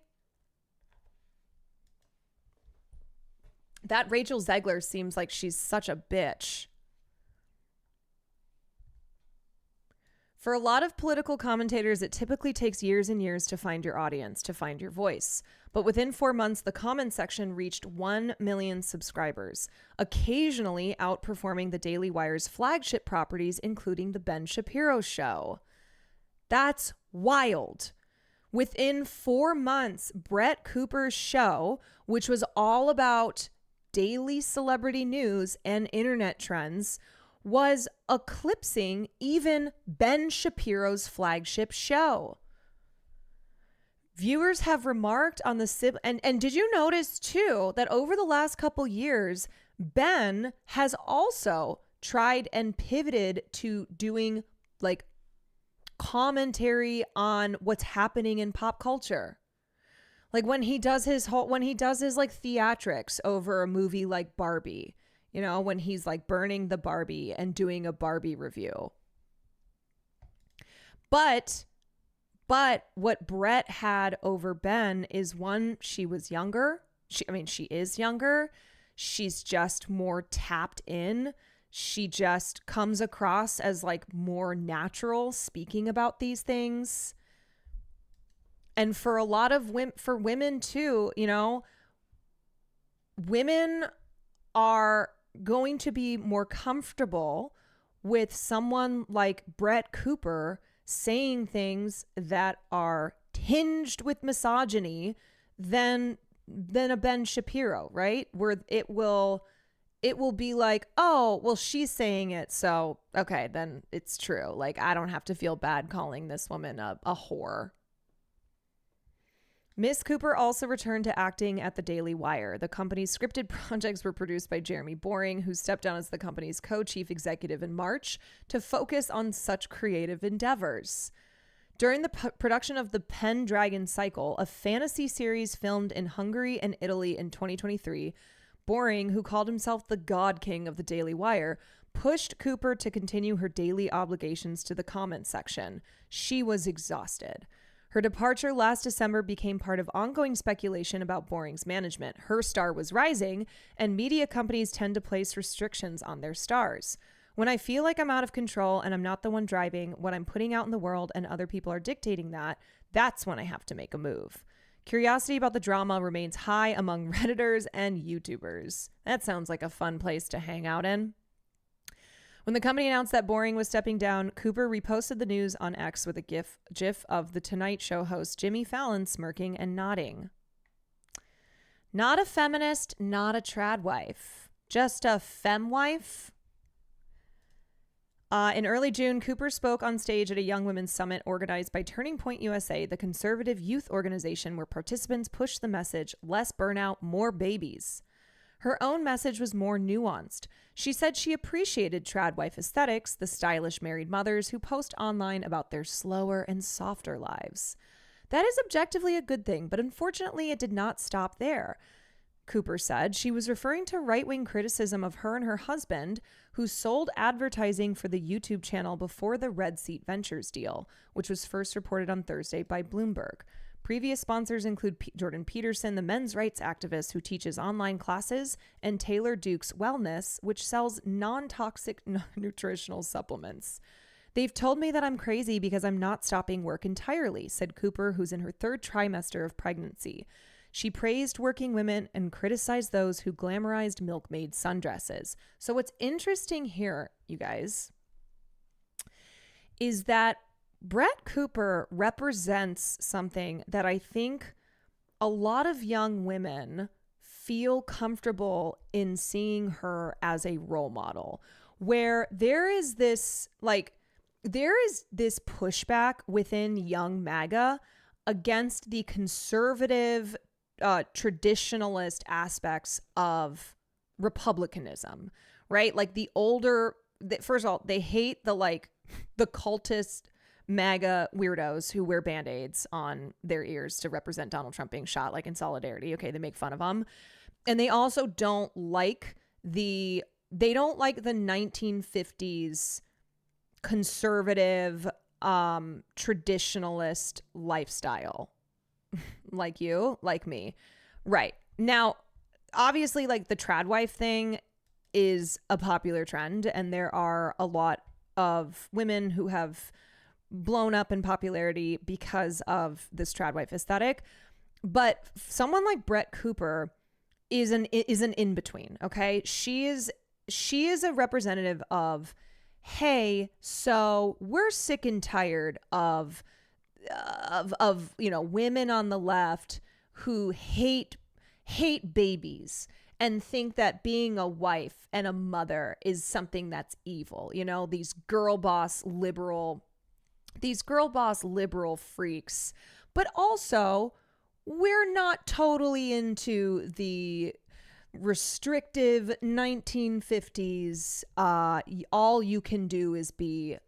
That Rachel Zegler seems like she's such a bitch. For a lot of political commentators, it typically takes years and years to find your audience, to find your voice. But within 4 months, the comment section reached 1 million subscribers, occasionally outperforming the Daily Wire's flagship properties, including The Ben Shapiro Show. That's wild. Within 4 months, Brett Cooper's show, which was all about daily celebrity news and internet trends, was eclipsing even Ben Shapiro's flagship show. Viewers have remarked on the and did you notice too that over the last couple years, Ben has also tried and pivoted to doing like commentary on what's happening in pop culture. Like when he does his like theatrics over a movie like Barbie, when he's like burning the Barbie and doing a Barbie review. But what Brett had over Ben is, one, she was younger. She is younger. She's just more tapped in. She just comes across as like more natural speaking about these things. And for a lot of women too, you know, women are going to be more comfortable with someone like Brett Cooper saying things that are tinged with misogyny than a Ben Shapiro, right? Where it will be like, oh, well, she's saying it, so okay, then it's true. Like, I don't have to feel bad calling this woman a whore. Miss Cooper also returned to acting at the Daily Wire. The company's scripted projects were produced by Jeremy Boring, who stepped down as the company's co-chief executive in March to focus on such creative endeavors. During the production of The Pendragon Cycle, a fantasy series filmed in Hungary and Italy in 2023, Boring, who called himself the God King of the Daily Wire, pushed Cooper to continue her daily obligations to the comments section. She was exhausted. Her departure last December became part of ongoing speculation about Boring's management. Her star was rising, and media companies tend to place restrictions on their stars. When I feel like I'm out of control and I'm not the one driving what I'm putting out in the world and other people are dictating that, that's when I have to make a move. Curiosity about the drama remains high among Redditors and YouTubers. That sounds like a fun place to hang out in. When the company announced that Boring was stepping down, Cooper reposted the news on X with a gif of The Tonight Show host Jimmy Fallon smirking and nodding. Not a feminist, not a trad wife, just a fem wife. In early June, Cooper spoke on stage at a Young Women's Summit organized by Turning Point USA, the conservative youth organization where participants pushed the message, less burnout, more babies. Her own message was more nuanced. She said she appreciated trad wife aesthetics, the stylish married mothers who post online about their slower and softer lives. That is objectively a good thing, but unfortunately it did not stop there. Cooper said she was referring to right-wing criticism of her and her husband, who sold advertising for the YouTube channel before the Red Seat Ventures deal, which was first reported on Thursday by Bloomberg. Previous sponsors include Jordan Peterson, the men's rights activist who teaches online classes, and Taylor Duke's Wellness, which sells non-toxic nutritional supplements. They've told me that I'm crazy because I'm not stopping work entirely, said Cooper, who's in her third trimester of pregnancy. She praised working women and criticized those who glamorized milkmaid sundresses. So what's interesting here, you guys, is that Brett Cooper represents something that I think a lot of young women feel comfortable in seeing her as a role model, where there is this pushback within young MAGA against the conservative, traditionalist aspects of republicanism, right? Like first of all, they hate the cultist MAGA weirdos who wear Band-Aids on their ears to represent Donald Trump being shot, like in solidarity. Okay, they make fun of him. And they also don't like the 1950s conservative, traditionalist lifestyle. Like you, like me. Right. Now, obviously, like the trad wife thing is a popular trend, and there are a lot of women who have blown up in popularity because of this trad wife aesthetic. But someone like Brett Cooper is an in-between, okay? She is a representative of, hey, so we're sick and tired of women on the left who hate babies and think that being a wife and a mother is something that's evil. You know, these girl boss liberal freaks. But also, we're not totally into the restrictive 1950s, all you can do is be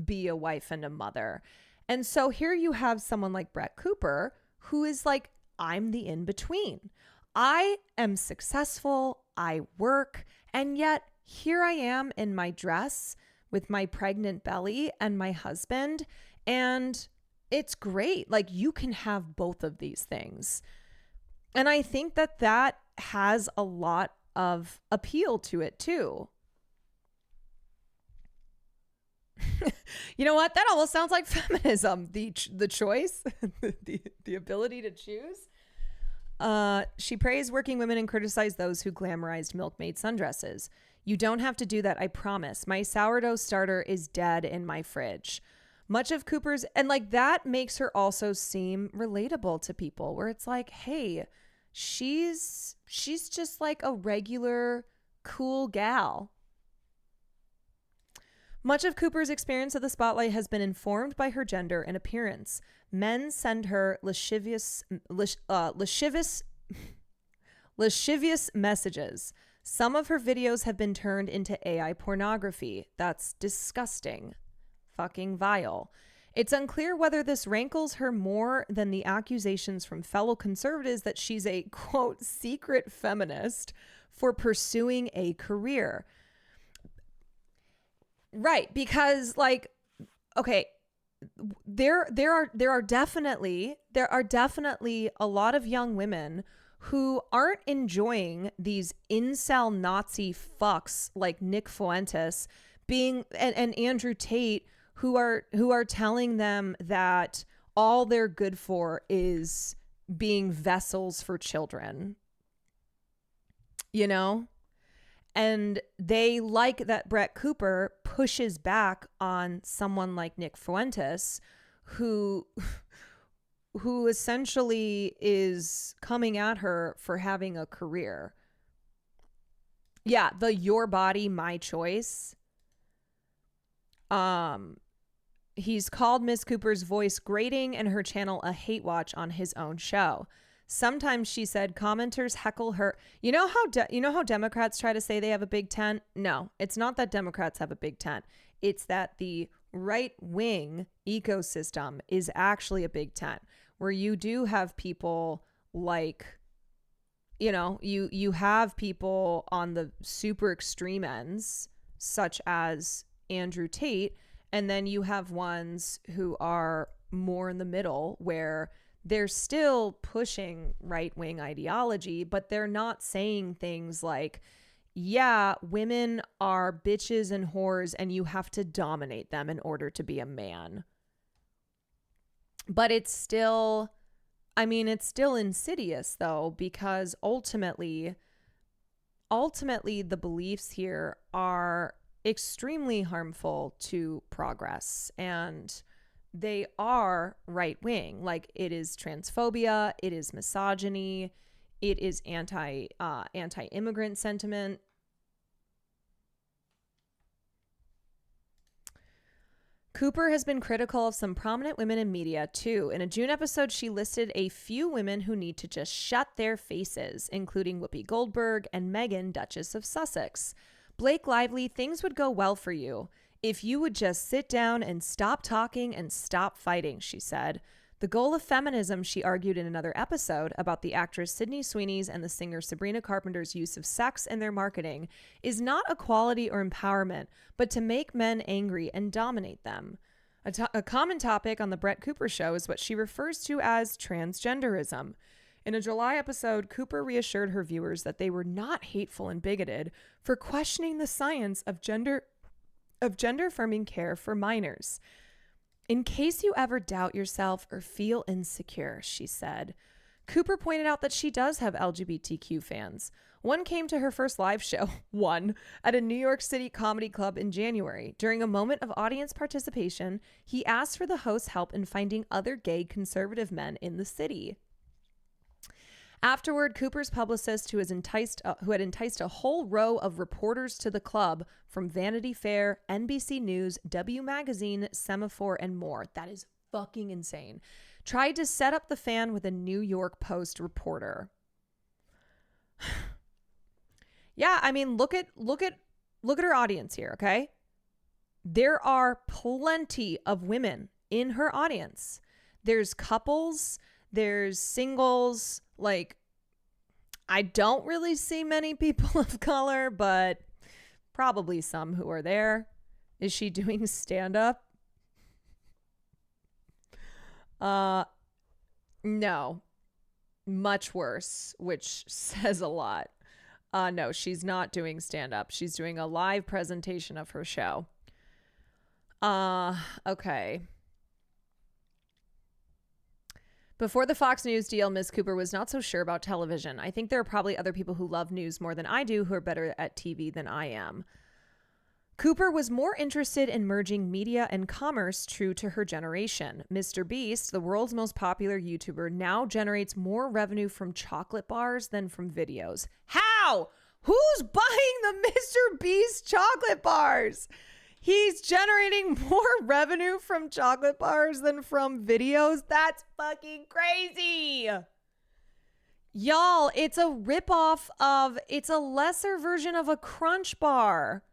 a wife and a mother. And so here you have someone like Brett Cooper, who is like, I'm the in-between. I am successful, I work, and yet here I am in my dress with my pregnant belly and my husband, and it's great. Like, you can have both of these things. And I think that has a lot of appeal to it too. You know what? That almost sounds like feminism. The choice, the ability to choose. She praised working women and criticized those who glamorized milkmaid sundresses. You don't have to do that, I promise. My sourdough starter is dead in my fridge. Much of Cooper's, and like that makes her also seem relatable to people, where it's like, hey, she's just like a regular cool gal. Much of Cooper's experience of the spotlight has been informed by her gender and appearance. Men send her lascivious messages. Some of her videos have been turned into AI pornography. That's disgusting. Fucking vile. It's unclear whether this rankles her more than the accusations from fellow conservatives that she's a, quote, secret feminist for pursuing a career. Right, because like, okay, there are definitely a lot of young women who aren't enjoying these incel Nazi fucks like Nick Fuentes being and Andrew Tate who are telling them that all they're good for is being vessels for children. You know? And they like that Brett Cooper pushes back on someone like Nick Fuentes, who essentially is coming at her for having a career. Yeah, the your body, my choice. He's called Miss Cooper's voice grating and her channel a hate watch on his own show. Sometimes, she said, commenters heckle her. You know how Democrats try to say they have a big tent? No, it's not that Democrats have a big tent. It's that the right-wing ecosystem is actually a big tent, where you do have people like, you know, you have people on the super extreme ends, such as Andrew Tate, and then you have ones who are more in the middle, where they're still pushing right-wing ideology, but they're not saying things like, yeah, women are bitches and whores and you have to dominate them in order to be a man. But it's still, I mean, it's still insidious though, because ultimately the beliefs here are extremely harmful to progress, and they are right-wing. Like, it is transphobia, it is misogyny, it is anti-immigrant sentiment. Cooper has been critical of some prominent women in media too. In a June episode, she listed a few women who need to just shut their faces, including Whoopi Goldberg and Meghan, Duchess of Sussex. Blake Lively, things would go well for you if you would just sit down and stop talking and stop fighting, she said. The goal of feminism, she argued in another episode about the actress Sydney Sweeney's and the singer Sabrina Carpenter's use of sex in their marketing, is not equality or empowerment, but to make men angry and dominate them. A common topic on the Brett Cooper show is what she refers to as transgenderism. In a July episode, Cooper reassured her viewers that they were not hateful and bigoted for questioning the science of gender-affirming care for minors. In case you ever doubt yourself or feel insecure, she said. Cooper pointed out that she does have LGBTQ fans. One came to her first live show, at a New York City comedy club in January. During a moment of audience participation, he asked for the host's help in finding other gay conservative men in the city. Afterward, Cooper's publicist, who had enticed a whole row of reporters to the club from Vanity Fair, NBC News, W Magazine, Semaphore, and more, that is fucking insane, tried to set up the fan with a New York Post reporter. Yeah, I mean, look at her audience here, okay? There are plenty of women in her audience. There's couples, there's singles. Like, I don't really see many people of color, but probably some who are there. Is she doing stand-up? No. Much worse, which says a lot. No, she's not doing stand-up. She's doing a live presentation of her show. Okay. Before the Fox News deal, Ms. Cooper was not so sure about television. I think there are probably other people who love news more than I do who are better at TV than I am. Cooper was more interested in merging media and commerce, true to her generation. Mr. Beast, the world's most popular YouTuber, now generates more revenue from chocolate bars than from videos. How? Who's buying the Mr. Beast chocolate bars? He's generating more revenue from chocolate bars than from videos? That's fucking crazy. Y'all, it's a ripoff of, it's a lesser version of a Crunch bar.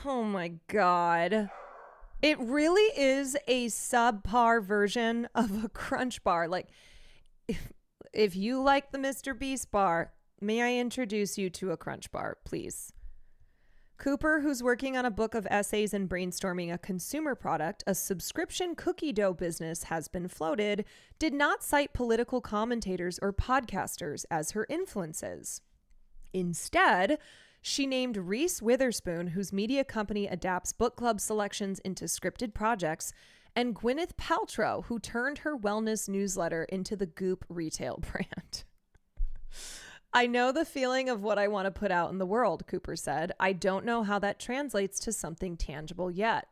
Oh my God. It really is a subpar version of a Crunch bar. Like, if you like the Mr. Beast bar, may I introduce you to a Crunch bar, please? Cooper, who's working on a book of essays and brainstorming a consumer product, a subscription cookie dough business has been floated, did not cite political commentators or podcasters as her influences. Instead, she named Reese Witherspoon, whose media company adapts book club selections into scripted projects, and Gwyneth Paltrow, who turned her wellness newsletter into the Goop retail brand. I know the feeling of what I want to put out in the world, Cooper said. I don't know how that translates to something tangible yet.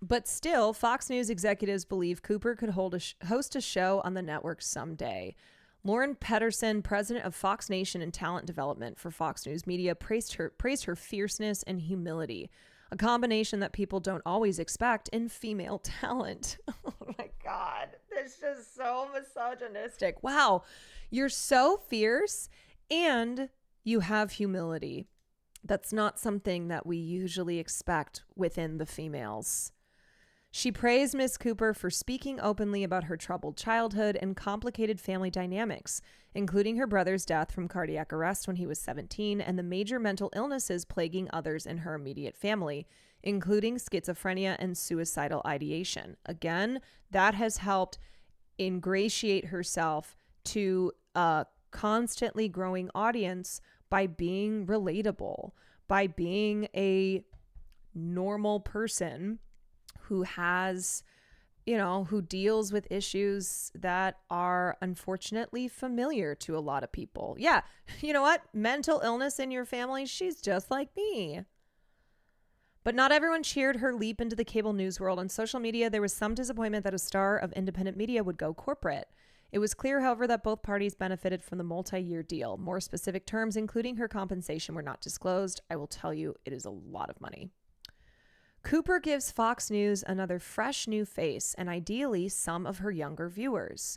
But still, Fox News executives believe Cooper could host a show on the network someday. Lauren Pedersen, president of Fox Nation and talent development for Fox News Media, praised her fierceness and humility, a combination that people don't always expect in female talent. Oh my God, this is so misogynistic. Wow, you're so fierce and you have humility. That's not something that we usually expect within the females. She praised Ms. Cooper for speaking openly about her troubled childhood and complicated family dynamics, including her brother's death from cardiac arrest when he was 17 and the major mental illnesses plaguing others in her immediate family, including schizophrenia and suicidal ideation. Again, that has helped ingratiate herself to a constantly growing audience by being relatable, by being a normal person who has, who deals with issues that are unfortunately familiar to a lot of people. Yeah, you know what? Mental illness in your family, she's just like me. But not everyone cheered her leap into the cable news world. On social media, there was some disappointment that a star of independent media would go corporate. It was clear, however, that both parties benefited from the multi-year deal. More specific terms, including her compensation, were not disclosed. I will tell you, it is a lot of money. Cooper gives Fox News another fresh new face and ideally some of her younger viewers.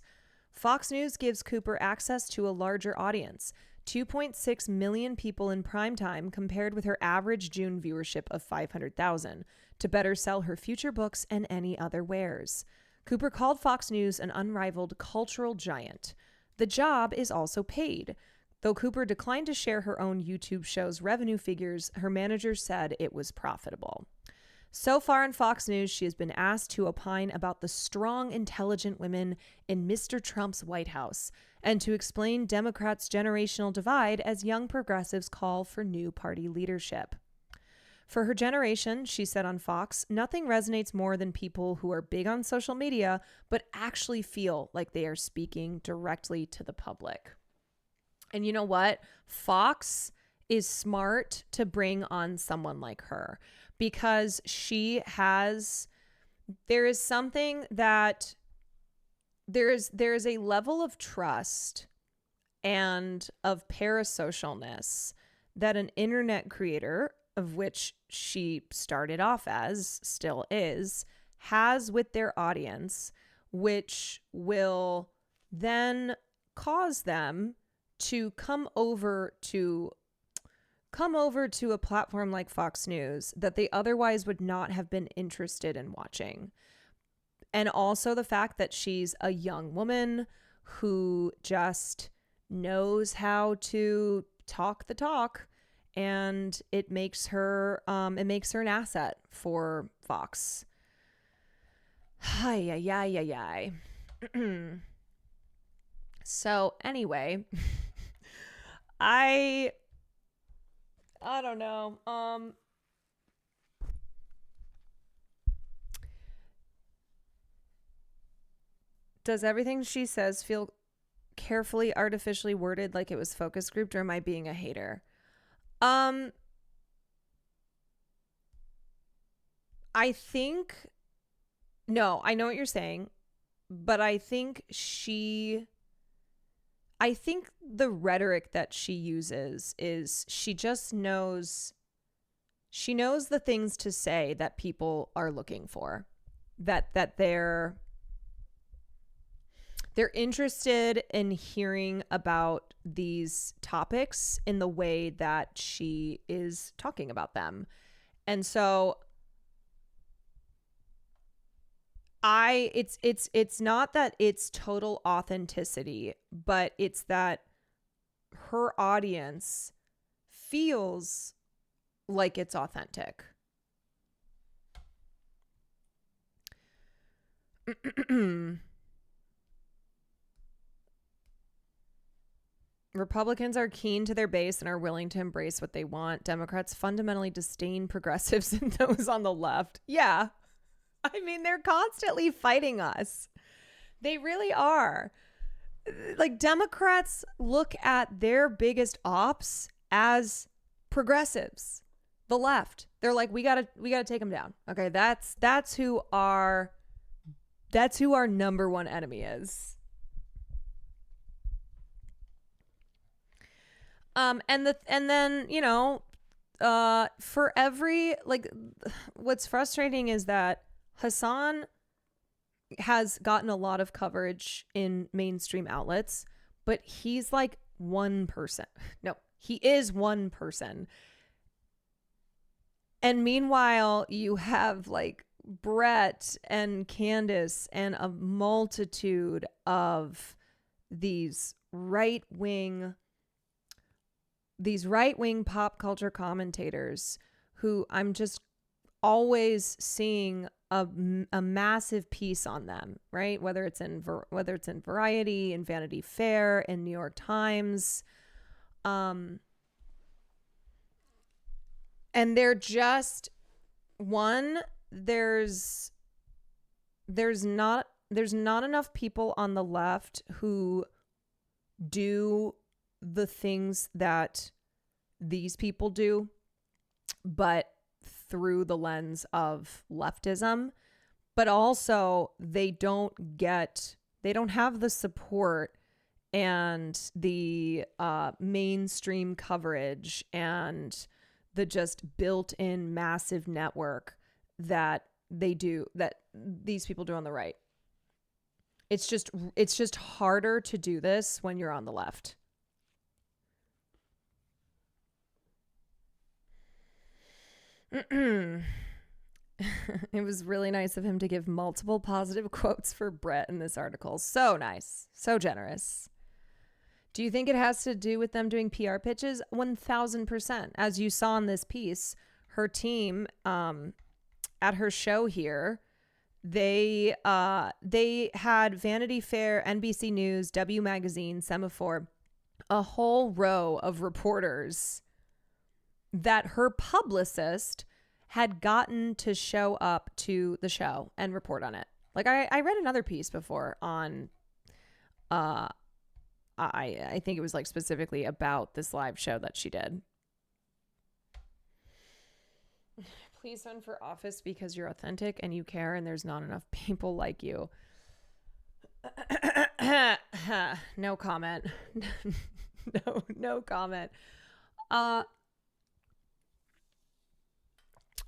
Fox News gives Cooper access to a larger audience, 2.6 million people in primetime compared with her average June viewership of 500,000, to better sell her future books and any other wares. Cooper called Fox News an unrivaled cultural giant. The job is also paid. Though Cooper declined to share her own YouTube show's revenue figures, her manager said it was profitable. So far in Fox News, she has been asked to opine about the strong, intelligent women in Mr. Trump's White House and to explain Democrats' generational divide as young progressives call for new party leadership. For her generation, she said on Fox, nothing resonates more than people who are big on social media but actually feel like they are speaking directly to the public. And you know what? Fox is smart to bring on someone like her, because there is something that there is a level of trust and of parasocialness that an internet creator, of which she started off as, still is, has with their audience, which will then cause them to come over to a platform like Fox News that they otherwise would not have been interested in watching. And also the fact that she's a young woman who just knows how to talk the talk, and it makes her an asset for Fox. Hi. So anyway, I don't know. Does everything she says feel carefully artificially worded like it was focus grouped, or am I being a hater? I think no, I know what you're saying, but I think the rhetoric that she uses is she just knows the things to say that people are looking for, that they're interested in hearing about these topics in the way that she is talking about them. And so it's not that it's total authenticity, but it's that her audience feels like it's authentic. Republicans are keen to their base and are willing to embrace what they want. Democrats fundamentally disdain progressives and those on the left. Yeah. I mean, they're constantly fighting us. They really are. Like, Democrats look at their biggest ops as progressives, the left. They're like, we gotta take them down. Okay, that's who our number one enemy is. And then, you know, for every, like, what's frustrating is that Hassan has gotten a lot of coverage in mainstream outlets, but he's like one person. No, he is one person. And meanwhile, you have like Brett and Candace and a multitude of these right-wing pop culture commentators who I'm just always seeing a massive piece on them, right? Whether it's in Variety, in Vanity Fair, in New York Times, and they're just there's not enough people on the left who do the things that these people do, but through the lens of leftism. But also they don't have the support and the mainstream coverage and the just built-in massive network that these people do on the right. It's just harder to do this when you're on the left. It was really nice of him to give multiple positive quotes for Brett in this article. So nice. So generous. Do you think it has to do with them doing PR pitches? 1000%. As you saw in this piece, her team at her show here, they had Vanity Fair, NBC News, W Magazine, Semaphore, a whole row of reporters that her publicist had gotten to show up to the show and report on it. Like, I read another piece before on I think it was like specifically about this live show that she did. Please run for office because you're authentic and you care and there's not enough people like you. No comment. No comment.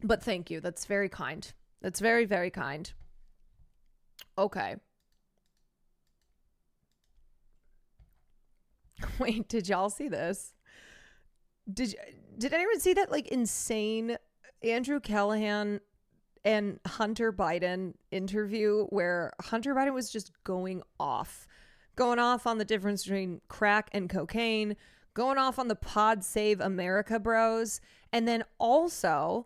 But thank you. That's very kind. That's very, very kind. Okay. Wait, did y'all see this? Did anyone see that like insane Andrew Callahan and Hunter Biden interview where Hunter Biden was just going off on the difference between crack and cocaine, going off on the Pod Save America bros, and then also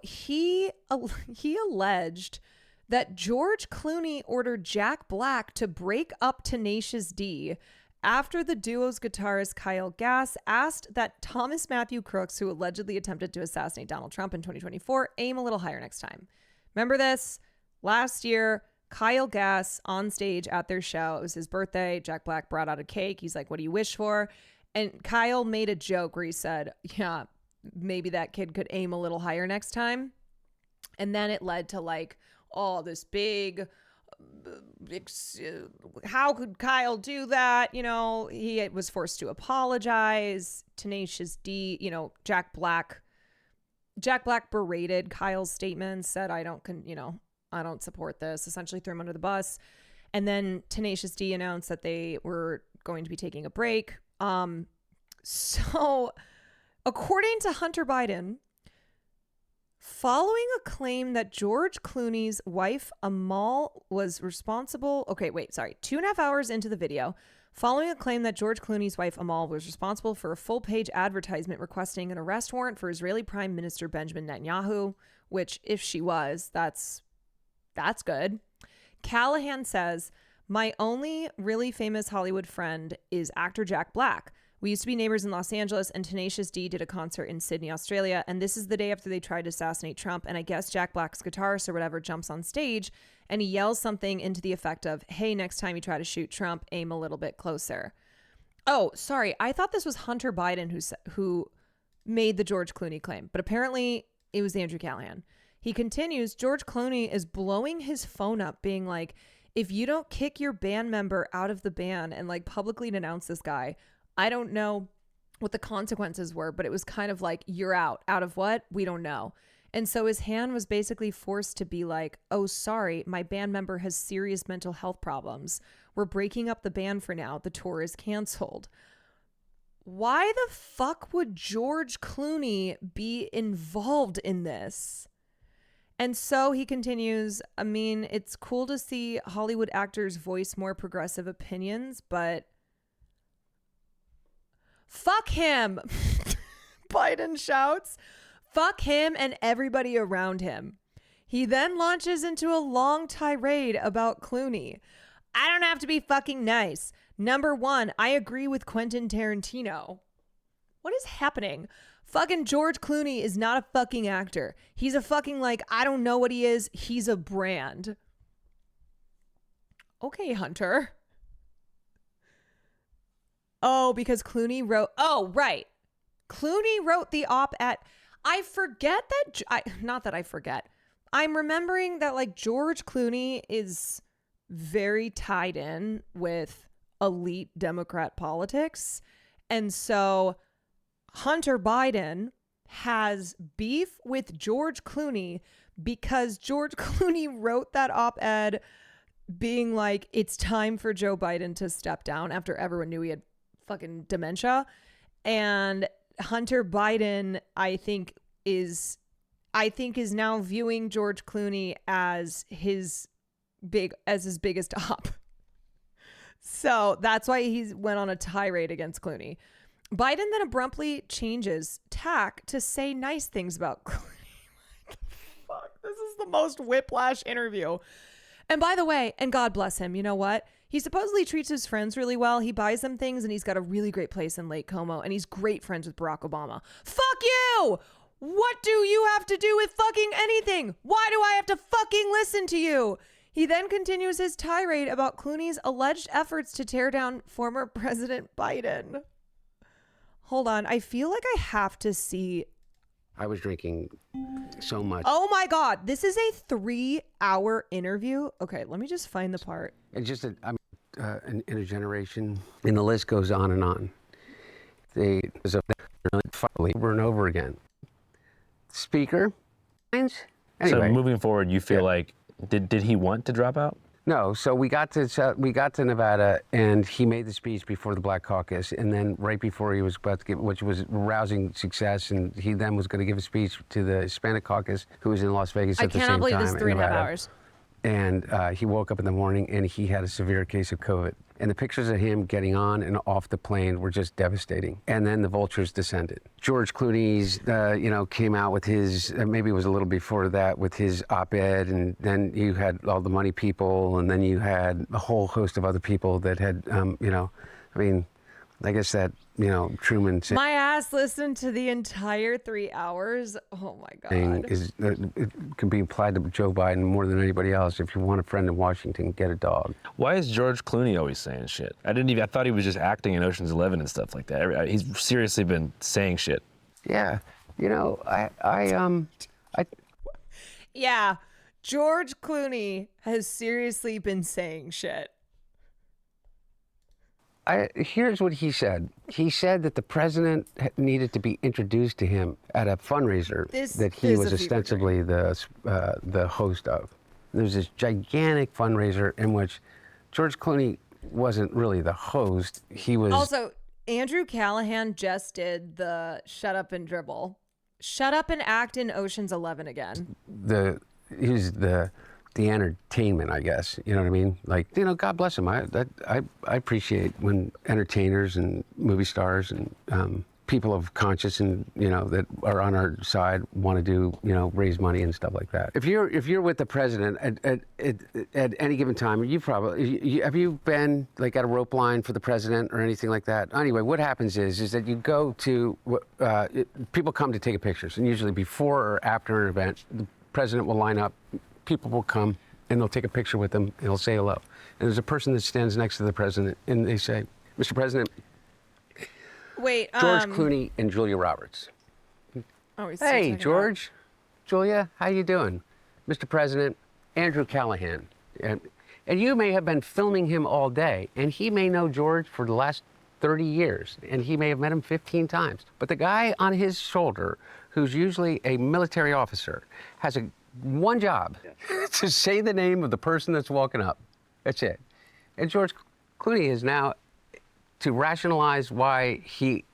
he alleged that George Clooney ordered Jack Black to break up Tenacious D after the duo's guitarist Kyle Gass asked that Thomas Matthew Crooks, who allegedly attempted to assassinate Donald Trump in 2024, aim a little higher next time. Remember this? Last year, Kyle Gass on stage at their show. It was his birthday. Jack Black brought out a cake. He's like, "What do you wish for?" And Kyle made a joke where he said, "Yeah, maybe that kid could aim a little higher next time." And then it led to like, oh, this big, how could Kyle do that? You know, he was forced to apologize. Tenacious D, you know, Jack Black berated Kyle's statements, said, I don't support this, essentially threw him under the bus. And then Tenacious D announced that they were going to be taking a break. So according to Hunter Biden, following a claim that George Clooney's wife Amal was responsible. 2.5 hours into the video, following a claim that George Clooney's wife Amal was responsible for a full-page advertisement requesting an arrest warrant for Israeli Prime Minister Benjamin Netanyahu, which if she was, that's good. Callahan says, "My only really famous Hollywood friend is actor Jack Black. We used to be neighbors in Los Angeles, and Tenacious D did a concert in Sydney, Australia. And this is the day after they tried to assassinate Trump. And I guess Jack Black's guitarist or whatever jumps on stage and he yells something into the effect of, 'Hey, next time you try to shoot Trump, aim a little bit closer.'" Oh, sorry. I thought this was Hunter Biden who made the George Clooney claim, but apparently it was Andrew Callahan. He continues, "George Clooney is blowing his phone up being like, if you don't kick your band member out of the band and like publicly denounce this guy, I don't know what the consequences were, but it was kind of like, you're out. Out of what? We don't know." And so his hand was basically forced to be like, "Oh, sorry, my band member has serious mental health problems. We're breaking up the band for now. The tour is canceled." Why the fuck would George Clooney be involved in this? And so he continues, "I mean, it's cool to see Hollywood actors voice more progressive opinions, but fuck him." Biden shouts, "Fuck him and everybody around him." He then launches into a long tirade about Clooney. "I don't have to be fucking nice. Number one, I agree with Quentin Tarantino." What is happening? Fucking George Clooney is not a fucking actor. He's a fucking I don't know what he is. He's a brand. Okay, Hunter. Oh, because Clooney wrote... Oh, right. Clooney wrote the op-ed. I forget that... Not that I forget. I'm remembering that, George Clooney is very tied in with elite Democrat politics. And so Hunter Biden has beef with George Clooney because George Clooney wrote that op-ed being like, it's time for Joe Biden to step down after everyone knew he had fucking dementia. And Hunter Biden, I think is now viewing George Clooney as his biggest op. So that's why he went on a tirade against Clooney. Biden then abruptly changes tack to say nice things about Clooney. What the fuck? This is the most whiplash interview. And by the way, and God bless him, you know what? He supposedly treats his friends really well. He buys them things and he's got a really great place in Lake Como and he's great friends with Barack Obama. Fuck you! What do you have to do with fucking anything? Why do I have to fucking listen to you? He then continues his tirade about Clooney's alleged efforts to tear down former President Biden. Hold on. I feel like I have to see. I was drinking so much. Oh my God. This is a 3-hour interview. Okay, let me just find the part. It's just I'm in a generation, and the list goes on and on. There's over and over again. Speaker. Anyway. So moving forward, you feel like, did he want to drop out? No, so we got to Nevada, and he made the speech before the Black Caucus, and then right before he was about to give, which was rousing success, and he then was going to give a speech to the Hispanic Caucus, who was in Las Vegas at the same time. I cannot believe this is 3.5 hours. and he woke up in the morning and he had a severe case of COVID. And the pictures of him getting on and off the plane were just devastating. And then the vultures descended. George Clooney's, came out with his, maybe it was a little before that, with his op-ed, and then you had all the money people, and then you had a whole host of other people that had, I guess that, Truman said. My ass listened to the entire 3 hours. Oh my God. It can be applied to Joe Biden more than anybody else. If you want a friend in Washington, get a dog. Why is George Clooney always saying shit? I thought he was just acting in Ocean's 11 and stuff like that. He's seriously been saying shit. Yeah. Yeah. George Clooney has seriously been saying shit. Here's what he said. He said that the president needed to be introduced to him at a fundraiser that he was ostensibly the host of. There was this gigantic fundraiser in which George Clooney wasn't really the host. He was also Andrew Callahan just did the shut up and dribble, shut up and act in Ocean's 11 again. He's the entertainment, I guess. You know what I mean? Like, God bless him. I appreciate when entertainers and movie stars and people of conscience and that are on our side want to do raise money and stuff like that. If you're with the president at any given time, have you been like at a rope line for the president or anything like that? Anyway, what happens is that you go to people come to take pictures, and usually before or after an event, the president will line up. People will come and they'll take a picture with them and they'll say hello. And there's a person that stands next to the president and they say, Mr. President, wait, George Clooney and Julia Roberts. Oh, he's hey, George, Julia, how you doing? Mr. President, Andrew Callahan. And you may have been filming him all day, and he may know George for the last 30 years, and he may have met him 15 times. But the guy on his shoulder, who's usually a military officer, has one job, to say the name of the person that's walking up. That's it. And George Clooney is now to rationalize why he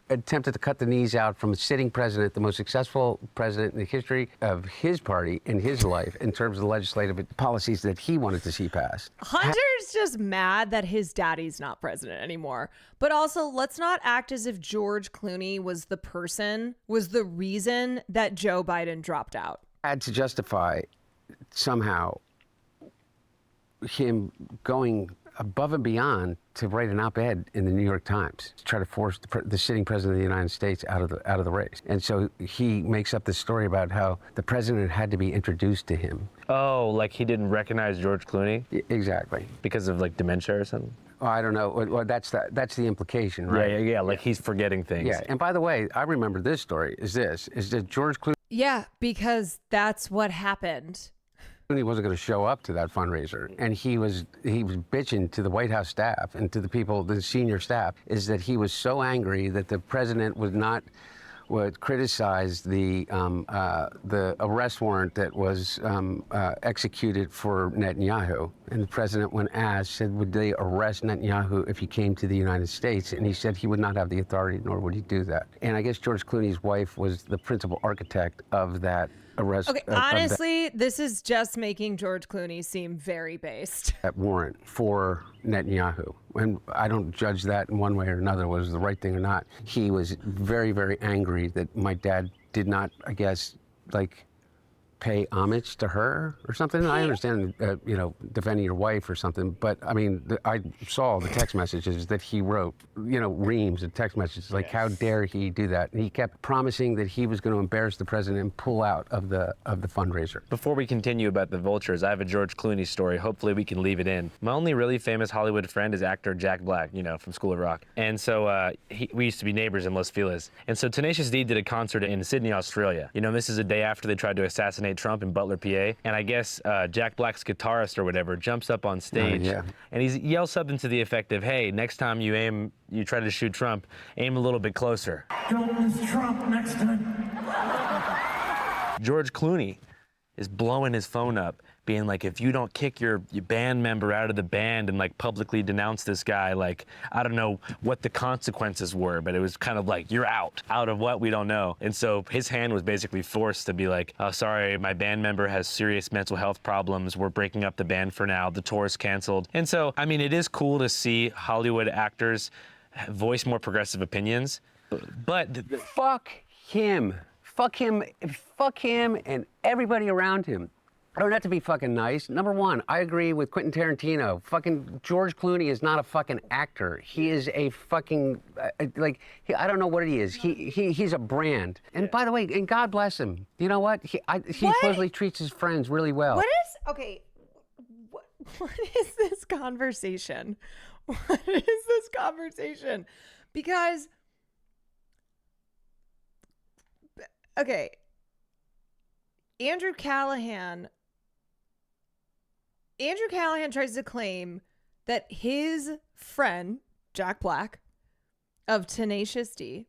attempted to cut the knees out from a sitting president, the most successful president in the history of his party in his life in terms of the legislative policies that he wanted to see passed. Hunter's just mad that his daddy's not president anymore. But also, let's not act as if George Clooney was the reason that Joe Biden dropped out. Had to justify somehow him going above and beyond to write an op-ed in the New York Times to try to force the sitting president of the United States out of the race. And so he makes up this story about how the president had to be introduced to him. Oh, like he didn't recognize George Clooney? Exactly. Because of like dementia or something? Oh, I don't know. Well, that's the implication, right? Yeah, like he's forgetting things. Yeah, and by the way, I remember this story is that George Clooney. Yeah, because that's what happened. He wasn't going to show up to that fundraiser, and he was bitching to the White House staff and to the people, the senior staff, is that he was so angry that the president would criticize the arrest warrant that was executed for Netanyahu. And the president, when asked, said, would they arrest Netanyahu if he came to the United States? And he said he would not have the authority, nor would he do that. And I guess George Clooney's wife was the principal architect of that arrest. Okay, honestly, this is just making George Clooney seem very based. That warrant for Netanyahu. And I don't judge that in one way or another, was the right thing or not. He was very, very angry that my dad did not, I guess, like, pay homage to her or something. I understand, defending your wife or something, but I mean, I saw the text messages that he wrote, reams of text messages, like, how dare he do that? And he kept promising that he was going to embarrass the president and pull out of the fundraiser. Before we continue about the vultures, I have a George Clooney story. Hopefully we can leave it in. My only really famous Hollywood friend is actor Jack Black, from School of Rock. And so we used to be neighbors in Los Feliz. And so Tenacious D did a concert in Sydney, Australia. This is a day after they tried to assassinate Trump in Butler, PA. And I guess Jack Black's guitarist or whatever jumps up on stage and he yells something to the effect of, hey, next time you try to shoot Trump, aim a little bit closer. Don't miss Trump next time. George Clooney is blowing his phone up, being like, if you don't kick your band member out of the band and like publicly denounce this guy, like, I don't know what the consequences were, but it was kind of like, you're out of what, we don't know. And so his hand was basically forced to be like, oh, sorry, my band member has serious mental health problems. We're breaking up the band for now. The tour is canceled. And so, I mean, it is cool to see Hollywood actors voice more progressive opinions, but fuck him. Fuck him and everybody around him. Or not to be fucking nice. Number one, I agree with Quentin Tarantino. Fucking George Clooney is not a fucking actor. He is a fucking, I don't know what he is. He's a brand. And by the way, and God bless him. You know what? He supposedly treats his friends really well. What is this conversation? What is this conversation? Because, okay, Andrew Callahan tries to claim that his friend, Jack Black of Tenacious D,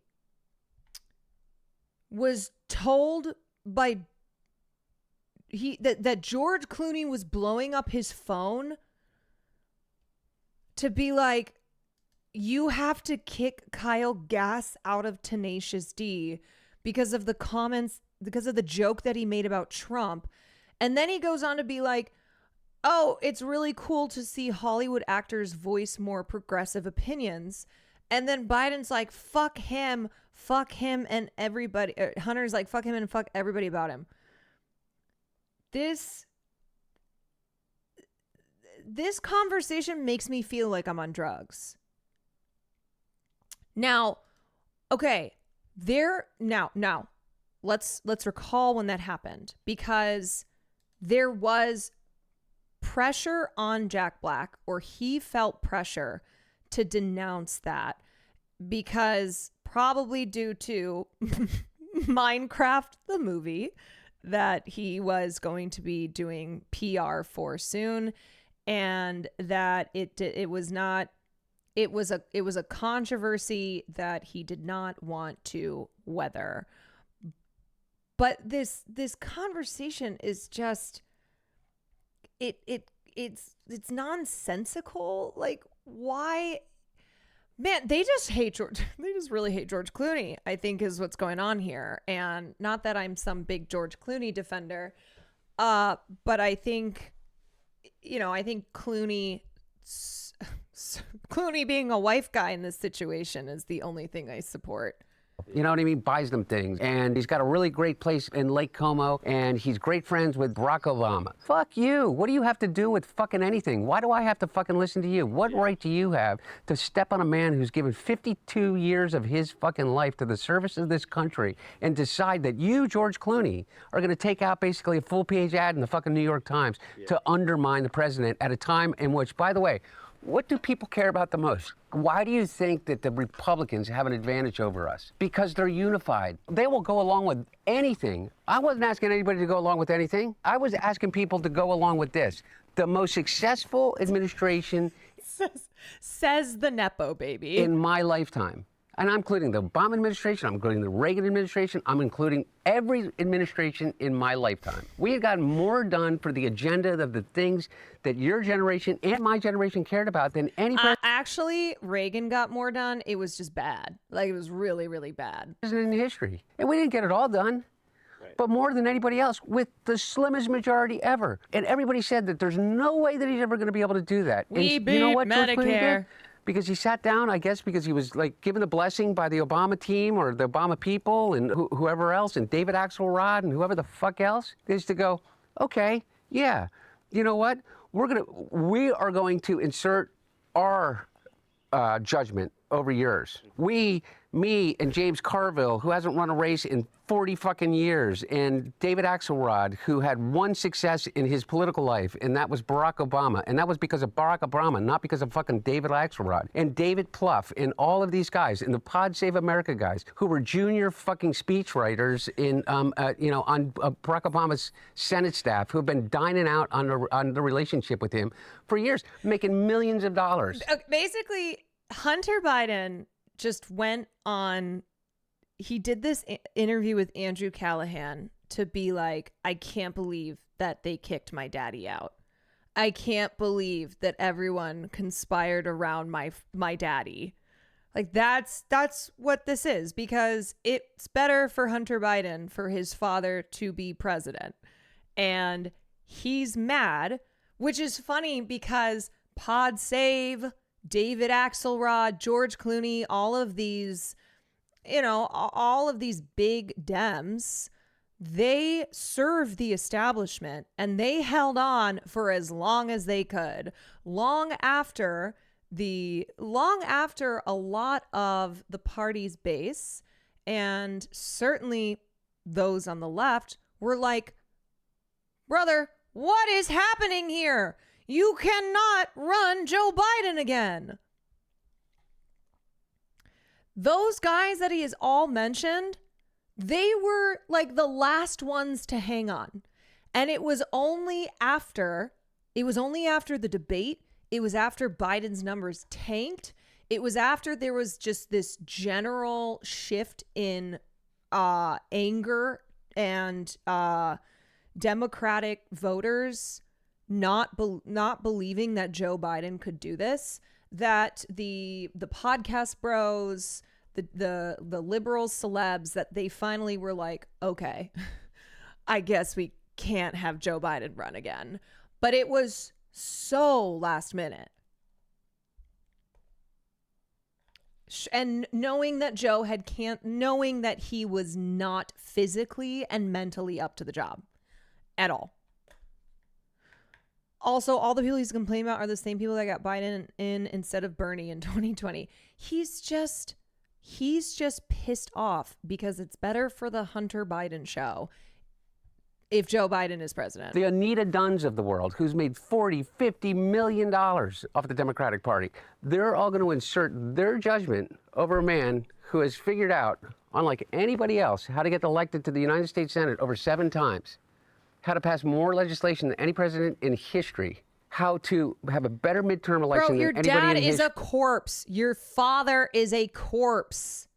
was told by that George Clooney was blowing up his phone to be like, you have to kick Kyle Gass out of Tenacious D because of the comments, because of the joke that he made about Trump. And then he goes on to be like, oh, it's really cool to see Hollywood actors voice more progressive opinions. And then Biden's like, fuck him and everybody. Hunter's like, fuck him and fuck everybody about him. This conversation makes me feel like I'm on drugs. Now, okay, now, let's recall when that happened, because there was pressure on Jack Black, or he felt pressure to denounce that, because probably due to Minecraft, the movie, that he was going to be doing PR for soon, and that it was a controversy that he did not want to weather. But this conversation is just it's nonsensical. Like, why? Man, they just really hate George Clooney, I think, is what's going on here. And not that I'm some big George Clooney defender, but I think, I think Clooney being a wife guy in this situation is the only thing I support. You know what I mean? Buys them things. And he's got a really great place in Lake Como, and he's great friends with Barack Obama. Fuck you. What do you have to do with fucking anything? Why do I have to fucking listen to you? What right do you have to step on a man who's given 52 years of his fucking life to the service of this country and decide that you, George Clooney, are going to take out basically a full-page ad in the fucking New York Times to undermine the president at a time in which, by the way, what do people care about the most? Why do you think that the Republicans have an advantage over us? Because they're unified. They will go along with anything. I wasn't asking anybody to go along with anything. I was asking people to go along with this. The most successful administration says the Nepo baby in my lifetime. And I'm including the Obama administration, I'm including the Reagan administration, I'm including every administration in my lifetime. We have gotten more done for the agenda of the things that your generation and my generation cared about than any president. Actually, Reagan got more done. It was just bad. Like, it was really, really bad. In history. And we didn't get it all done. But more than anybody else, with the slimmest majority ever. And everybody said that there's no way that he's ever going to be able to do that. We and beat you know what George Clooney Medicare. did? Because he sat down, I guess, because he was like given a blessing by the Obama team or the Obama people and whoever else, and David Axelrod and whoever the fuck else, is to go, okay, yeah, you know what? We are going to insert our judgment over yours. Me and James Carville, who hasn't run a race in 40 fucking years, and David Axelrod, who had one success in his political life, and that was Barack Obama. And that was because of Barack Obama, not because of fucking David Axelrod. And David Plouffe, and all of these guys, and the Pod Save America guys, who were junior fucking speechwriters on Barack Obama's Senate staff, who have been dining out on the relationship with him for years, making millions of dollars. Basically, Hunter Biden just went on, he did this interview with Andrew Callahan to be like, I can't believe that they kicked my daddy out. I can't believe that everyone conspired around my daddy. Like that's what this is, because it's better for Hunter Biden for his father to be president. And he's mad, which is funny because Pod Save, David Axelrod, George Clooney, all of these, all of these big Dems, they served the establishment and they held on for as long as they could, long after a lot of the party's base, and certainly those on the left, were like, brother, what is happening here? You cannot run Joe Biden again. Those guys that he has all mentioned, they were like the last ones to hang on. And it was only after the debate, it was after Biden's numbers tanked, it was after there was just this general shift in anger and Democratic voters not believing that Joe Biden could do this, that the podcast bros, the liberal celebs, that they finally were like, okay, I guess we can't have Joe Biden run again. But it was so last minute. And knowing that knowing that he was not physically and mentally up to the job at all. Also, all the people he's complaining about are the same people that got Biden in instead of Bernie in 2020. He's just pissed off because it's better for the Hunter Biden show if Joe Biden is president. The Anita Dunns of the world, who's made $40-50 million off the Democratic Party, they're all going to insert their judgment over a man who has figured out, unlike anybody else, how to get elected to the United States Senate over 7 times, how to pass more legislation than any president in history, how to have a better midterm election Bro, than anybody in your dad is history. a corpse. Your father is a corpse.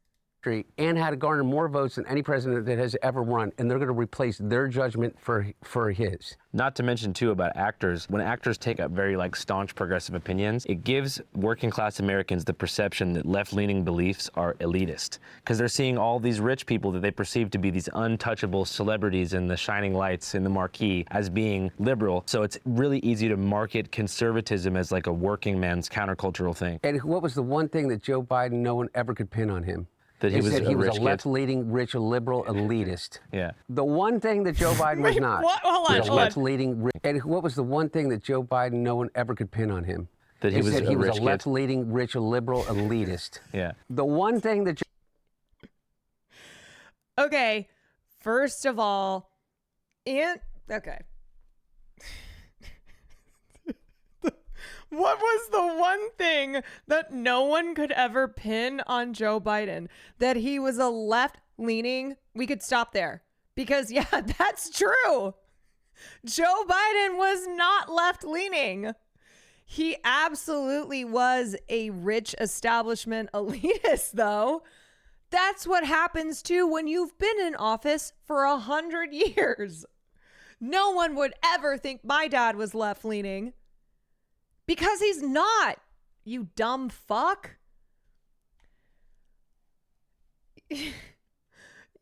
And how to garner more votes than any president that has ever run, and they're going to replace their judgment for his. Not to mention, too, about actors. When actors take up very, staunch progressive opinions, it gives working class Americans the perception that left-leaning beliefs are elitist. Because they're seeing all these rich people that they perceive to be these untouchable celebrities in the shining lights in the marquee as being liberal. So it's really easy to market conservatism as like a working man's countercultural thing. And what was the one thing that Joe Biden, no one ever could pin on him? That he was a left-leaning, rich, liberal elitist. Yeah. The one thing that Joe Biden was not. Hold on. Was a left-leaning, and what was the one thing that Joe Biden, no one ever could pin on him? That he was a left-leaning, rich, liberal elitist. Yeah. The one thing that. Okay, first of all, okay. What was the one thing that no one could ever pin on Joe Biden? That he was a left-leaning? We could stop there. Because, yeah, that's true. Joe Biden was not left-leaning. He absolutely was a rich establishment elitist, though. That's what happens, too, when you've been in office for 100 years. No one would ever think my dad was left-leaning. Because he's not, you dumb fuck.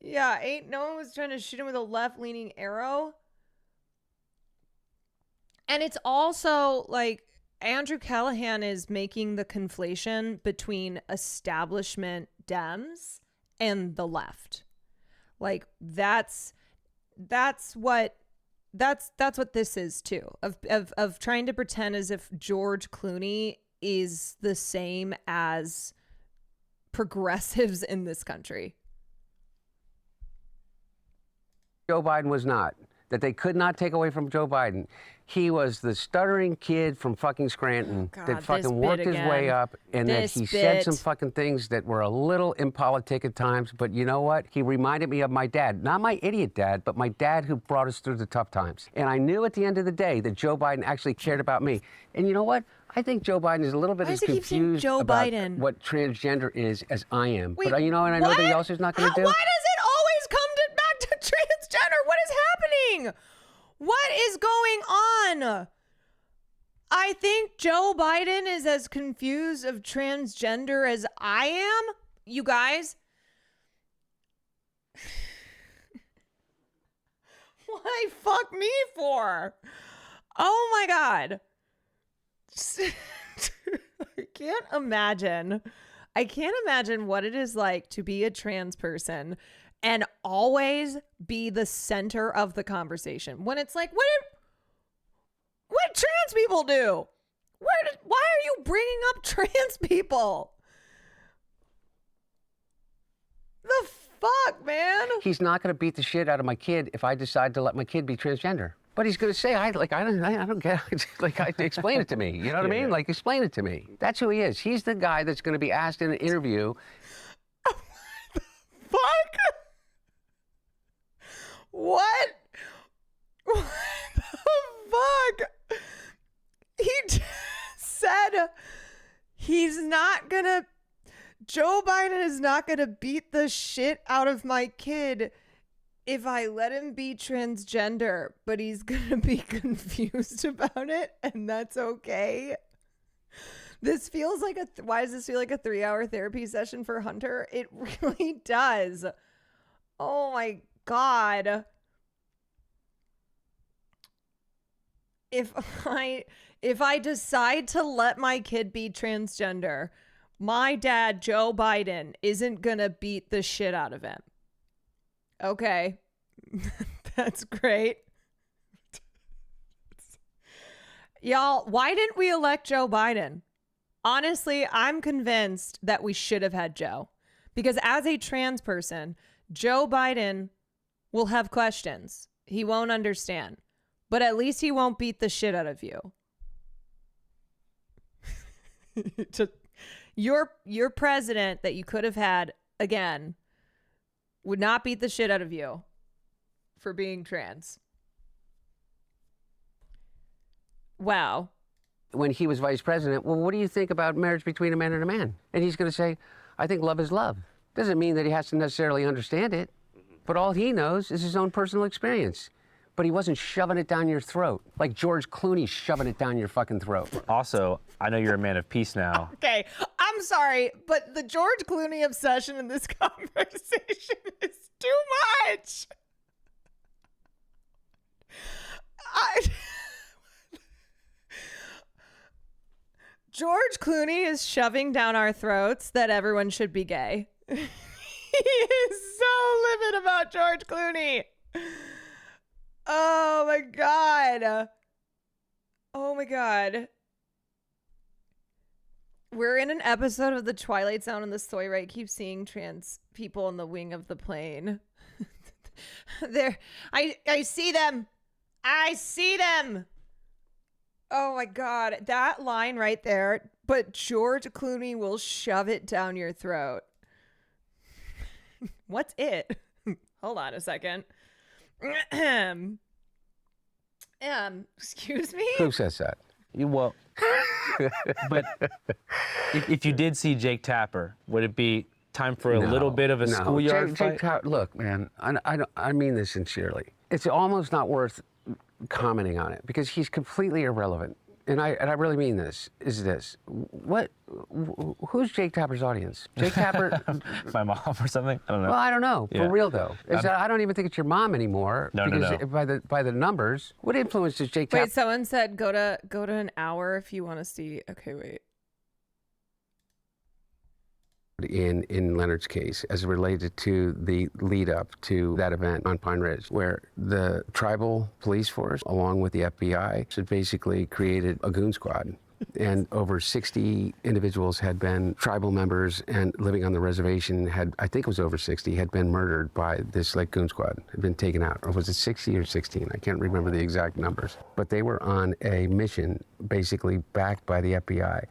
Yeah, no one was trying to shoot him with a left-leaning arrow. And it's also like Andrew Callahan is making the conflation between establishment Dems and the left. Like that's what this is too, of trying to pretend as if George Clooney is the same as progressives in this country. Joe Biden was not. That they could not take away from Joe Biden. He was the stuttering kid from fucking Scranton that fucking worked his way up, and that he said some fucking things that were a little impolitic at times. But you know what? He reminded me of my dad. Not my idiot dad, but my dad who brought us through the tough times. And I knew at the end of the day that Joe Biden actually cared about me. And you know what? I think Joe Biden is a little bit as confused about what transgender is as I am. Wait, but you know, and I know that he also is not going to do. Why does it always come back to transgender? What is happening? What is going on? I think Joe Biden is as confused of transgender as I am. You guys. Why fuck me for? Oh my God. I can't imagine what it is like to be a trans person and always be the center of the conversation. When it's like, what trans people do? Why are you bringing up trans people? The fuck, man? He's not going to beat the shit out of my kid if I decide to let my kid be transgender. But he's going to say, I don't get it. Like, explain it to me. You know what I mean? Like, explain it to me. That's who he is. He's the guy that's going to be asked in an interview. What the fuck? What? What the fuck? He just said he's not going to, Joe Biden is not going to beat the shit out of my kid if I let him be transgender, but he's going to be confused about it, and that's okay. This feels like why does this feel like a 3-hour therapy session for Hunter? It really does. Oh my God. If I decide to let my kid be transgender, my dad, Joe Biden, isn't going to beat the shit out of him. Okay. That's great. Y'all, why didn't we elect Joe Biden? Honestly, I'm convinced that we should have had Joe. Because as a trans person, Joe Biden will have questions. He won't understand. But at least he won't beat the shit out of you. Your president that you could have had, again, would not beat the shit out of you for being trans. Wow. When he was vice president, well, what do you think about marriage between a man and a man? And he's going to say, I think love is love. Doesn't mean that he has to necessarily understand it, but all he knows is his own personal experience. But he wasn't shoving it down your throat like George Clooney shoving it down your fucking throat. Also, I know you're a man of peace now. Okay, I'm sorry, but the George Clooney obsession in this conversation is too much. George Clooney is shoving down our throats that everyone should be gay. He is so livid about George Clooney. Oh my God. Oh my God. We're in an episode of The Twilight Zone and the soy right keeps seeing trans people in the wing of the plane. There, I see them. I see them. Oh my God. That line right there. But George Clooney will shove it down your throat. What's it? Hold on a second. Excuse me? Who says that? Well, but if you did see Jake Tapper, would it be time for a little bit of a schoolyard fight? Look, man, I mean this sincerely. It's almost not worth commenting on it because he's completely irrelevant. And I really mean this, who's Jake Tapper's audience? Jake Tapper? My mom or something? I don't know. Well, I don't know. Yeah. For real, though. I don't even think it's your mom anymore. No. By the numbers, what influence does Jake Tapper? Wait, someone said go to an hour if you want to see. Okay, wait. In Leonard's case, as it related to the lead up to that event on Pine Ridge, where the tribal police force, along with the FBI, had basically created a goon squad. And over 60 individuals had been tribal members and living on the reservation I think it was over 60, had been murdered by this goon squad, had been taken out. Or was it 60 or 16? I can't remember the exact numbers. But they were on a mission basically backed by the FBI.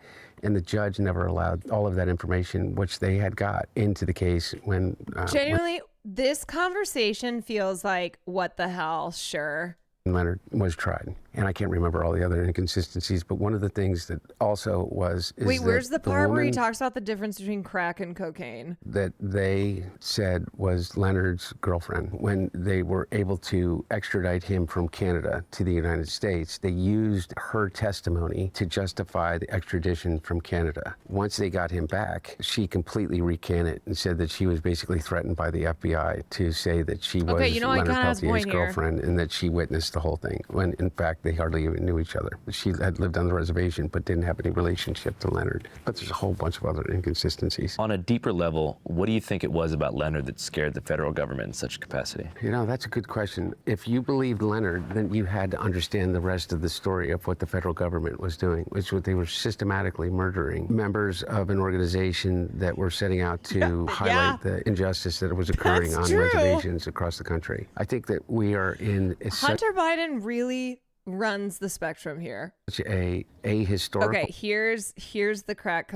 And the judge never allowed all of that information, which they had got, into the case when... Genuinely, this conversation feels like, what the hell, sure. Leonard was tried. and I can't remember all the other inconsistencies, but one of the things that also was is Wait, where's the part where he woman talks about the difference between crack and cocaine? that they said was Leonard's girlfriend. When they were able to extradite him from Canada to the United States, they used her testimony to justify the extradition from Canada. Once they got him back, she completely recanted and said that she was basically threatened by the FBI to say that she was Leonard Peltier's girlfriend and that she witnessed the whole thing, when in fact they hardly even knew each other. She had lived on the reservation but didn't have any relationship to Leonard. But there's a whole bunch of other inconsistencies. On a deeper level, what do you think it was about Leonard that scared the federal government in such capacity? You know, that's a good question. If you believed Leonard, then you had to understand the rest of the story of what the federal government was doing, which was they were systematically murdering members of an organization that were setting out to highlight the injustice that was occurring on reservations across the country. I think that we are in Hunter Biden really runs the spectrum here. such a historical. Okay, here's the crack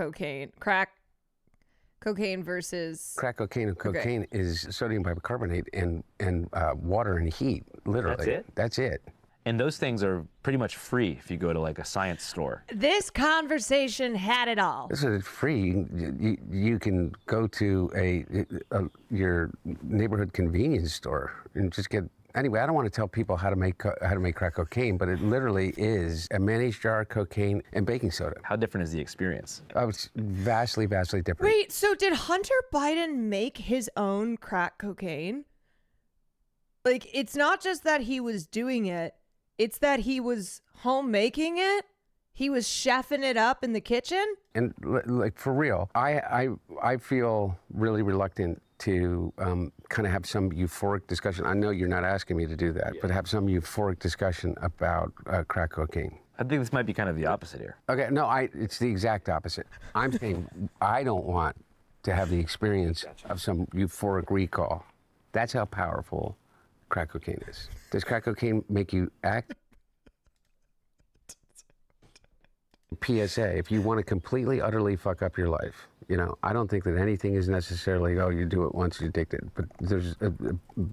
cocaine versus Crack cocaine and cocaine is sodium bicarbonate and water and heat, literally. That's it? That's it. And those things are pretty much free if you go to like a science store. This conversation had it all. This is free. You can go to your neighborhood convenience store and just get. Anyway, I don't want to tell people how to make crack cocaine, but it literally is a mayonnaise jar, cocaine, and baking soda. How different is the experience? Oh, it's vastly, vastly different. Wait, so did Hunter Biden make his own crack cocaine? Like, it's not just that he was doing it, it's that he was home making it? He was chefing it up in the kitchen? And like, for real, I feel really reluctant to kind of have some euphoric discussion. I know you're not asking me to do that, but have some euphoric discussion about crack cocaine. I think this might be kind of the opposite here. Okay, no, it's the exact opposite. I'm saying I don't want to have the experience of some euphoric recall. That's how powerful crack cocaine is. Does crack cocaine make you act? PSA, if you want to completely, utterly fuck up your life, you know, I don't think that anything is necessarily, oh, you do it once, you're addicted. But there's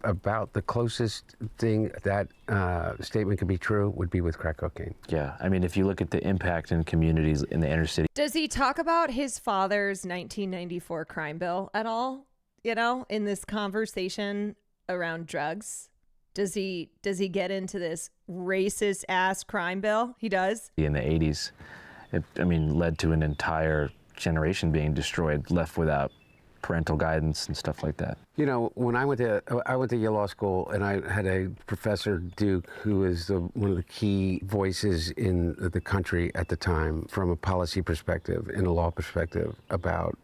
about the closest thing that statement could be true would be with crack cocaine. Yeah, I mean, if you look at the impact in communities in the inner city. Does he talk about his father's 1994 crime bill at all? You know, in this conversation around drugs? Does he get into this racist ass crime bill? He does? In the 80s, it, led to an entire generation being destroyed, left without parental guidance and stuff like that. You know, when I went to Yale Law School, and I had a professor, Duke, who is one of the key voices in the country at the time from a policy perspective and a law perspective about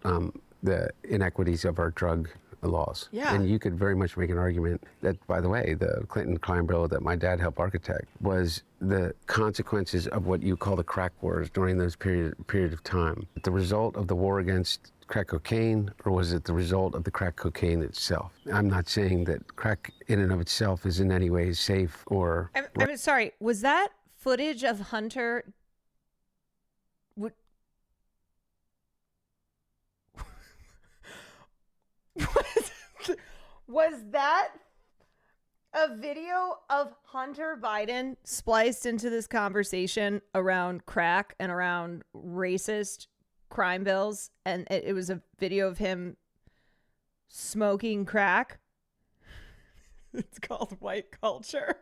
the inequities of our drug laws. Yeah. And you could very much make an argument that, by the way, the Clinton crime bill that my dad helped architect was the consequences of what you call the crack wars during those period of time. The result of the war against crack cocaine, or was it the result of the crack cocaine itself? I'm not saying that crack in and of itself is in any way safe or... I'm sorry, was that footage of Hunter... Was that a video of Hunter Biden spliced into this conversation around crack and around racist crime bills? And it was a video of him smoking crack? It's called white culture.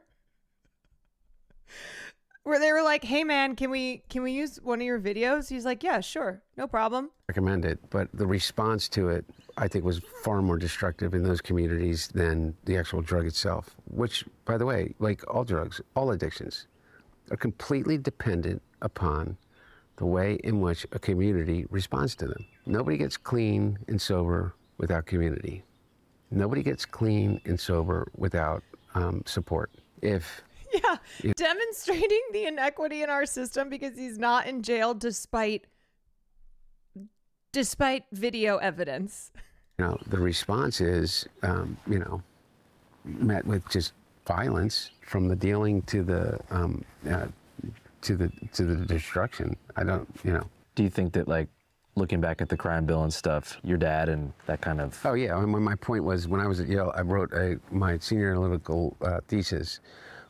Where they were like, hey man, can we use one of your videos? He's like, yeah, sure, no problem. Recommend it, but the response to it, I think, was far more destructive in those communities than the actual drug itself, which, by the way, like all drugs, all addictions, are completely dependent upon the way in which a community responds to them. Nobody gets clean and sober without community. Nobody gets clean and sober without support. Yeah, demonstrating the inequity in our system because he's not in jail despite video evidence. You know, the response is, met with just violence, from the dealing to the destruction. Do you think that, like, looking back at the crime bill and stuff, your dad and that kind of... Oh yeah, my point was, when I was at Yale, I wrote my senior analytical thesis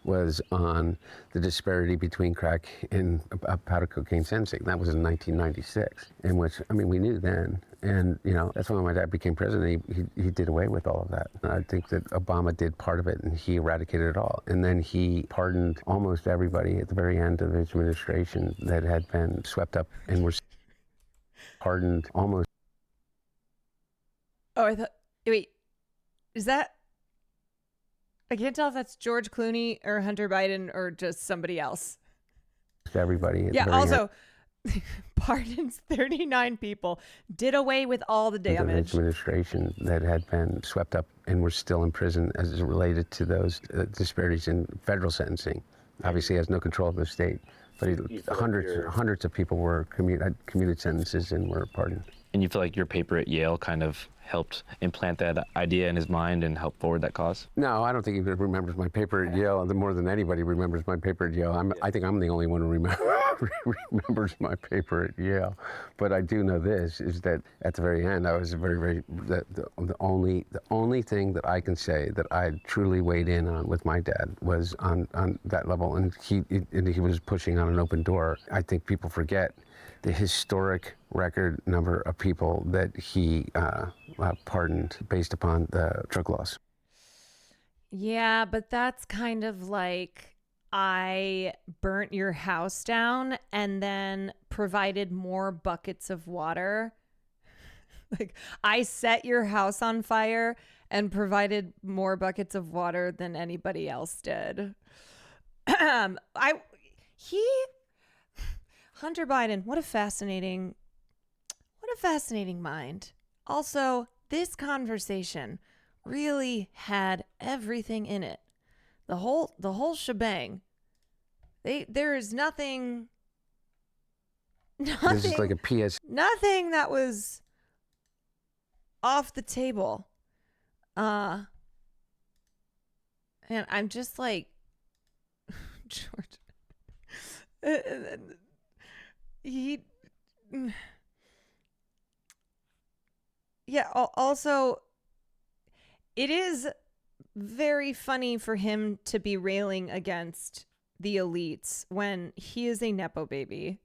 was on the disparity between crack and powder cocaine sentencing. That was in 1996, in which, I mean, we knew then. And, you know, that's when my dad became president. He did away with all of that. And I think that Obama did part of it, and he eradicated it all. And then he pardoned almost everybody at the very end of his administration that had been swept up and were pardoned almost. Oh, I thought, wait, is that, I can't tell if that's George Clooney or Hunter Biden or just somebody else. Everybody. Yeah, also, pardons 39 people, did away with all the damage. Administration that had been swept up and were still in prison as it related to those disparities in federal sentencing. Obviously, he has no control of the state, but hundreds of people were commuted sentences and were pardoned. And you feel like your paper at Yale kind of helped implant that idea in his mind and help forward that cause? No, I don't think he remembers my paper at Yale more than anybody remembers my paper at Yale. I think I'm the only one who remembers my paper at Yale. But I do know this, is that at the very end, I was the only thing that I can say that I truly weighed in on with my dad was on that level. And he was pushing on an open door. I think people forget the historic record number of people that he pardoned based upon the drug laws. Yeah, but that's kind of like, I burnt your house down and then provided more buckets of water. Like, I set your house on fire and provided more buckets of water than anybody else did. Hunter Biden, what a fascinating mind. Also, this conversation really had everything in it. The whole shebang. There is nothing. This is like a PS. Nothing that was off the table. And I'm just like, George. Also, it is very funny for him to be railing against the elites when he is a Nepo baby.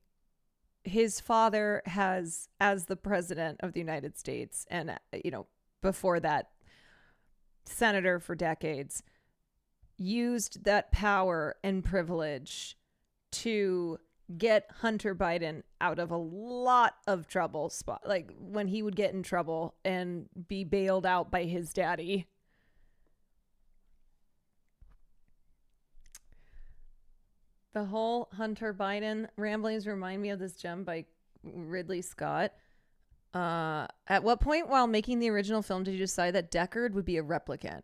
His father has, as the president of the United States, and, you know, before that, senator for decades, used that power and privilege to get Hunter Biden out of a lot of trouble, like when he would get in trouble and be bailed out by his daddy. The whole Hunter Biden ramblings remind me of this gem by Ridley Scott. At what point while making the original film did you decide that Deckard would be a replicant?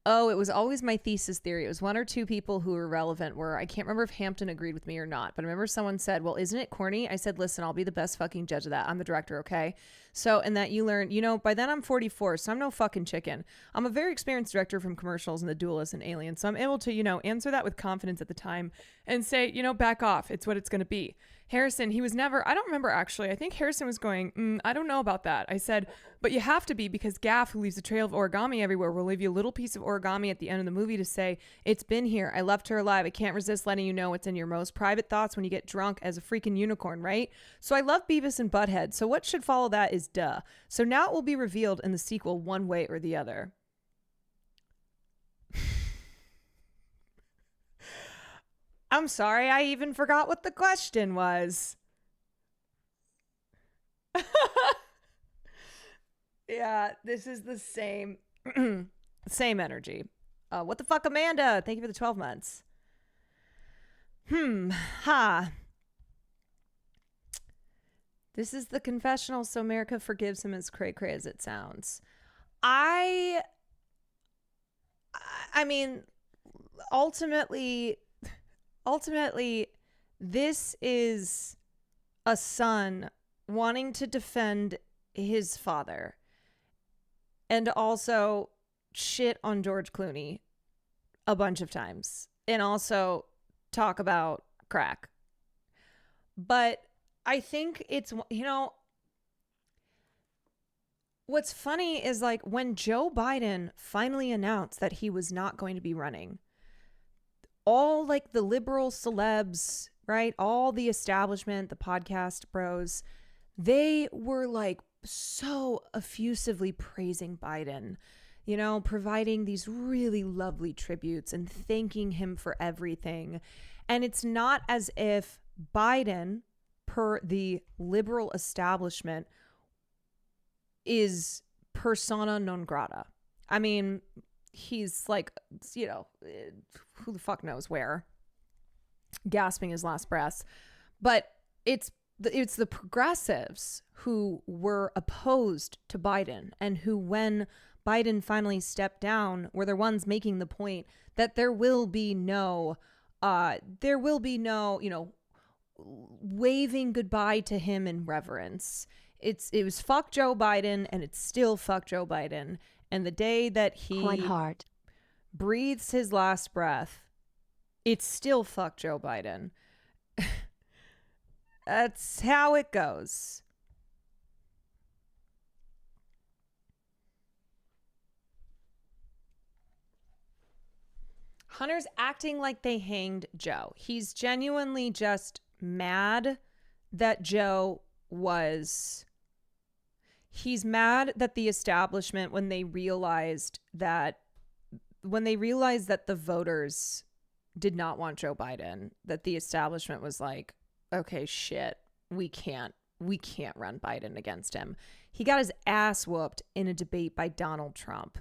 Oh, it was always my thesis theory. It was one or two people who were relevant I can't remember if Hampton agreed with me or not, but I remember someone said, well, isn't it corny? I said, listen, I'll be the best fucking judge of that. I'm the director, okay? So, and that you learn, you know, by then I'm 44, so I'm no fucking chicken. I'm a very experienced director from Commercials and The Duelist and Alien, so I'm able to, you know, answer that with confidence at the time and say, you know, back off. It's what it's going to be. Harrison, he was never, I don't remember actually. I think Harrison was going, I don't know about that. I said, but you have to be, because Gaff, who leaves a trail of origami everywhere, will leave you a little piece of origami at the end of the movie to say, it's been here. I left her alive. I can't resist letting you know what's in your most private thoughts when you get drunk as a freaking unicorn, right? So I love Beavis and Butthead. So what should follow that is duh. So now it will be revealed in the sequel one way or the other. I'm sorry, I even forgot what the question was. Yeah, this is the same same energy. What the fuck, Amanda? Thank you for the 12 months. This is the confessional, so America forgives him as cray-cray as it sounds. I mean, ultimately, this is a son wanting to defend his father and also shit on George Clooney a bunch of times and also talk about crack. But I think it's, you know, what's funny is like when Joe Biden finally announced that he was not going to be running, all like the liberal celebs, right? All the establishment, the podcast bros, they were like so effusively praising Biden, you know, providing these really lovely tributes and thanking him for everything. And it's not as if Biden, per the liberal establishment, is persona non grata. I mean, he's like, you know, who the fuck knows where, gasping his last breaths. But it's the progressives who were opposed to Biden and who, when Biden finally stepped down, were the ones making the point that there will be no, you know, waving goodbye to him in reverence. It was fuck Joe Biden, and it's still fuck Joe Biden. And the day that he breathes his last breath, it's still fuck Joe Biden. That's how it goes. Hunter's acting like they hanged Joe. He's genuinely just mad that Joe was... He's mad that the establishment, when they realized that the voters did not want Joe Biden, that the establishment was like, okay, shit, we can't run Biden against him. He got his ass whooped in a debate by Donald Trump.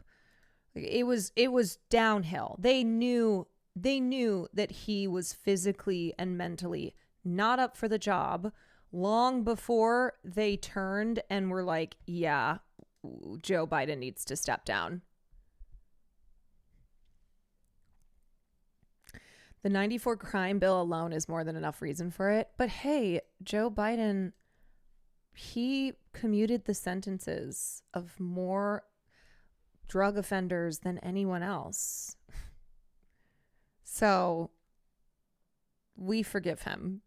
It was downhill. They knew that he was physically and mentally not up for the job long before they turned and were like, yeah, Joe Biden needs to step down. The 94 crime bill alone is more than enough reason for it. But hey, Joe Biden, he commuted the sentences of more drug offenders than anyone else. So we forgive him.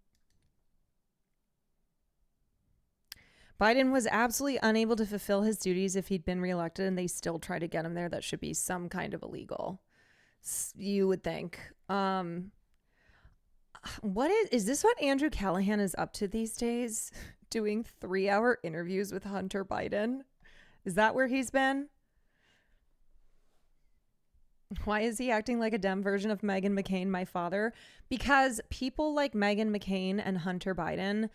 Biden was absolutely unable to fulfill his duties if he'd been reelected, and they still try to get him there. That should be some kind of illegal, you would think. What is this what Andrew Callahan is up to these days? Doing 3-hour interviews with Hunter Biden? Is that where he's been? Why is he acting like a dumb version of Meghan McCain, my father? Because people like Meghan McCain and Hunter Biden,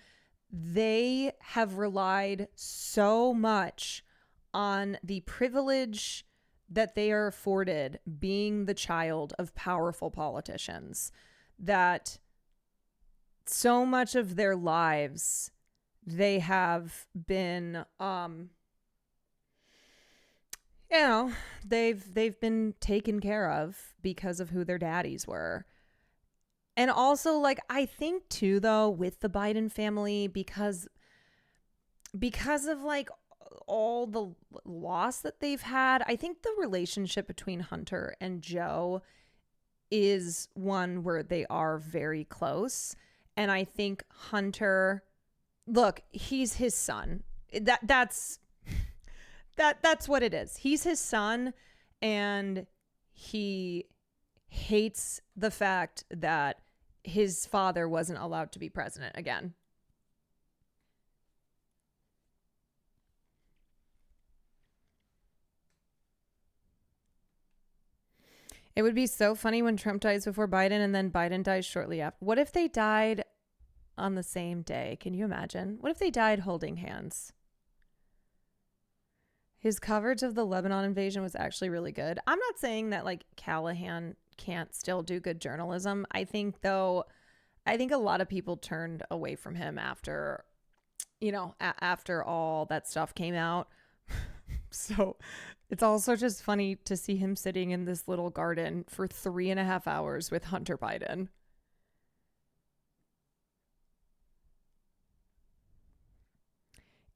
they have relied so much on the privilege that they are afforded being the child of powerful politicians, that so much of their lives they have been they've been taken care of because of who their daddies were. And also, like, I think too, though, with the Biden family, because of like all the loss that they've had, I think the relationship between Hunter and Joe is one where they are very close. And I think Hunter, look, he's his son. That's what it is. He's his son, and he hates the fact that his father wasn't allowed to be president again. It would be so funny when Trump dies before Biden and then Biden dies shortly after. What if they died on the same day? Can you imagine? What if they died holding hands? His coverage of the Lebanon invasion was actually really good. I'm not saying that like Callahan can't still do good journalism. I think a lot of people turned away from him after, after all that stuff came out. So it's also just funny to see him sitting in this little garden for 3.5 hours with Hunter Biden.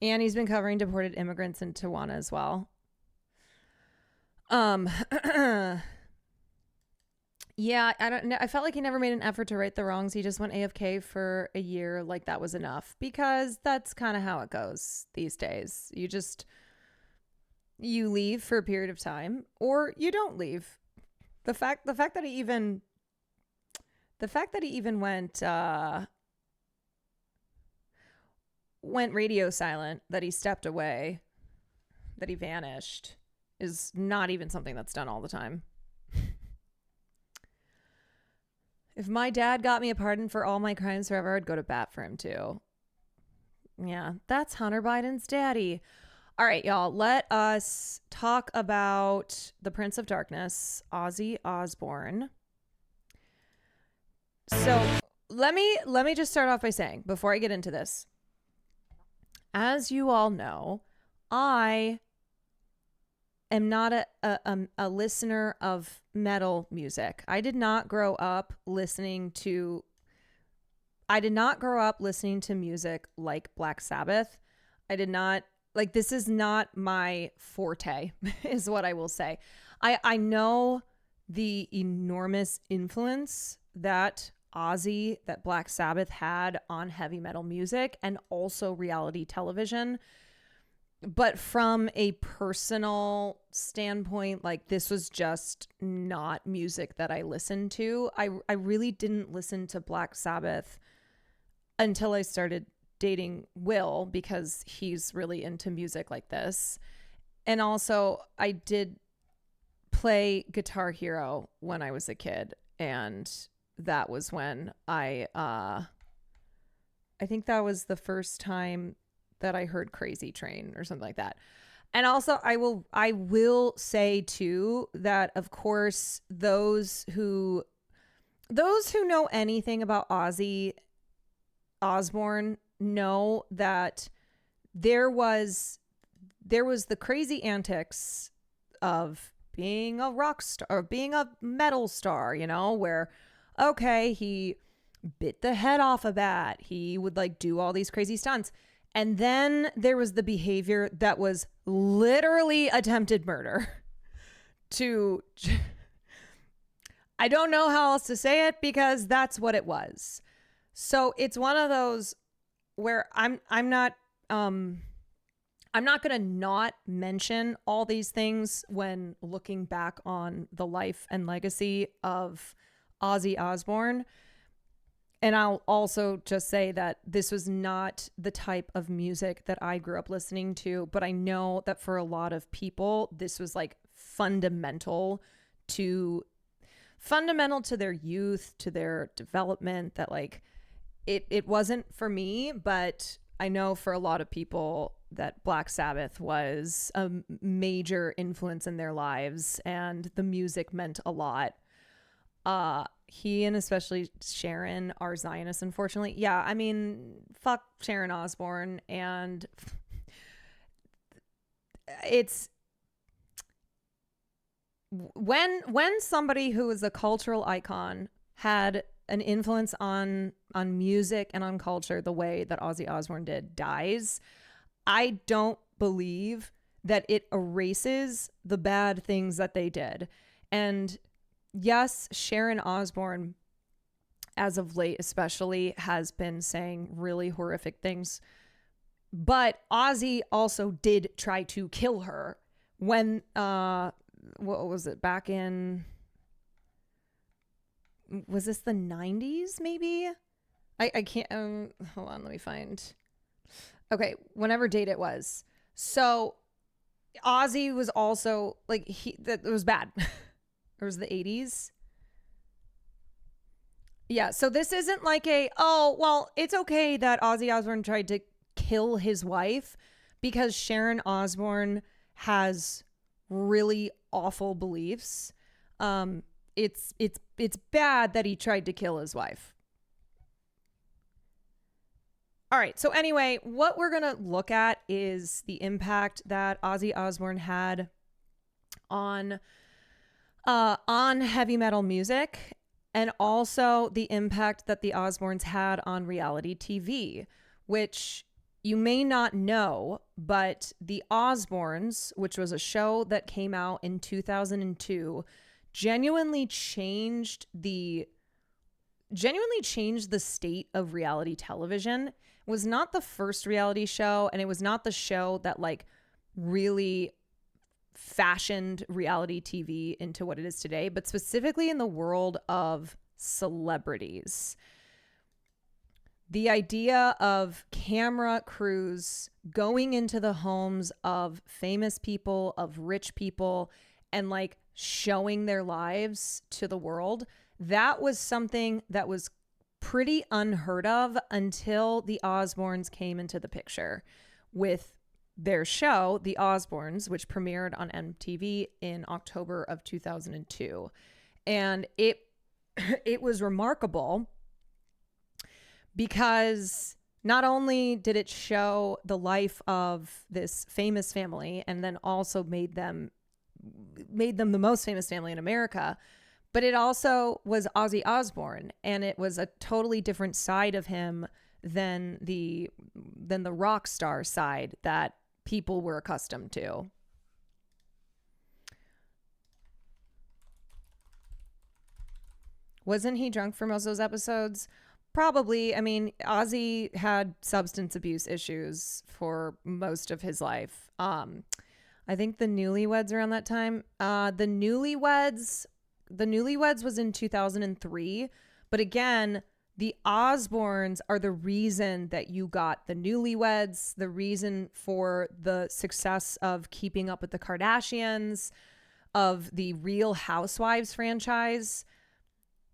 And he's been covering deported immigrants in Tijuana as well. Yeah, I don't know. I felt like he never made an effort to right the wrongs. He just went AFK for a year, like that was enough, because that's kind of how it goes these days. You leave for a period of time, or you don't leave. The fact that he even The fact that he even went radio silent, that he stepped away, that he vanished, is not even something that's done all the time. If my dad got me a pardon for all my crimes forever, I'd go to bat for him too. Yeah, that's Hunter Biden's daddy. All right, y'all, let us talk about the Prince of Darkness, Ozzy Osbourne. So let me just start off by saying, before I get into this, as you all know, I am not a listener of metal music. I did not grow up listening to music like Black Sabbath. I did not, like, this is not my forte, is what I will say. I know the enormous influence that Black Sabbath had on heavy metal music and also reality television. But from a personal standpoint, like, this was just not music that I listened to. I really didn't listen to Black Sabbath until I started dating Will, because he's really into music like this. And also, I did play Guitar Hero when I was a kid, and that was when I think that was the first time that I heard Crazy Train or something like that. And also, I will say too that, of course, those who know anything about Ozzy Osbourne know that there was the crazy antics of being a rock star, or being a metal star, you know, where, okay, he bit the head off a bat, he would like do all these crazy stunts. And then there was the behavior that was literally attempted murder. I don't know how else to say it, because that's what it was. So it's one of those where I'm not going to not mention all these things when looking back on the life and legacy of Ozzy Osbourne. And I'll also just say that this was not the type of music that I grew up listening to, but I know that for a lot of people, this was like fundamental to their youth, to their development, that like it wasn't for me, but I know for a lot of people that Black Sabbath was a major influence in their lives, and the music meant a lot. He, and especially Sharon, are Zionists, unfortunately. Yeah, I mean, fuck Sharon Osbourne. And it's when somebody who is a cultural icon had an influence on music and on culture the way that Ozzy Osbourne did dies, I don't believe that it erases the bad things that they did. And yes, Sharon Osbourne, as of late especially, has been saying really horrific things. But Ozzy also did try to kill her when, what was it, back in, was this the 90s maybe? I can't, hold on, let me find. Okay, whenever date it was. So Ozzy was also, like, that was bad. Or was it the 80s? Yeah, so this isn't like it's okay that Ozzy Osbourne tried to kill his wife, because Sharon Osbourne has really awful beliefs. It's bad that he tried to kill his wife. All right, so anyway, what we're going to look at is the impact that Ozzy Osbourne had on heavy metal music, and also the impact that the Osbournes had on reality TV, which you may not know, but the Osbournes, which was a show that came out in 2002, genuinely changed the state of reality television. It was not the first reality show, and it was not the show that like really fashioned reality TV into what it is today, but specifically in the world of celebrities. The idea of camera crews going into the homes of famous people, of rich people, and like showing their lives to the world, that was something that was pretty unheard of until the Osbournes came into the picture with their show, The Osbournes, which premiered on MTV in October of 2002. And it was remarkable because not only did it show the life of this famous family and then also made them the most famous family in America, but it also was Ozzy Osbourne, and it was a totally different side of him than the rock star side that people were accustomed to. Wasn't he drunk for most of those episodes? Probably. I mean, Ozzy had substance abuse issues for most of his life. I think the Newlyweds around that time. The Newlyweds was in 2003. But again, the Osbournes are the reason that you got the Newlyweds, the reason for the success of Keeping Up with the Kardashians, of the Real Housewives franchise.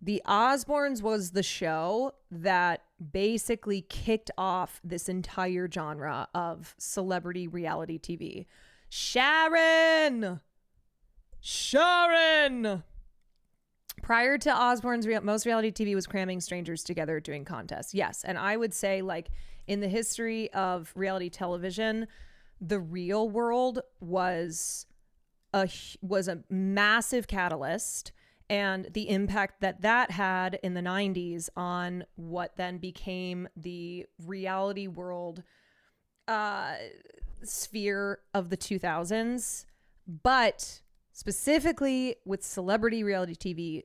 The Osbournes was the show that basically kicked off this entire genre of celebrity reality TV. Sharon! Prior to Osbourne's, most reality TV was cramming strangers together doing contests. Yes, and I would say, like, in the history of reality television, The Real World was a massive catalyst, and the impact that had in the 90s on what then became the reality world sphere of the 2000s. But specifically with celebrity reality TV,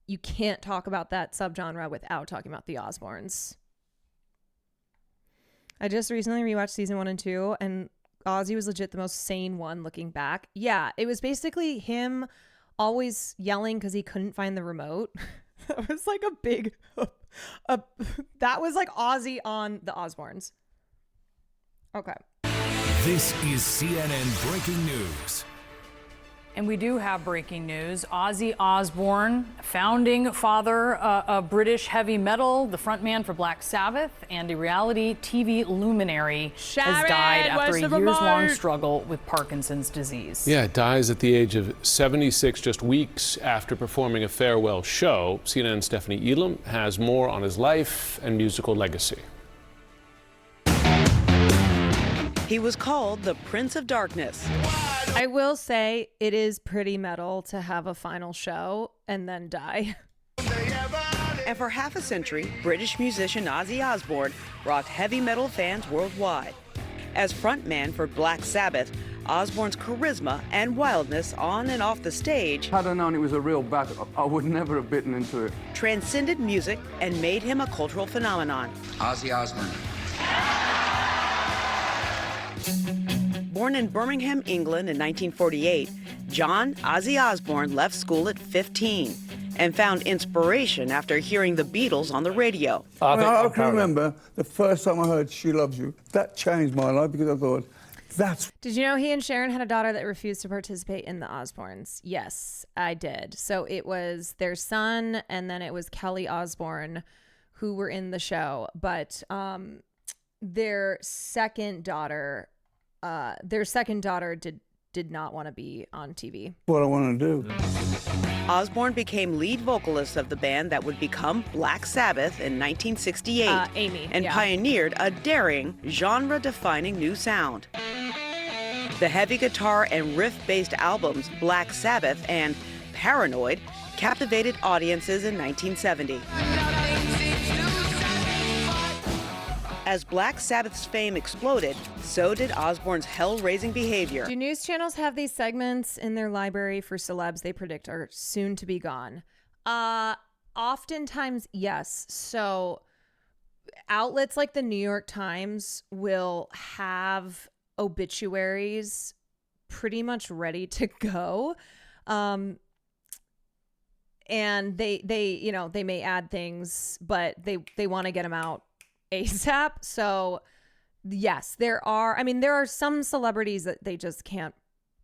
you can't talk about that subgenre without talking about the Osbournes. I just recently rewatched season 1 and 2, and Ozzy was legit the most sane one looking back. Yeah, it was basically him always yelling because he couldn't find the remote. That was like a big, that was like Ozzy on the Osbournes. Okay. This is CNN Breaking News. And we do have breaking news. Ozzy Osbourne, founding father of British heavy metal, the frontman for Black Sabbath, and a reality TV luminary, has died after a years-long struggle with Parkinson's disease. Yeah, dies at the age of 76, just weeks after performing a farewell show. CNN's Stephanie Elam has more on his life and musical legacy. He was called the Prince of Darkness. I will say it is pretty metal to have a final show and then die. And for half a century, British musician Ozzy Osbourne rocked heavy metal fans worldwide. As frontman for Black Sabbath, Osbourne's charisma and wildness on and off the stage Had I known it was a real battle, I would never have bitten into it. transcended music and made him a cultural phenomenon. Ozzy Osbourne. Born in Birmingham, England in 1948, John Ozzy Osbourne left school at 15 and found inspiration after hearing the Beatles on the radio. I can remember the first time I heard She Loves You. That changed my life because I thought, that's... Did you know he and Sharon had a daughter that refused to participate in the Osbournes? Yes, I did. So it was their son, and then it was Kelly Osbourne who were in the show. But their second daughter did not want to be on TV. What I want to do. Osbourne became lead vocalist of the band that would become Black Sabbath in 1968 and pioneered a daring, genre-defining new sound. The heavy guitar and riff-based albums Black Sabbath and Paranoid captivated audiences in 1970. As Black Sabbath's fame exploded, so did Osbourne's hell-raising behavior. Do news channels have these segments in their library for celebs they predict are soon to be gone? Oftentimes, yes. So outlets like the New York Times will have obituaries pretty much ready to go. and they may add things, but they want to get them out ASAP. So yes, there are some celebrities that they just can't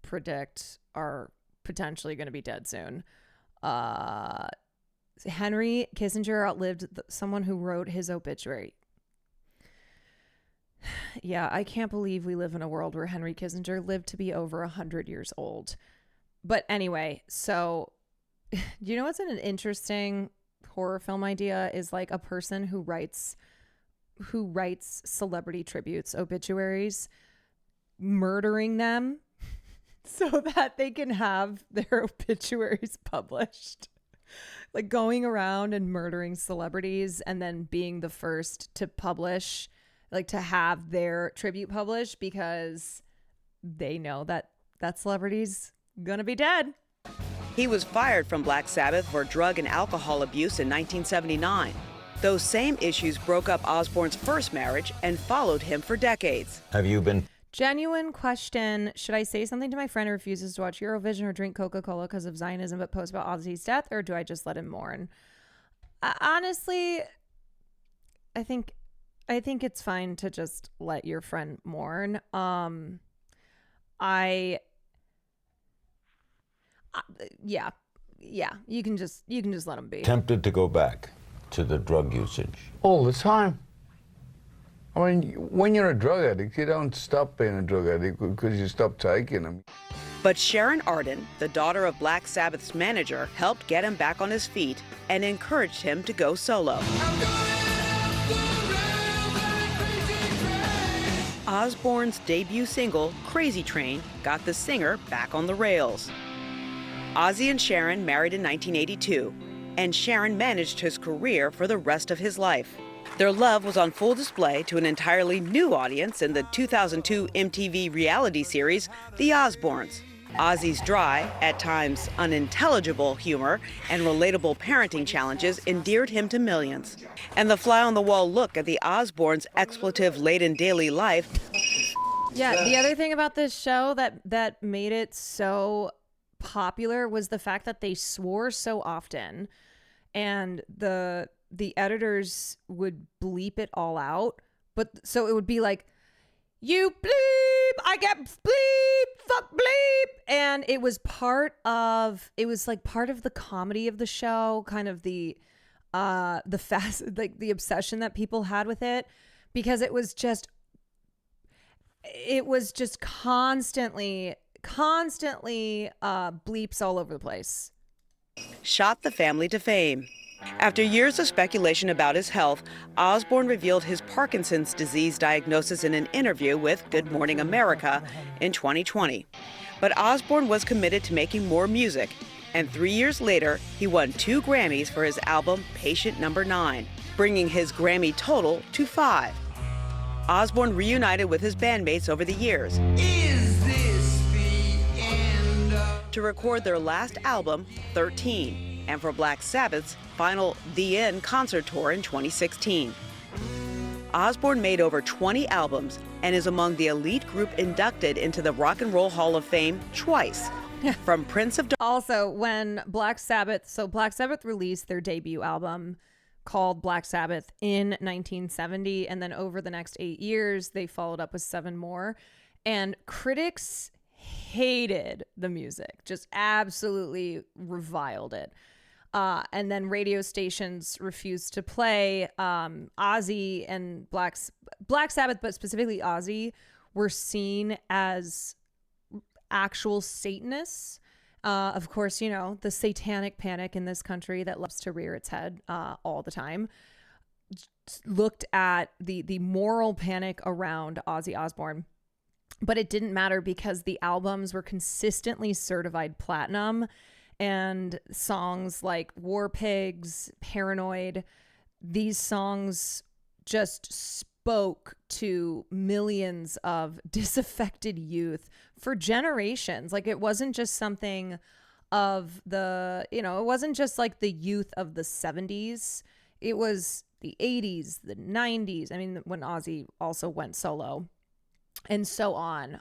predict are potentially going to be dead soon. Henry Kissinger outlived someone who wrote his obituary. Yeah, I can't believe we live in a world where Henry Kissinger lived to be over 100 years old. But anyway, so you know what's an interesting horror film idea is like a person who writes celebrity tributes, obituaries, murdering them so that they can have their obituaries published. Like going around and murdering celebrities and then being the first to publish, like to have their tribute published because they know that that celebrity's gonna be dead. He was fired from Black Sabbath for drug and alcohol abuse in 1979. Those same issues broke up Osbourne's first marriage and followed him for decades. Have you been? Genuine question. Should I say something to my friend who refuses to watch Eurovision or drink Coca-Cola because of Zionism but post about Ozzy's death, or do I just let him mourn? Honestly, I think it's fine to just let your friend mourn. Yeah, you can just let him be. Tempted to go back to the drug usage? All the time. I mean, when you're a drug addict, you don't stop being a drug addict because you stop taking them. But Sharon Arden, the daughter of Black Sabbath's manager, helped get him back on his feet and encouraged him to go solo. Osbourne's debut single, Crazy Train, got the singer back on the rails. Ozzy and Sharon married in 1982, and Sharon managed his career for the rest of his life. Their love was on full display to an entirely new audience in the 2002 MTV reality series, The Osbournes. Ozzy's dry, at times unintelligible humor and relatable parenting challenges endeared him to millions. And the fly-on-the-wall look at the Osbournes' expletive-laden daily life. Yeah, the other thing about this show that made it so popular was the fact that they swore so often, and the editors would bleep it all out. But so it would be like, you bleep, I get bleep, fuck bleep. And it was part of the comedy of the show, kind of the obsession that people had with it, because it was just constantly bleeps all over the place. Shot the family to fame. After years of speculation about his health, Osbourne revealed his Parkinson's disease diagnosis in an interview with Good Morning America in 2020. But Osbourne was committed to making more music, and 3 years later, he won 2 Grammys for his album Patient Number 9, bringing his Grammy total to 5. Osbourne reunited with his bandmates over the years to record their last album, 13, and for Black Sabbath's final The End concert tour in 2016. Osbourne made over 20 albums and is among the elite group inducted into the Rock and Roll Hall of Fame twice. From Prince of Also, when Black Sabbath released their debut album called Black Sabbath in 1970, and then over the next 8 years, they followed up with 7 more. And critics hated the music, just absolutely reviled it. And then radio stations refused to play. Ozzy and Black Sabbath, but specifically Ozzy, were seen as actual Satanists. Of course, you know, the satanic panic in this country that loves to rear its head all the time looked at the moral panic around Ozzy Osbourne. But it didn't matter because the albums were consistently certified platinum. And songs like War Pigs, Paranoid, these songs just spoke to millions of disaffected youth for generations. Like, it wasn't just something of it wasn't just like the youth of the 70s. It was the 80s, the 90s. I mean, when Ozzy also went solo and so on.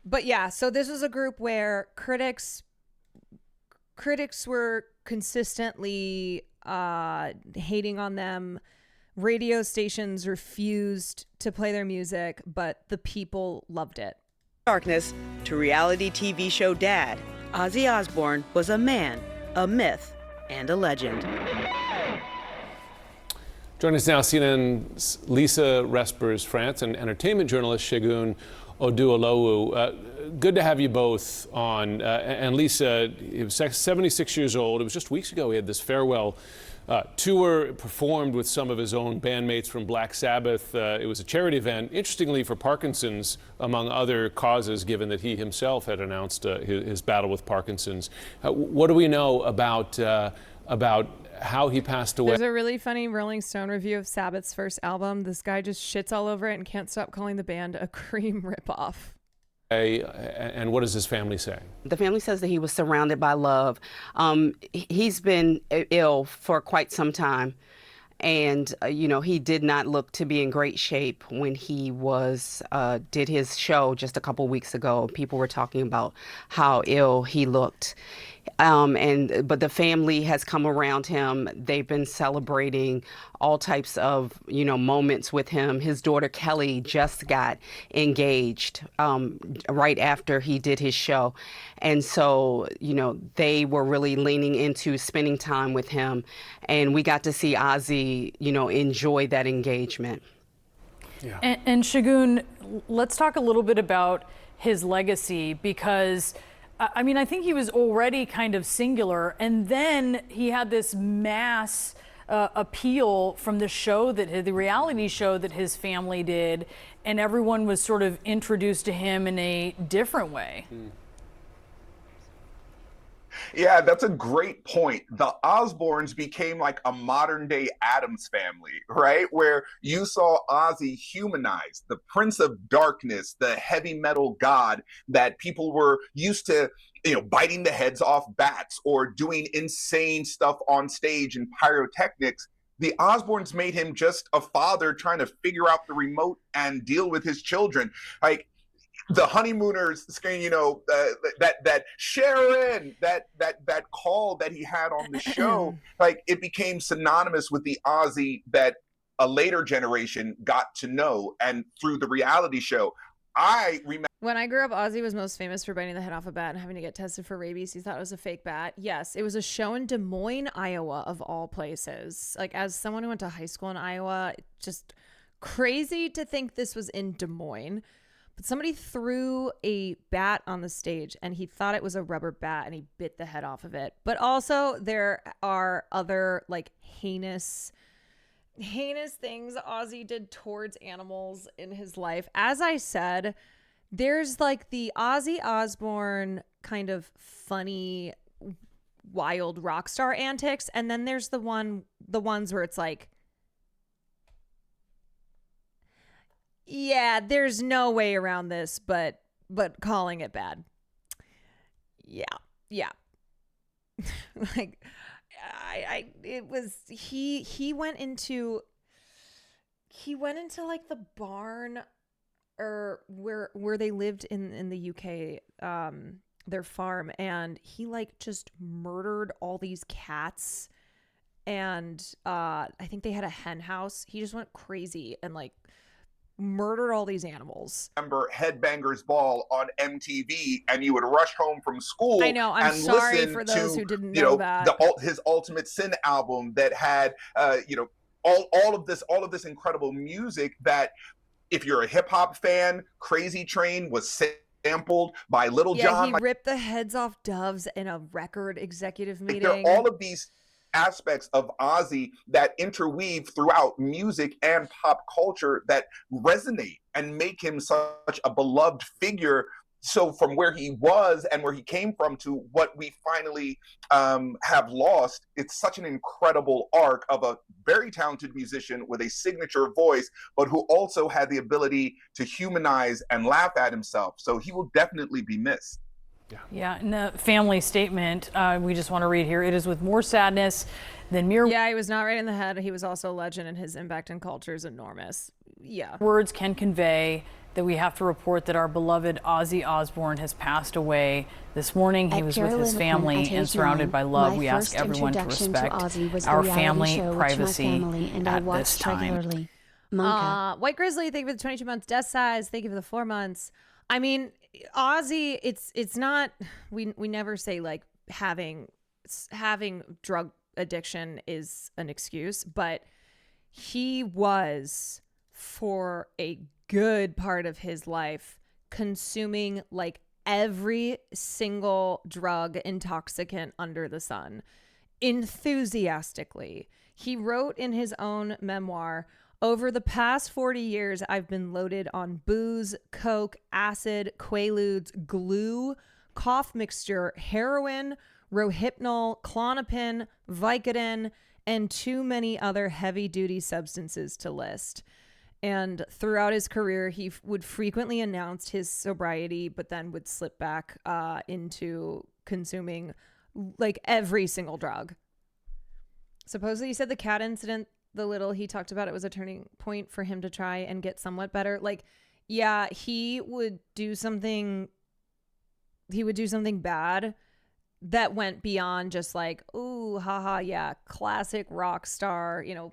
But yeah, so this was a group where critics critics were consistently hating on them. Radio stations refused to play their music, but the people loved it. Darkness to reality TV show dad, Ozzy Osbourne was a man, a myth, and a legend. Joining us now, CNN's Lisa Respers France and entertainment journalist Segun Oduolowu. Good to have you both on. And Lisa, he was 76 years old. It was just weeks ago he had this farewell tour, performed with some of his own bandmates from Black Sabbath. It was a charity event, interestingly for Parkinson's, among other causes, given that he himself had announced his battle with Parkinson's. What do we know about how he passed away? There's a really funny Rolling Stone review of Sabbath's first album. This guy just shits all over it and can't stop calling the band a Cream ripoff. And what does his family say? The family says that he was surrounded by love. He's been ill for quite some time. And, he did not look to be in great shape when he did his show just a couple weeks ago. People were talking about how ill he looked. But the family has come around him. They've been celebrating all types of, moments with him. His daughter Kelly just got engaged right after he did his show. And so, they were really leaning into spending time with him. And we got to see Ozzy, enjoy that engagement. Yeah. And Segun, let's talk a little bit about his legacy, because I think he was already kind of singular, and then he had this mass appeal from the reality show that his family did, and everyone was sort of introduced to him in a different way. Yeah, that's a great point. The Osbournes became like a modern day Addams family, right? Where you saw Ozzy humanized, the Prince of Darkness, the heavy metal god that people were used to, biting the heads off bats or doing insane stuff on stage and pyrotechnics. The Osbournes made him just a father trying to figure out the remote and deal with his children. Like, the honeymooners saying, that Sharon, that call that he had on the show, like, it became synonymous with the Ozzy that a later generation got to know. And through the reality show, I remember when I grew up, Ozzy was most famous for biting the head off a bat and having to get tested for rabies. He thought it was a fake bat. Yes, it was a show in Des Moines, Iowa, of all places. Like, as someone who went to high school in Iowa, just crazy to think this was in Des Moines. But somebody threw a bat on the stage and he thought it was a rubber bat and he bit the head off of it. But also there are other like heinous things Ozzy did towards animals in his life. As I said, there's like the Ozzy Osbourne kind of funny, wild rock star antics. And then there's the ones where it's like, yeah, there's no way around this, but calling it bad. Yeah. Like, he went into like the barn or where they lived in the UK, their farm, and he like just murdered all these cats, and I think they had a hen house. He just went crazy and like murdered all these animals. Remember Headbangers Ball on MTV, and you would rush home from school. I know. I'm and sorry listen for those to, who didn't know that. His Ultimate Sin album that had, all of this incredible music that, if you're a hip hop fan, Crazy Train was sampled by Little John. Yeah, he ripped the heads off doves in a record executive meeting. There are all of these aspects of Ozzy that interweave throughout music and pop culture that resonate and make him such a beloved figure. So from where he was and where he came from to what we finally have lost, it's such an incredible arc of a very talented musician with a signature voice, but who also had the ability to humanize and laugh at himself. So he will definitely be missed. Yeah, in the family statement, we just want to read here, it is with more sadness than mere... Yeah, he was not right in the head. He was also a legend, and his impact in culture is enormous. Yeah. Words can convey. that we have to report that our beloved Ozzy Osbourne has passed away this morning. He was with his family and surrounded by love. We ask everyone to respect our family privacy at this time. White Grizzly, thank you for the 22 months. Death Size, thank you for the 4 months. I mean, Ozzy, it's not, we never say like having drug addiction is an excuse, but he was, for a good part of his life, consuming like every single drug intoxicant under the sun enthusiastically. He wrote in his own memoir, "Over the past 40 years, I've been loaded on booze, coke, acid, quaaludes, glue, cough mixture, heroin, Rohypnol, Klonopin, Vicodin, and too many other heavy-duty substances to list." And throughout his career, he would frequently announce his sobriety, but then would slip back into consuming like every single drug. Supposedly, he said the cat incident, the little he talked about, it was a turning point for him to try and get somewhat better. Like, yeah, he would do something bad that went beyond just like, ooh, haha, yeah, classic rock star, you know,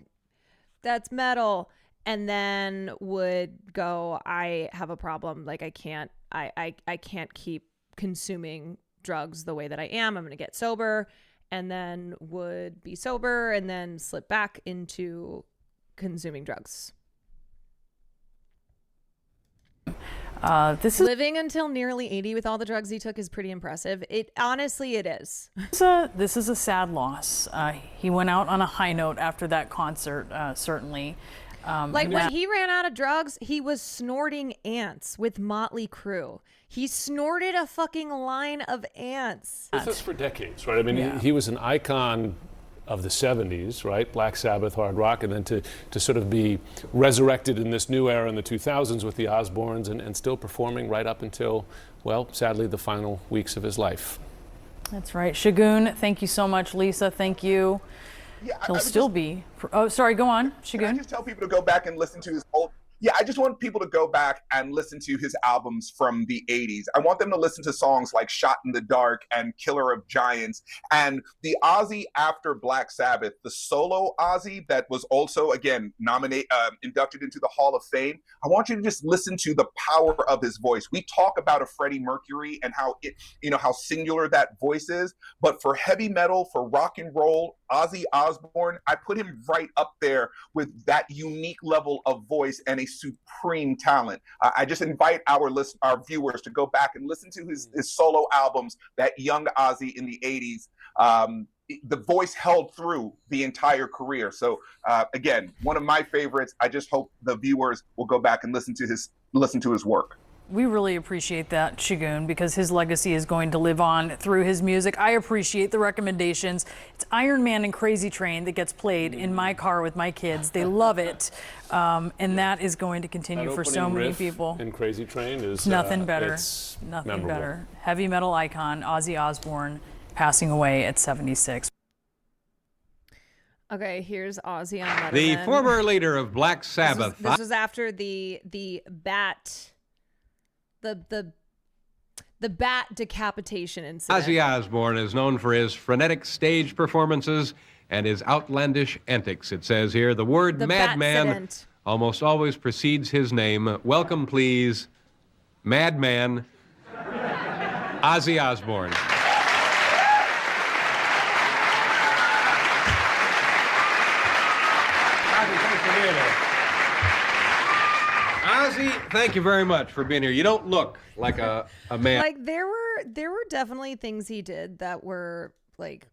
that's metal. And then would go, I have a problem. Like, I can't keep consuming drugs the way that I am. I'm going to get sober. And then would be sober and then slip back into consuming drugs. This is living until nearly 80 with all the drugs he took is pretty impressive. It honestly, it is. This is a sad loss. He went out on a high note after that concert, certainly. When he ran out of drugs, he was snorting ants with Motley Crue. He snorted a fucking line of ants. With us for decades, right? I mean, he was an icon of the 70s, right? Black Sabbath, hard rock, and then to sort of be resurrected in this new era in the 2000s with the Osbournes and still performing right up until, well, sadly, the final weeks of his life. That's right. Shagun, thank you so much. Lisa, thank you. Yeah, He'll still be. Oh, sorry, go on, Shagun. Can I just tell people to go back and listen to his old... Yeah, I just want people to go back and listen to his albums from the 80s. I want them to listen to songs like Shot in the Dark and Killer of Giants. And the Ozzy after Black Sabbath, the solo Ozzy that was also, again, inducted into the Hall of Fame. I want you to just listen to the power of his voice. We talk about a Freddie Mercury and how how singular that voice is. But for heavy metal, for rock and roll, Ozzy Osbourne, I put him right up there with that unique level of voice and a supreme talent. I just invite our viewers to go back and listen to his solo albums, that young Ozzy in the 80s. The voice held through the entire career. So again, one of my favorites. I just hope the viewers will go back and listen to his work. We really appreciate that, Shagun, because his legacy is going to live on through his music. I appreciate the recommendations. It's Iron Man and Crazy Train that gets played in my car with my kids. They love it. And that is going to continue for so many people. And Crazy Train is nothing better. It's nothing memorable. better. Heavy metal icon Ozzy Osbourne passing away at 76. Okay, here's Ozzy on Letterman. The former leader of Black Sabbath. This was after the bat decapitation incident. Ozzy Osbourne is known for his frenetic stage performances and his outlandish antics. It says here, the word madman almost always precedes his name. Welcome, please, Madman Ozzy Osbourne. Ozzy, thank you very much for being here. You don't look like a man. Like there were definitely things he did that were like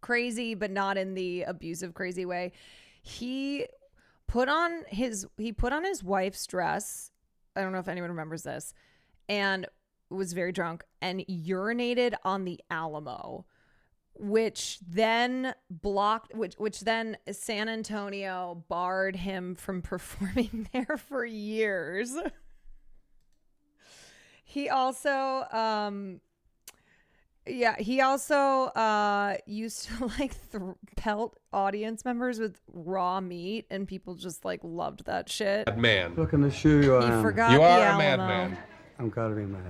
crazy, but not in the abusive crazy way. He put on his wife's dress. I don't know if anyone remembers this, and was very drunk and urinated on the Alamo, which then San Antonio barred him from performing there for years. He also Yeah, he also used to like pelt audience members with raw meat, and people just like loved that shit. Man. Look in the shoe you He are. forgot You the are a Alamo. madman. I'm gotta be mad,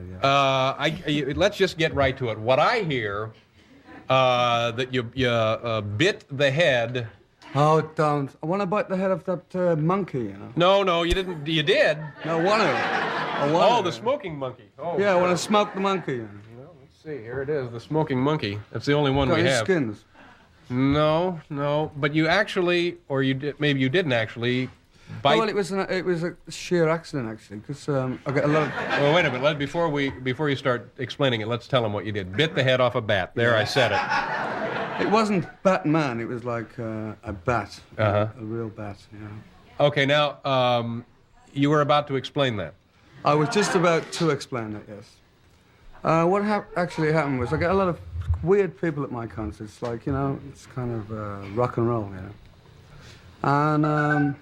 yeah. Let's just get right to it. What I hear, that you bit the head. Oh, don't. I want to bite the head of that monkey, you know. No, you didn't. You did. No, one of them. Oh, the smoking monkey. Oh. Yeah, I want to smoke the monkey. You know. Well, let's see. Here it is, the smoking monkey. That's the only one Got we his have. skins. No. But you actually, or you did, maybe you didn't actually bite. Oh, well, it was a sheer accident, actually, because I got a lot of... Well, wait a minute. Before you start explaining it, let's tell them what you did. Bit the head off a bat. There, I said it. It wasn't Batman. It was like a bat. A real bat, yeah. Okay, now, you were about to explain that. I was just about to explain that, yes. What actually happened was I get a lot of weird people at my concerts, like, you know, it's kind of rock and roll, you know. And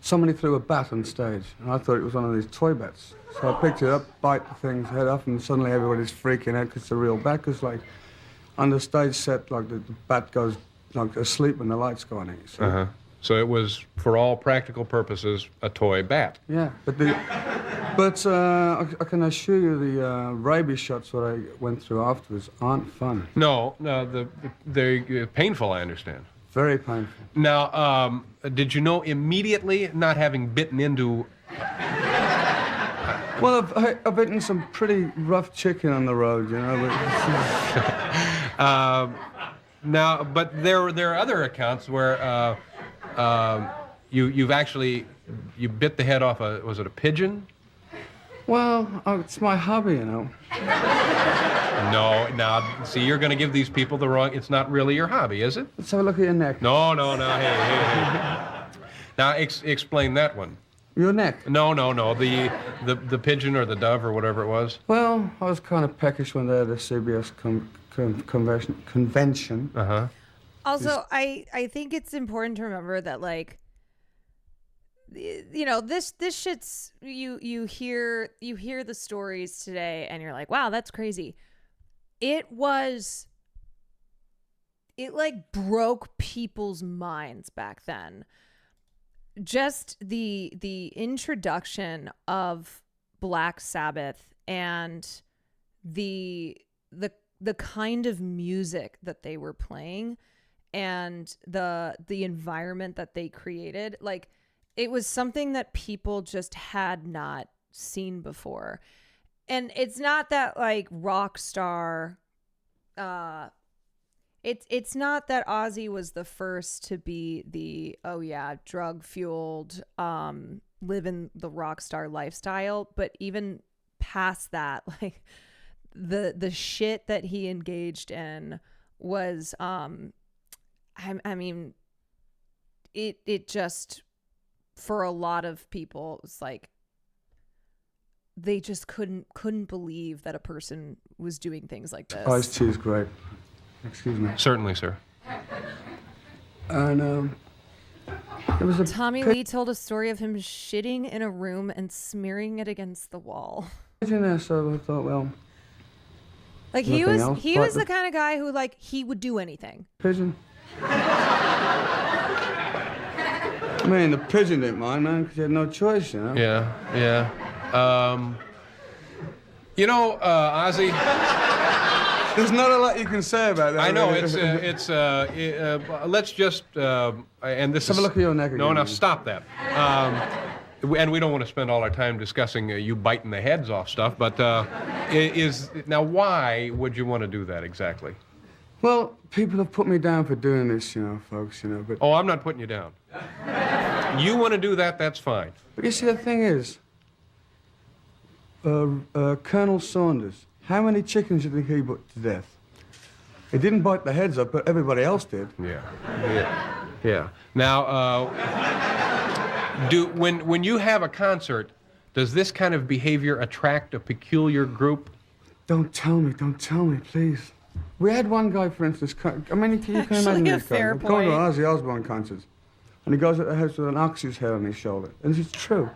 somebody threw a bat on stage, and I thought it was one of these toy bats. So I picked it up, bite the thing's head off, and suddenly everybody's freaking out because it's a real bat, because, like, on the stage set, like, the bat goes, like, asleep when the lights go on it, you see. So it was, for all practical purposes, a toy bat. Yeah, but I can assure you the rabies shots that I went through afterwards aren't fun. No, they're painful, I understand. Very painful. Now, did you know immediately, not having bitten into... Well, I've eaten some pretty rough chicken on the road, you know. Now, but there are other accounts where you've actually bit the head off was it a pigeon? Well, it's my hobby, you know. No, now, see, you're going to give these people the wrong... It's not really your hobby, is it? Let's have a look at your neck. No, hey. Now, explain that one. Your neck? No, the pigeon or the dove or whatever it was. Well, I was kind of peckish when they had the CBS convention. Also, I think it's important to remember that, like, you know, this shit's you hear the stories today and you're like, wow, that's crazy. It like broke people's minds back then. Just the introduction of Black Sabbath and the kind of music that they were playing and the environment that they created, like, it was something that people just had not seen before. And it's not that, like, rock star, it's not that Ozzy was the first to be the, oh yeah, drug fueled, living the rock star lifestyle, but even past that, like, the shit that he engaged in was, I mean, it just, for a lot of people, it's like they just couldn't believe that a person was doing things like this. Iced tea is great. Excuse me. Certainly, sir. And there was a Tommy Lee told a story of him shitting in a room and smearing it against the wall. in there, so I thought, well, like he was the kind of guy who, like, he would do anything. Pigeon. I mean, the pigeon didn't mind, man, because he had no choice, you know? Yeah. You know, Ozzy... There's not a lot you can say about that. I know, let's just, and this Have a look at your neck again. No, now stop that. And we don't want to spend all our time discussing you biting the heads off stuff, but now why would you want to do that exactly? Well, people have put me down for doing this, you know, folks, you know, but... Oh, I'm not putting you down. You want to do that, that's fine. But you see, the thing is, Colonel Saunders, how many chickens do you think he put to death? He didn't bite the heads up, but everybody else did. Yeah. Now, when you have a concert, does this kind of behavior attract a peculiar group? Don't tell me, please. We had one guy, for instance, I mean, you can imagine this guy. I'm going to Ozzy Osbourne concerts, and he goes to the house with an ox's head on his shoulder. And it's true.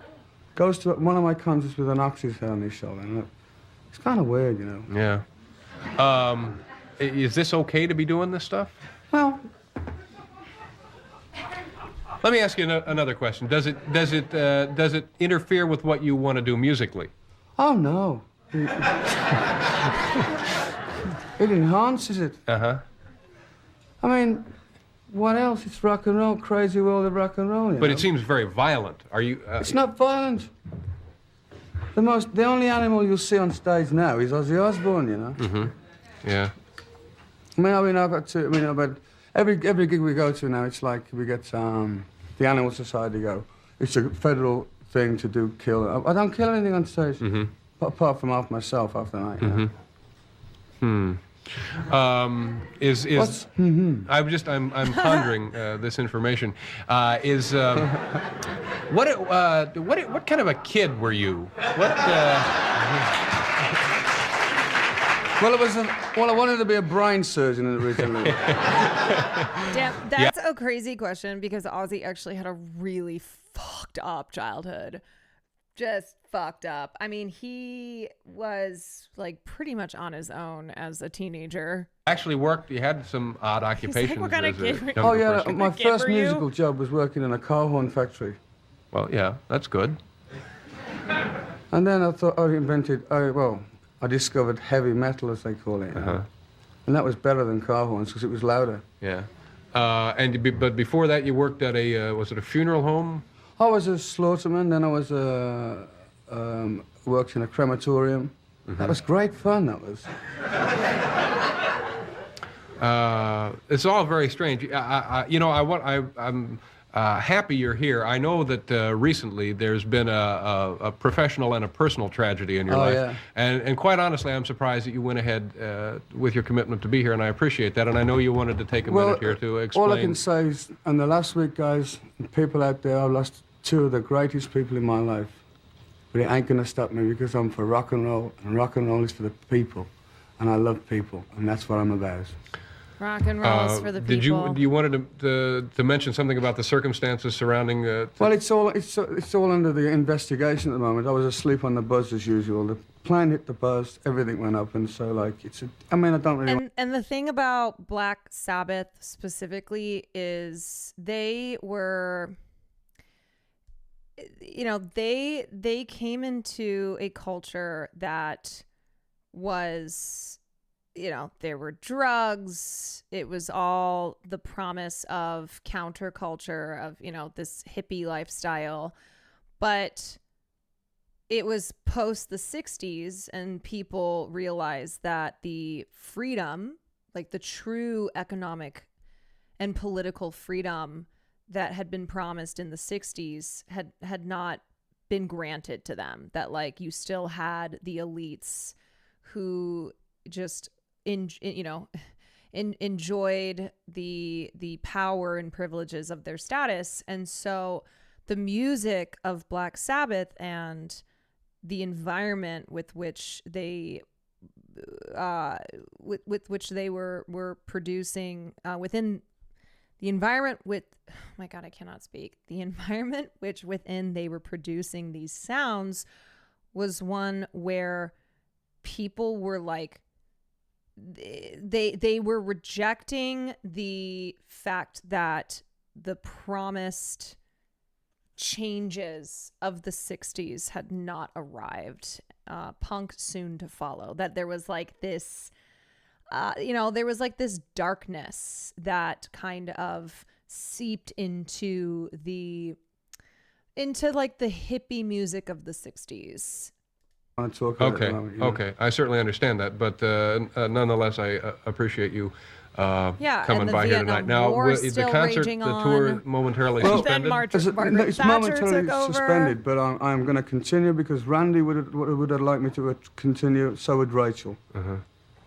Goes to one of my concerts with an ox's head on his shoulder. And it's kind of weird, you know. Yeah. Is this okay to be doing this stuff? Well, let me ask you another question. Does it interfere with what you want to do musically? oh no. It enhances it. Uh-huh. I mean, what else? It's rock and roll, crazy world of rock and roll. But it seems very violent. Are you? It's not violent. The only animal you'll see on stage now is Ozzy Osbourne. You know. Mm-hmm. Yeah. I've got to. But every gig we go to now, it's like we get the Animal Society go. It's a federal thing to do kill. I don't kill anything on stage, apart from half myself after the night. Mm-hmm. Hmm. I'm pondering this information. What kind of a kid were you? Well, I wanted to be a brain surgeon originally. Damn, that's a crazy question because Ozzy actually had a really fucked up childhood. Just fucked up. I mean, he was like pretty much on his own as a teenager. Actually worked. You had some odd occupations. What kind of kid? Oh yeah, my first musical job was working in a car horn factory. Well, yeah, that's good. And then I thought I discovered heavy metal, as they call it. And that was better than car horns because it was louder. Yeah. But before that, you worked at was it a funeral home? I was a slaughterman, then I was worked in a crematorium. That was great fun, that was. It's all very strange. I'm happy you're here. I know that recently there's been a professional and a personal tragedy in your life. Yeah. And quite honestly, I'm surprised that you went ahead with your commitment to be here, and I appreciate that. And I know you wanted to take a minute here to explain. All I can say is, in the last week, guys, people out there, I've lost two of the greatest people in my life. But it ain't gonna stop me because I'm for rock and roll is for the people. And I love people, and that's what I'm about. Rock and roll is for the people. You wanted to mention something about the circumstances surrounding? Well, it's all under the investigation at the moment. I was asleep on the buzz as usual. The plane hit the buzz, everything went up, and so like I don't really. And the thing about Black Sabbath specifically is they were, they came into a culture that was, there were drugs. It was all the promise of counterculture, of, this hippie lifestyle. But it was post the 60s and people realized that the freedom, like the true economic and political freedom that had been promised in the 60s had not been granted to them. That like you still had the elites who just enjoyed the power and privileges of their status. And so the music of Black Sabbath and the environment with which they were producing within the environment with, oh my God, I cannot speak. The environment which within they were producing these sounds was one where people were like, they were rejecting the fact that the promised changes of the 60s had not arrived. Punk soon to follow. That there was like this, there was like this darkness that kind of seeped into like the hippie music of the 60s. Okay. I certainly understand that, but nonetheless, I appreciate you coming by here tonight. Now, is the concert, the tour momentarily suspended? It's momentarily suspended, but I'm going to continue because Randy would have liked me to continue, so would Rachel.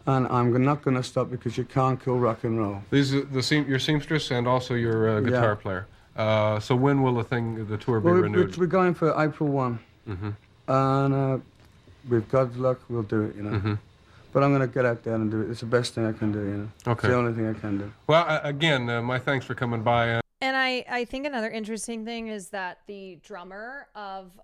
And I'm not going to stop because you can't kill rock and roll. These are your seamstress and also your guitar player. So when will the tour be renewed? We're going for April 1. And with God's luck, we'll do it, But I'm going to get out there and do it. It's the best thing I can do, Okay. It's the only thing I can do. Well, again, my thanks for coming by. And I think another interesting thing is that the drummer of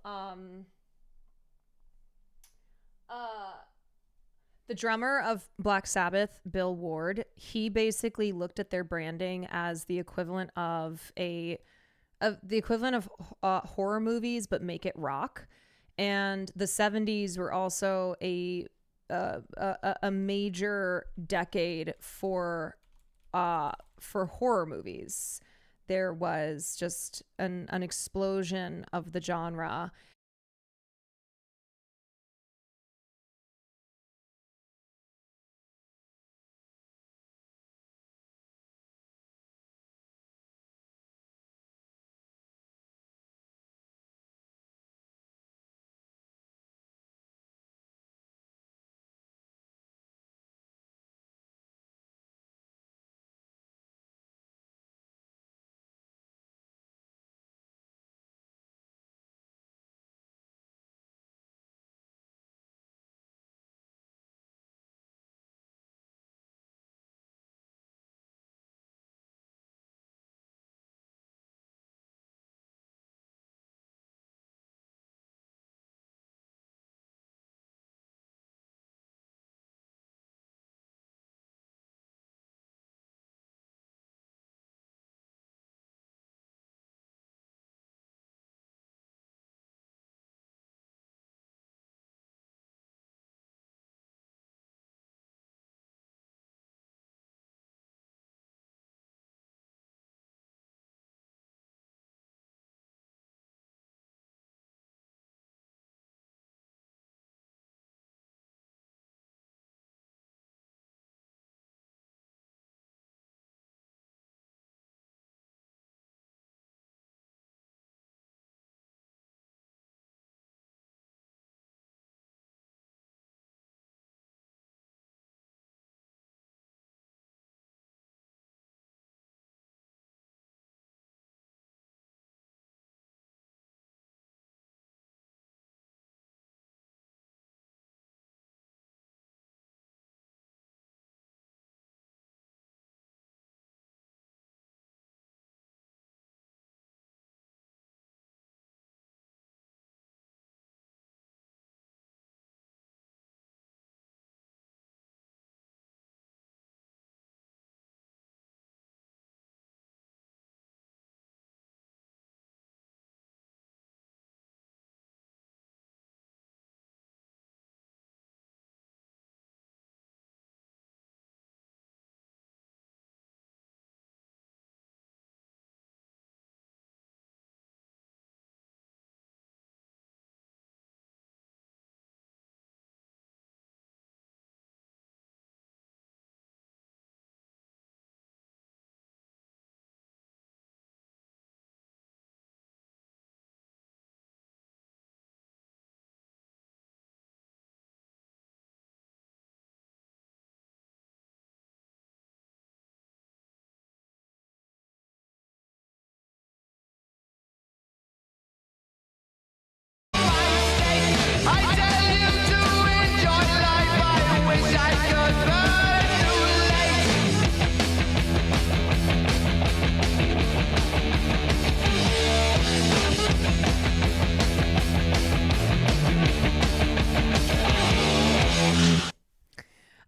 The drummer of Black Sabbath, Bill Ward, he basically looked at their branding as the equivalent of horror movies, but make it rock. And the 70s were also a major decade for horror movies. There was just an explosion of the genre.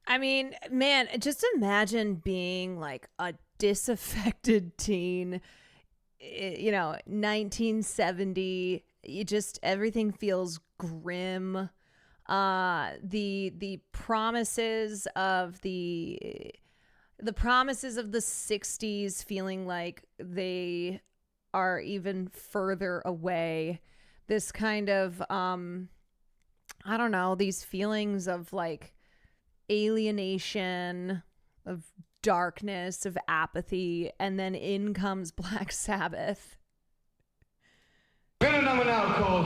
I mean, man, just imagine being like a disaffected teen, 1970. Everything feels grim. The promises of the promises of the 60s feeling like they are even further away. This kind of I don't know, these feelings of like alienation, of darkness, of apathy, and then in comes Black Sabbath. We're gonna number now called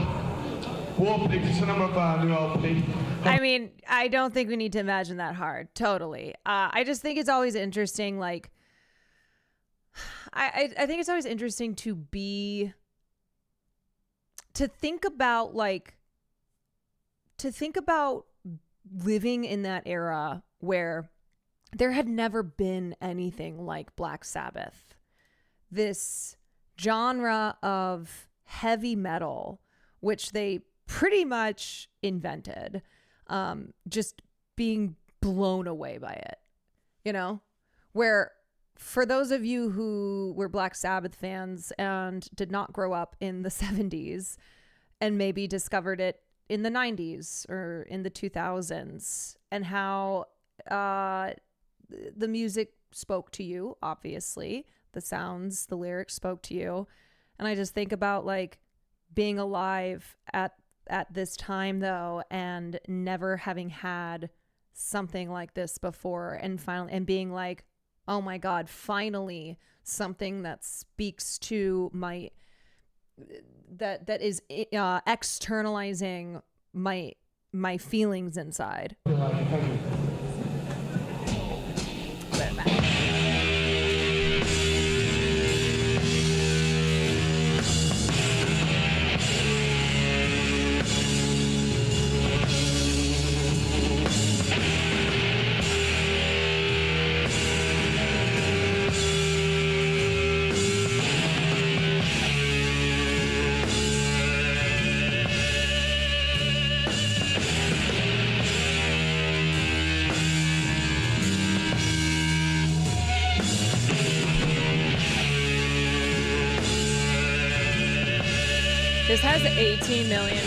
War Pigs. It's a number of new LP. I mean, I don't think we need to imagine that hard. Totally. I just think it's always interesting. Like, I think it's always interesting to think about living in that era where there had never been anything like Black Sabbath. This genre of heavy metal, which they pretty much invented, just being blown away by it, you know, where for those of you who were Black Sabbath fans and did not grow up in the 70s and maybe discovered it in the 90s or in the 2000s, and how the music spoke to you, obviously, the sounds, the lyrics spoke to you. And I just think about like being alive at this time though, and never having had something like this before, and finally, and being like, oh my God, finally something that speaks to my, that is externalizing my feelings inside. This has 18 million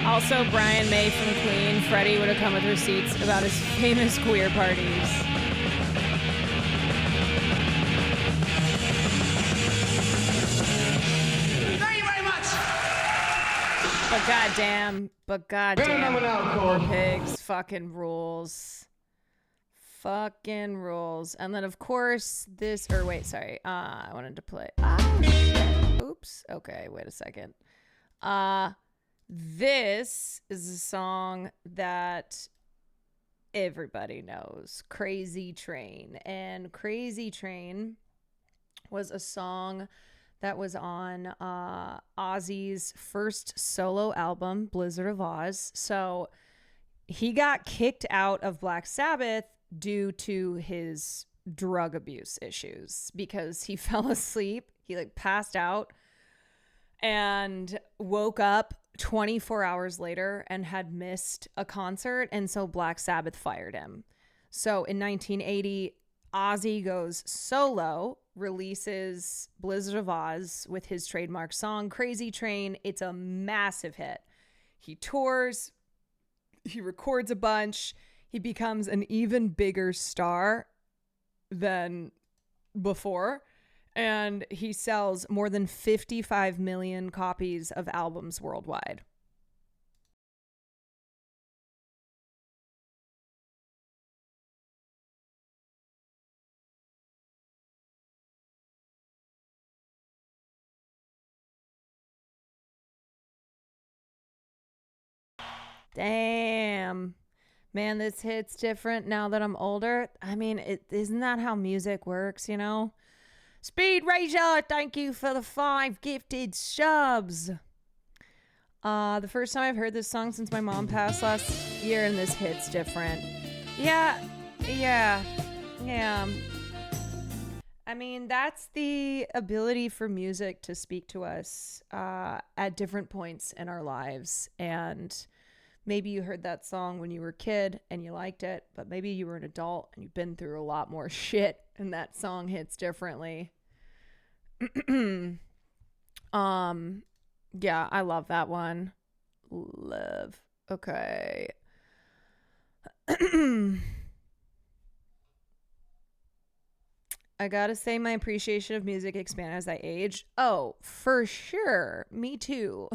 Also, Brian May from Queen. Freddie would have come with receipts about his famous queer parties. Thank you very much. But goddamn, Poor Pigs fucking rules. Fucking rules. And then, of course, this, or wait, sorry. I wanted to play. Shit. Oops. Okay, wait a second. This is a song that everybody knows, Crazy Train. And Crazy Train was a song that was on Ozzy's first solo album, Blizzard of Oz. So he got kicked out of Black Sabbath due to his drug abuse issues because he fell asleep. He like passed out and woke up 24 hours later and had missed a concert. And so Black Sabbath fired him. So in 1980, Ozzy goes solo, releases Blizzard of Oz with his trademark song, Crazy Train. It's a massive hit. He tours, he records a bunch, he becomes an even bigger star than before. And he sells more than 55 million copies of albums worldwide. Damn. Man, this hit's different now that I'm older. I mean, isn't that how music works, you know? Speed Razor, thank you for the 5 gifted subs. The first time I've heard this song since my mom passed last year, and this hit's different. Yeah. I mean, that's the ability for music to speak to us at different points in our lives. And maybe you heard that song when you were a kid and you liked it, but maybe you were an adult and you've been through a lot more shit and that song hits differently. Yeah, I love that one. Love. Okay. I gotta say my appreciation of music expanded as I age. Oh, for sure. Me too.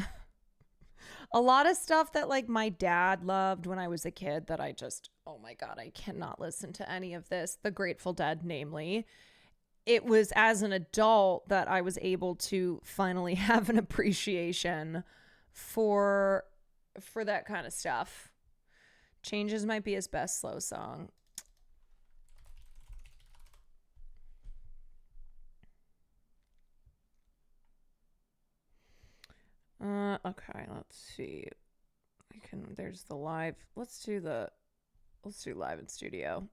A lot of stuff that like my dad loved when I was a kid that I just, oh my God, I cannot listen to any of this. The Grateful Dead, namely. It was as an adult that I was able to finally have an appreciation for that kind of stuff. Changes might be his best slow song. Okay, let's see. There's the live. Let's do live in studio.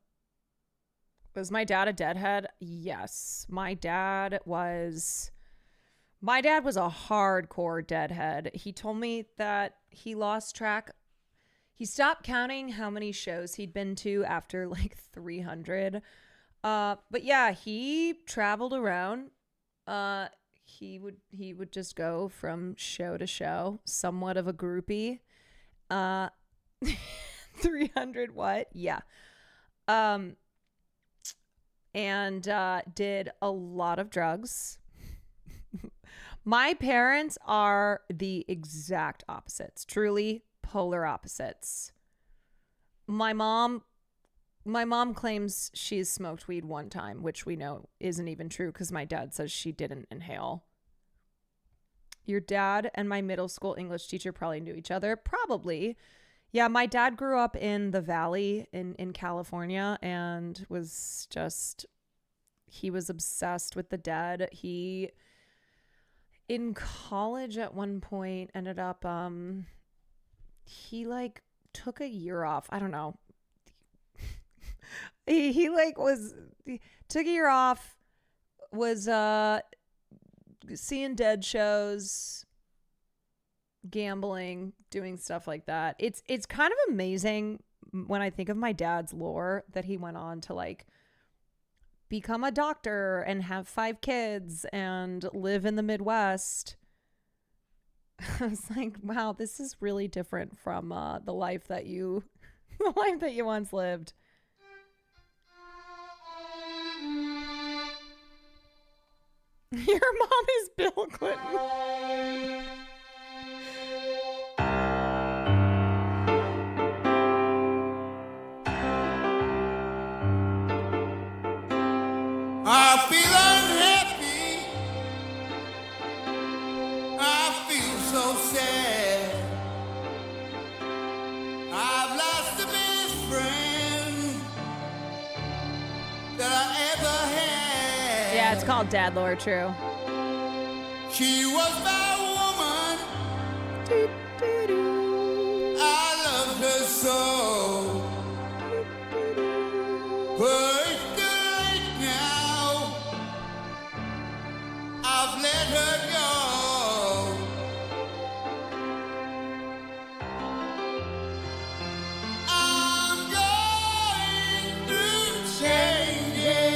Was my dad a Deadhead? Yes. My dad was a hardcore Deadhead. He told me that he lost track. He stopped counting how many shows he'd been to after like 300. But yeah, he traveled around. He would just go from show to show, somewhat of a groupie. 300 what? Yeah. And did a lot of drugs. My parents are the exact opposites, truly polar opposites. My mom claims she's smoked weed one time, which we know isn't even true because my dad says she didn't inhale. Your dad and my middle school English teacher probably knew each other. Probably. Yeah, my dad grew up in the Valley in California and he was obsessed with the Dead. He, in college at one point, ended up, he like took a year off. I don't know. He took a year off, was seeing Dead shows, gambling, doing stuff like that. It's kind of amazing when I think of my dad's lore that he went on to like become a doctor and have 5 kids and live in the Midwest. I was like, wow, this is really different from the life that you the life that you once lived. Your mom is Bill Clinton. I feel unhappy. I feel so sad. I've lost the best friend that I ever had. Yeah, it's called Dad Lore, true. She was my woman. I loved her so. But it's too late now. I've let her go. I'm going through changes.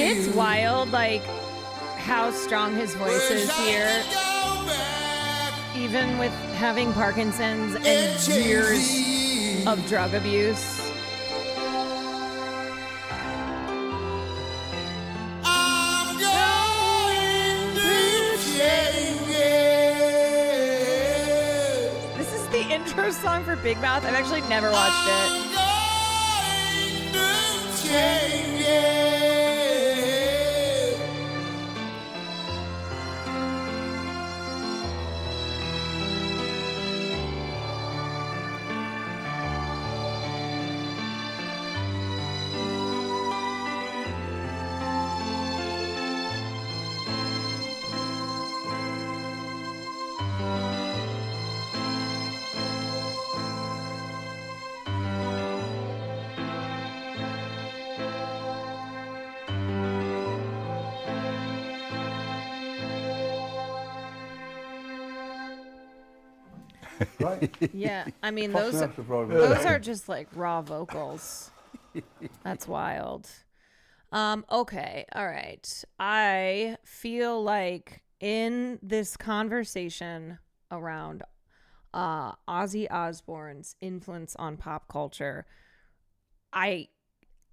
It's wild, like, how strong his voice is here. Even with having Parkinson's and years of drug abuse. This is the intro song for Big Mouth. I've actually never watched it. Right? Yeah, I mean Fucking those episode probably. those are just like raw vocals. That's wild. Okay, all right. I feel like in this conversation around Ozzy Osbourne's influence on pop culture, I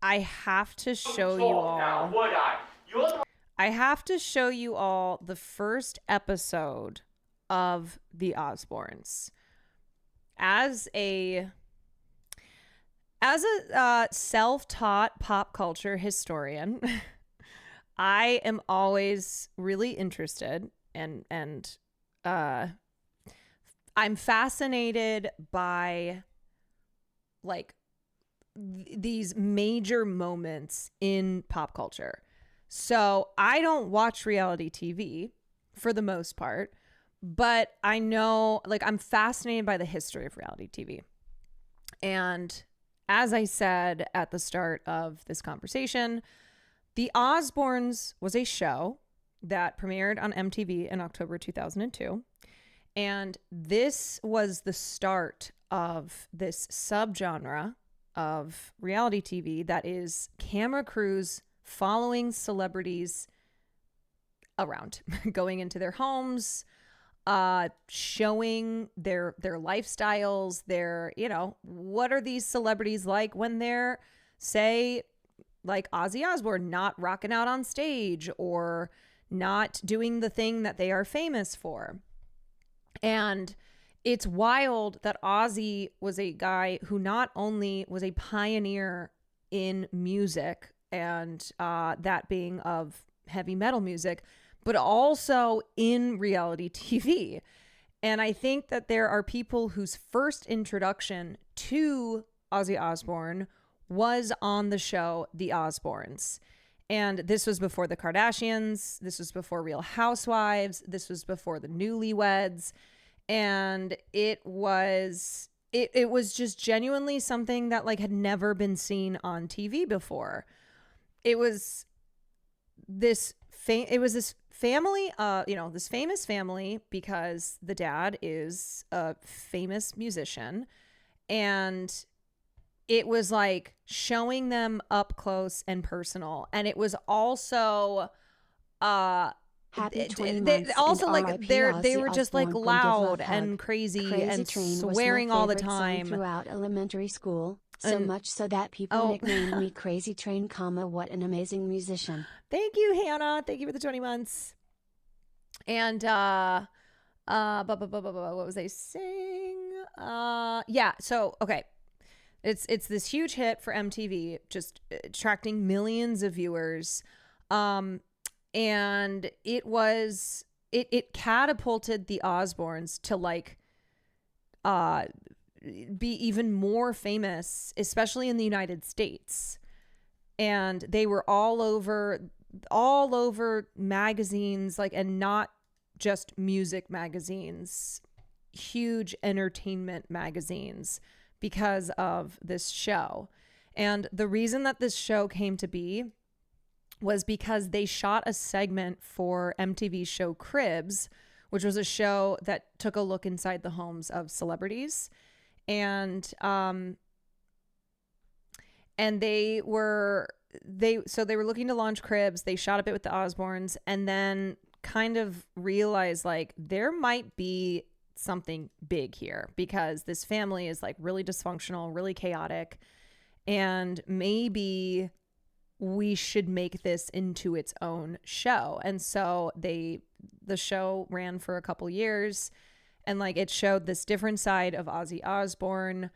have to show you all. I have to show you all the first episode of The Osbournes. As a self-taught pop culture historian, I am always really interested and I'm fascinated by like these major moments in pop culture. So I don't watch reality TV for the most part, but I know, like, I'm fascinated by the history of reality TV. And as I said at the start of this conversation, The Osbournes was a show that premiered on MTV in October 2002. And this was the start of this subgenre of reality TV that is camera crews following celebrities around, going into their homes, showing their lifestyles, their, what are these celebrities like when they're, say, like Ozzy Osbourne, not rocking out on stage or not doing the thing that they are famous for. And it's wild that Ozzy was a guy who not only was a pioneer in music and that being of heavy metal music, but also in reality TV. And I think that there are people whose first introduction to Ozzy Osbourne was on the show The Osbournes. And this was before the Kardashians. This was before Real Housewives. This was before the Newlyweds. And it was just genuinely something that like had never been seen on TV before. It was this family, this famous family, because the dad is a famous musician, and it was like showing them up close and personal. And it was also Happy 20 they months also and like RIP they Ozzy were just like Osbourne, come give loud a hug. and crazy Crazy and Train was swearing my all the favorite song time throughout elementary school, so And- much so that people Oh. nicknamed me Crazy Train, what an amazing musician. Thank you, Hannah. Thank you for the 20 months. And what was I saying? Yeah, so okay. It's this huge hit for MTV, just attracting millions of viewers. And it catapulted the Osbournes to like be even more famous, especially in the United States. And they were all over magazines, like, and not just music magazines, huge entertainment magazines, because of this show. And the reason that this show came to be was because they shot a segment for MTV's show Cribs, which was a show that took a look inside the homes of celebrities. And they were looking to launch Cribs. They shot a bit with the Osbournes and then kind of realized like there might be something big here, because this family is like really dysfunctional, really chaotic, and maybe we should make this into its own show. And so the show ran for a couple years, and like it showed this different side of Ozzy Osbourne,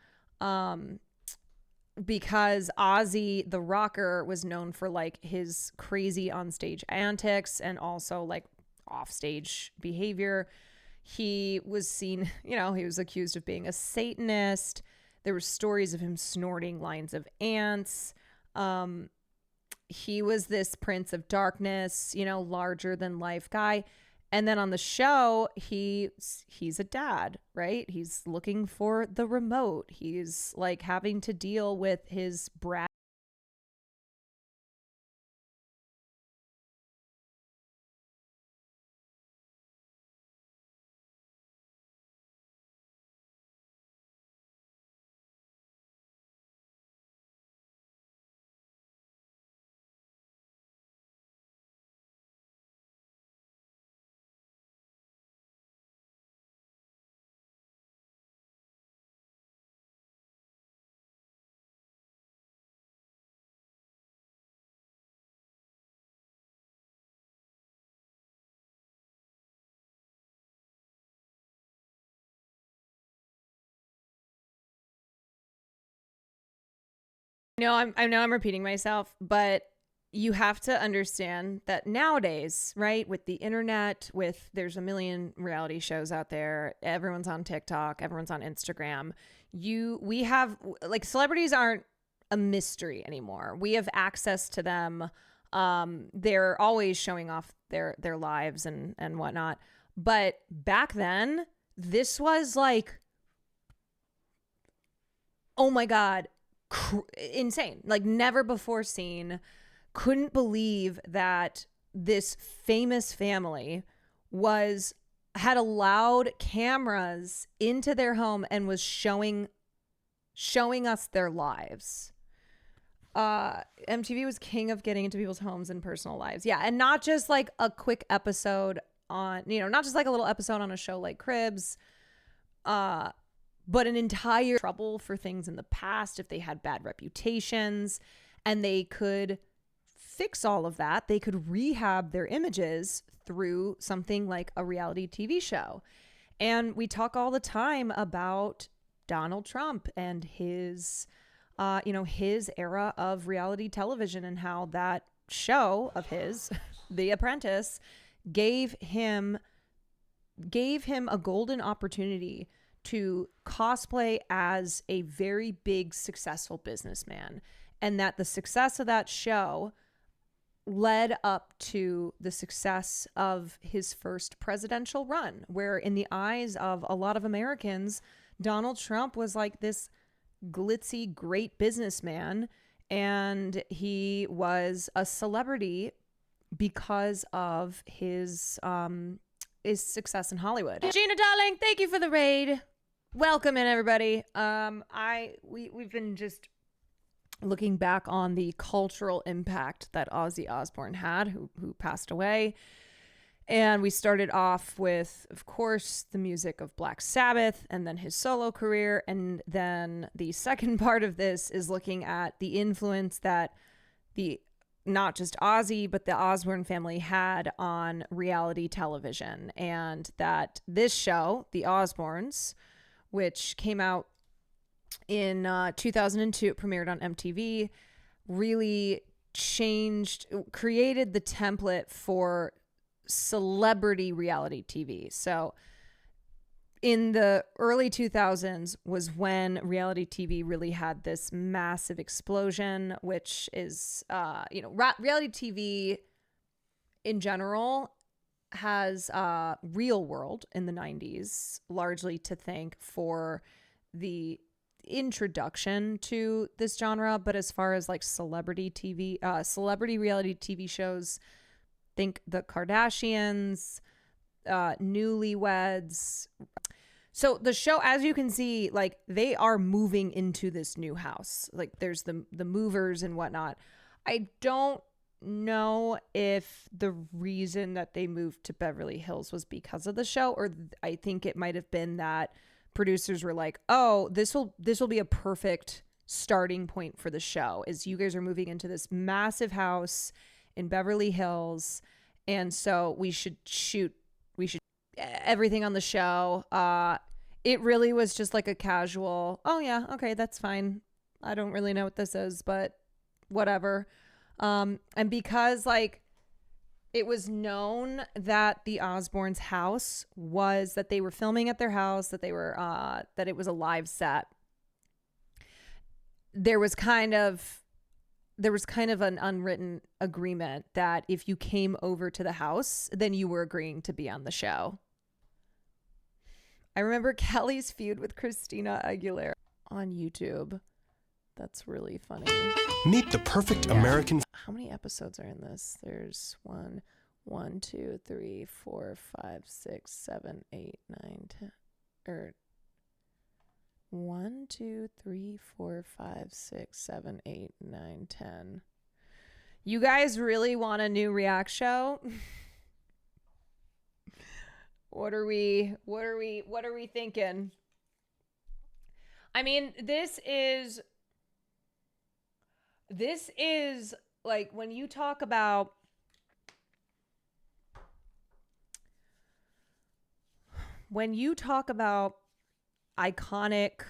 because Ozzy the rocker was known for like his crazy onstage antics and also like offstage behavior. He was seen, he was accused of being a Satanist. There were stories of him snorting lines of ants. He was this Prince of Darkness, larger than life guy. And then on the show, he's a dad, right? He's looking for the remote. He's like having to deal with his brat I know I'm repeating myself, but you have to understand that nowadays, right, with the internet, there's a million reality shows out there. Everyone's on TikTok, everyone's on Instagram. We have, like, celebrities aren't a mystery anymore. We have access to them. They're always showing off their lives and whatnot. But back then, this was like, oh my God, insane. Like, never before seen. Couldn't believe that this famous family had allowed cameras into their home and was showing us their lives. MTV was king of getting into people's homes and personal lives. Yeah, and not just like a quick episode on, not just like a little episode on a show like Cribs, but an entire trouble for things in the past if they had bad reputations, and they could fix all of that. They could rehab their images through something like a reality TV show. And we talk all the time about Donald Trump and his era of reality television, and how that show of his, The Apprentice, gave him a golden opportunity to cosplay as a very big, successful businessman. And that the success of that show led up to the success of his first presidential run, where in the eyes of a lot of Americans, Donald Trump was like this glitzy, great businessman, and he was a celebrity because of his success in Hollywood. Gina, darling, thank you for the raid. Welcome in, everybody. We've been just looking back on the cultural impact that Ozzy Osbourne had, who passed away. And we started off with, of course, the music of Black Sabbath, and then his solo career. And then the second part of this is looking at the influence that not just Ozzy, but the Osbourne family had on reality television. And that this show, The Osbournes, which came out in 2002, it premiered on MTV, really created the template for celebrity reality TV. So in the early 2000s was when reality TV really had this massive explosion, which is, reality TV in general has Real World in the 90s largely to thank for the introduction to this genre. But as far as like celebrity reality TV shows, think the Kardashians, Newlyweds. So the show, as you can see, like, they are moving into this new house. Like, there's the movers and whatnot. I don't know if the reason that they moved to Beverly Hills was because of the show, or I think it might have been that producers were like, oh, this will be a perfect starting point for the show, is you guys are moving into this massive house in Beverly Hills, and so we should shoot everything on the show. It really was just like a casual, oh yeah, okay, that's fine, I don't really know what this is, but whatever. And because like it was known that the Osbournes' house was, that they were filming at their house, that they were that it was a live set, there was kind of an unwritten agreement that if you came over to the house, then you were agreeing to be on the show. I remember Kelly's feud with Christina Aguilera on YouTube. That's really funny. Meet the perfect American. How many episodes are in this? There's 1, 2, 3, 4, 5, 6, 7, 8, 9, 10. Or 1, 2, 3, 4, 5, 6, 7, 8, 9, 10. You guys really want a new React show? What are we thinking? I mean, this is like, when you talk about iconic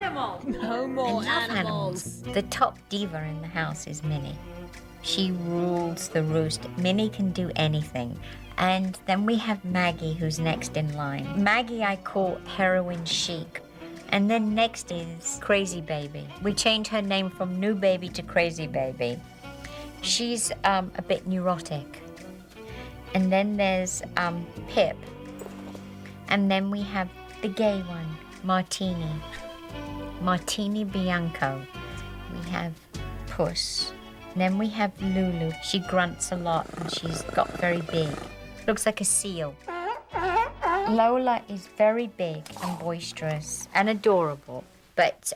animal. No more animals. The top diva in the house is Minnie. She rules the roost. Minnie can do anything. And then we have Maggie, who's next in line. Maggie I call heroin chic. And then next is Crazy Baby. We changed her name from New Baby to Crazy Baby. She's a bit neurotic. And then there's Pip. And then we have the gay one, Martini. Martini Bianco. We have Puss. And then we have Lulu. She grunts a lot and she's got very big. Looks like a seal. Lola is very big and boisterous and adorable, but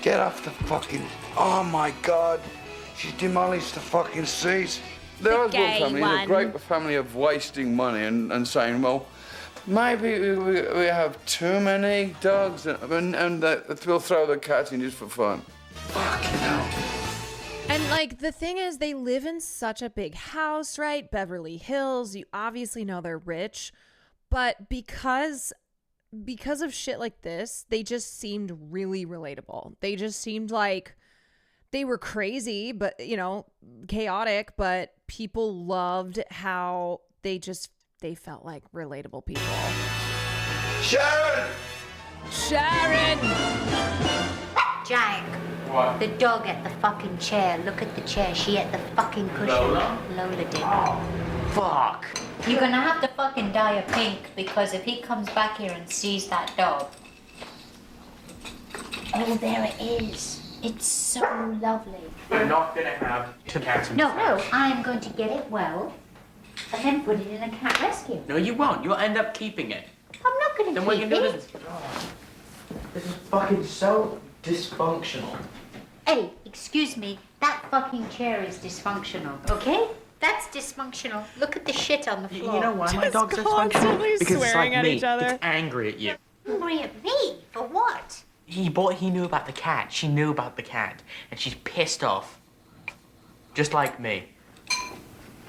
Get off the fucking... Oh my God. She's demolished the fucking seat. The Osborne family is a great family of wasting money and saying, well, maybe we have too many dogs and we'll throw the cat in just for fun. Fucking hell. And like the thing is, they live in such a big house, right? Beverly Hills. You obviously know they're rich, but because of shit like this, they just seemed really relatable. They just seemed like they were crazy, but chaotic, but people loved how they felt like relatable people. Sharon! Jack. What? The dog at the fucking chair. Look at the chair. She at the fucking cushion. Lola did. Oh, fuck. You're gonna have to fucking dye a pink because if he comes back here and sees that dog. Oh, there it is. It's so lovely. We're not gonna have two cats in the No, I am going to get it well and then put it in a cat rescue. No, you won't. You'll end up keeping it. I'm not gonna Then keep what you can do it. is... This is fucking so dysfunctional. Hey, excuse me, that fucking chair is dysfunctional, okay? That's dysfunctional. Look at the shit on the floor. You know why my dog's constantly dysfunctional? Because it's swearing like at me. each other. It's angry at you. Angry at me? For what? He knew about the cat. She knew about the cat. And she's pissed off. Just like me.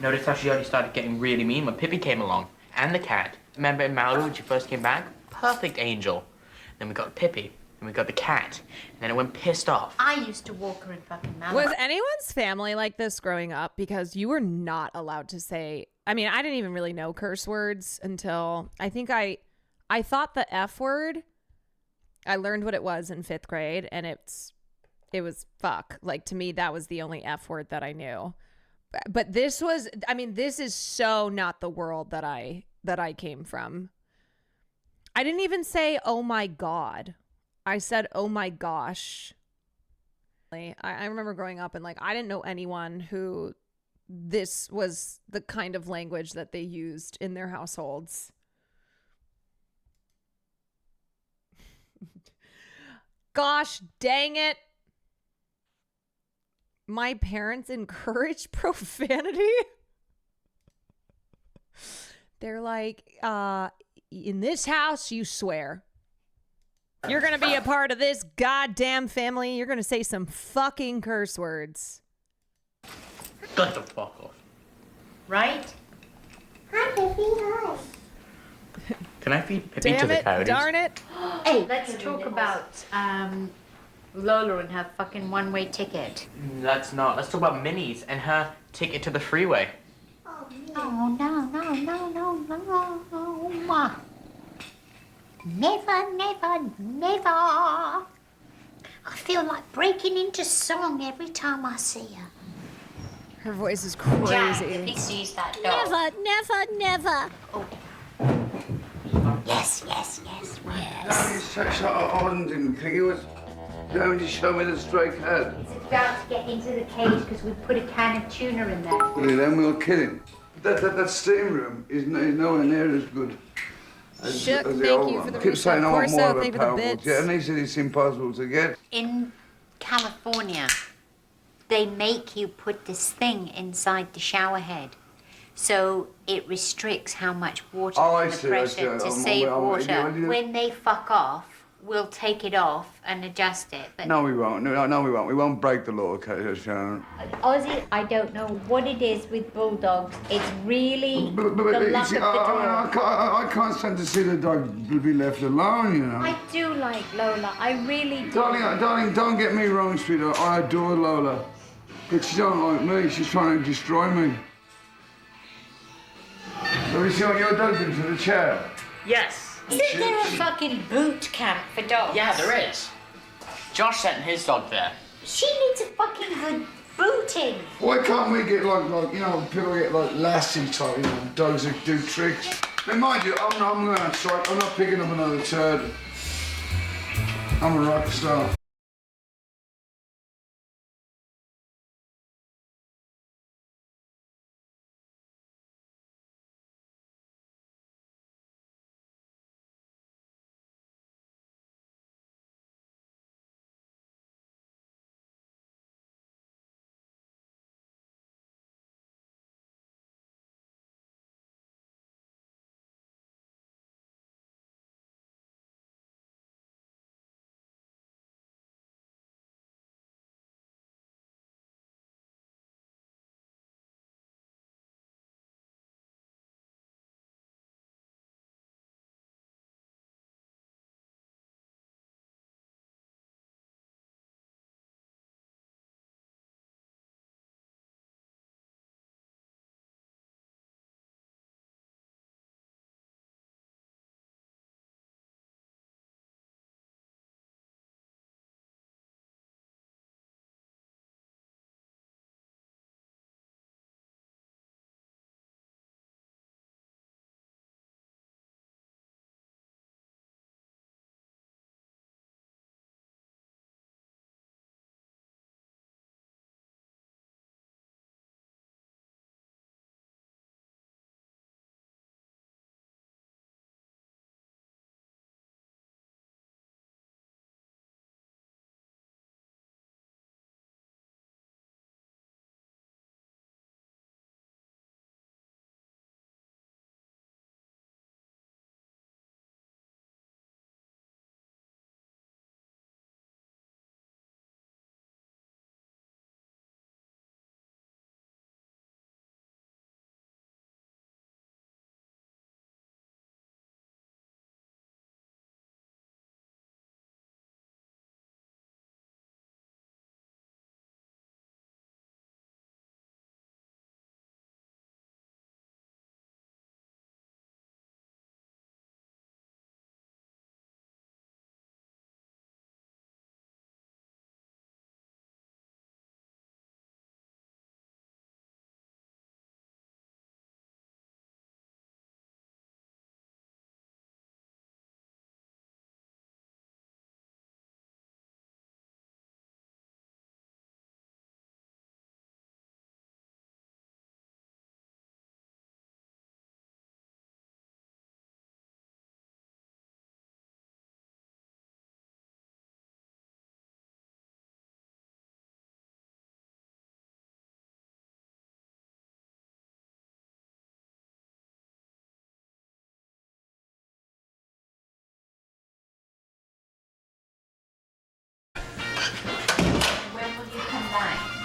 Notice how she already started getting really mean when Pippi came along. And the cat. Remember in Malibu when she first came back? Perfect angel. Then we got Pippi. And we got the cat. And then it went pissed off. I used to walk her in fucking Malibu. Was anyone's family like this growing up? Because you were not allowed to say, I mean, I didn't even really know curse words until I think I thought the F word, I learned what it was in 5th grade and it was fuck. Like to me, that was the only F word that I knew. But this is so not the world that I came from. I didn't even say, oh my God. I said, oh my gosh. I remember growing up and like, I didn't know anyone who this was the kind of language that they used in their households. Gosh dang it. My parents encourage profanity. They're like, in this house, you swear. You're going to be a part of this goddamn family. You're going to say some fucking curse words. Get the fuck off. Right? Hi, Pippi. Hi. Can I feed Pippi to Damn the it, coyotes? darn it. Hey, let's talk about Lola and her fucking one-way ticket. Let's not. Let's talk about Minnie's and her ticket to the freeway. Oh, no. Never, never, never. I feel like breaking into song every time I see her. Her voice is crazy. Jack, if he sees that dog. Never. Oh. Yes. It's such an odd thing. He was going to show me the stray cat. It's about to get into the cage because we put a can of tuna in there. Well, then we'll kill him. That steam room is nowhere near as good as, Shook, as the thank old you one. for the Keep saying I want Corso, more of thank a you for the powerful bits. jet, and he said it's impossible to get. In California, they make you put this thing inside the shower head. So it restricts how much water Oh, I and the see, pressure to save water. When they fuck off, we'll take it off and adjust it. But No, we won't. No, we won't. We won't break the law, Sharon. Ozzy, I don't know what it is with bulldogs. It's really the luck of the draw. I can't stand to see the dog be left alone, you know. I do like Lola. I really do. Darling, don't get me wrong, sweetheart. I adore Lola. But she don't like me. She's trying to destroy me. Have you seen what your dog's into the chair? Yes. Isn't there a fucking boot camp for dogs? Yeah, there is. Josh sent his dog there. She needs a fucking good booting. Why can't we get like you know, people get like Lassie type, you know, dogs that do tricks? Now, mind you, I'm going to strike. I'm not picking up another turd. I'm a rock star.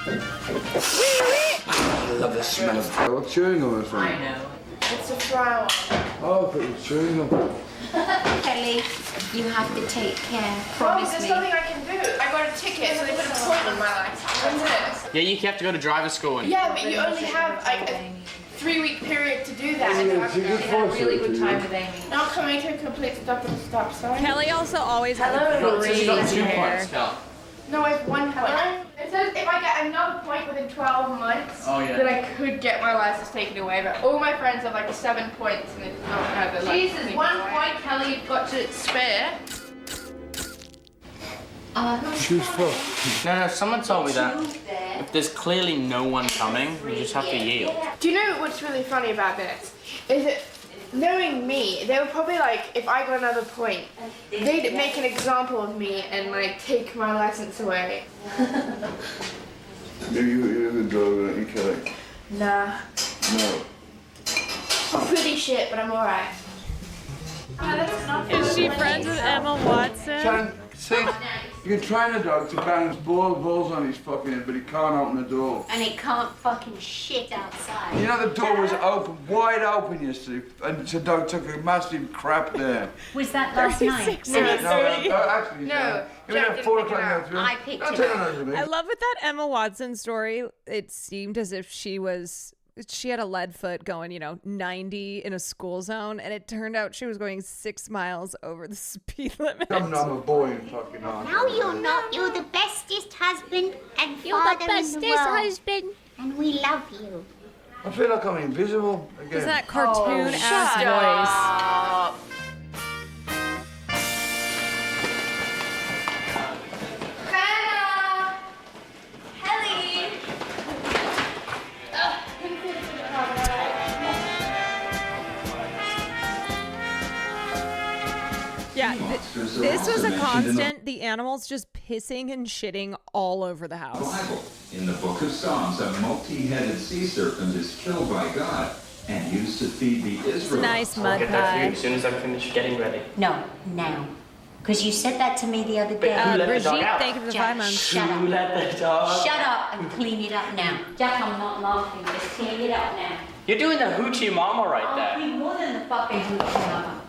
I love the smell of chewing gum or something. I know. It's a flower. Oh, but it's chewing gum. Kelly, you have to take care. Oh, Promise there's me. nothing I can do. I got a ticket, so they put a point on my license. That's it. Yeah, you have to go to driver school. And Yeah, but you only have like a 3-week period to do that. Yeah, so you just force it, with yeah. with Amy. Now coming to a complete stop sign. Kelly also always has Hello. green hair. No, I have 1 point. It says if I get another point within 12 months, then I could get my license taken away. But all my friends have like 7 points and they've not had their license Jesus, taken 1 away. point, Kelly, you've got to spare. Choose fuck. No, someone told me that if there's clearly no one coming, you just have to yield. Do you know what's really funny about this? Is that knowing me, they were probably like, if I got another point, they'd make an example of me and like take my license away. You're the driver, aren't you, Kelly? Nah. No. I'm pretty shit, but I'm alright. Is she friends with Emma Watson? Shannon, see, you can train a dog to balance balls on his fucking head, but he can't open the door. And it can't fucking shit outside. You know the door was open, wide open yesterday, and the dog took a massive crap there. Was that last night? No, actually, No, it was at 4 o'clock in the afternoon. I picked Don't it tell up. her anything. I love with that Emma Watson story. It seemed as if she had a lead foot going, 90 in a school zone, and it turned out she was going 6 miles over the speed limit. I'm a boy and fucking on. No, you're not. You're the bestest husband and You're the father in the bestest world. husband. And we love you. I feel like I'm invisible again. Is that cartoon-ass voice? Hannah! Helly! Yeah, this was a constant. The animals just pissing and shitting all over the house. Bible. In the book of Psalms, a multi-headed sea serpent is killed by God and used to feed the Israelites. Nice mud I'll get that for you pie. as soon as I'm finished getting ready. No, now. Because you said that to me the other day. Who let the Brigitte, dog out? thank you for the Jack, 5 months. shut Who up. let the dog? Shut up and clean it up now. Jack, I'm not laughing. Just clean it up now. You're doing the hoochie mama right I'll there. be more than the fucking hoochie mama.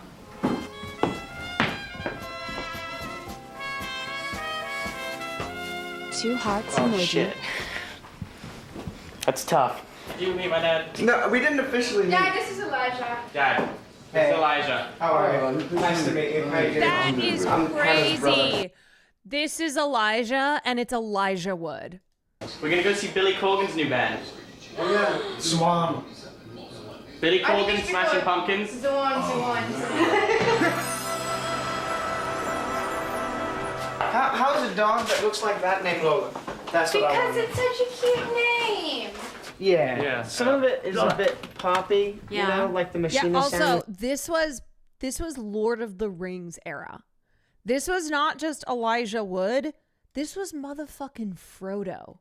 Two hearts Oh emoji. shit. That's tough. Did you meet my dad? No, we didn't officially meet. Dad, this is Elijah. Dad, it's Elijah. How are you? Nice to meet you. That is crazy. This is Elijah, and it's Elijah Wood. We're gonna go see Billy Corgan's new band. Oh yeah, Swan. Billy I think Corgan, it's Smashing because- Pumpkins. How's a dog that looks like that named Lola? That's what I Because want. it's such a cute name. Yeah. Some of it is a bit poppy, you know, like the Yeah, machine also, sound. this was Lord of the Rings era. This was not just Elijah Wood. This was motherfucking Frodo.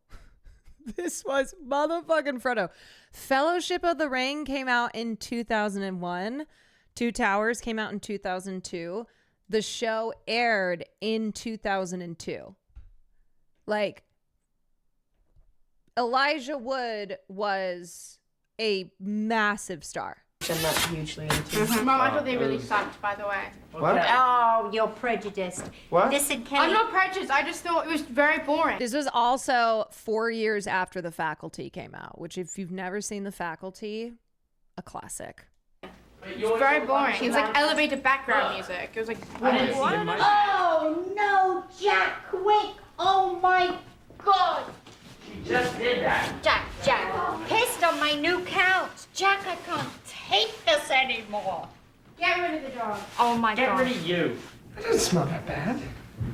This was motherfucking Frodo. Fellowship of the Ring came out in 2001. Two Towers came out in 2002. The show aired in 2002. Like, Elijah Wood was a massive star. I'm not hugely into. Mom, I thought they really sucked, by the way. What? Oh, you're prejudiced. What? Listen, Kelly. I'm not prejudiced. I just thought it was very boring. This was also 4 years after The Faculty came out, which if you've never seen The Faculty, a classic. It's very boring. It was like elevator background music. It was like, what? Oh, no, Jack, quick. Oh, my God. She just did that. Jack, pissed on my new couch. Jack, I can't take this anymore. Get rid of the dog. Oh, my Get God. rid of you. It doesn't smell that bad.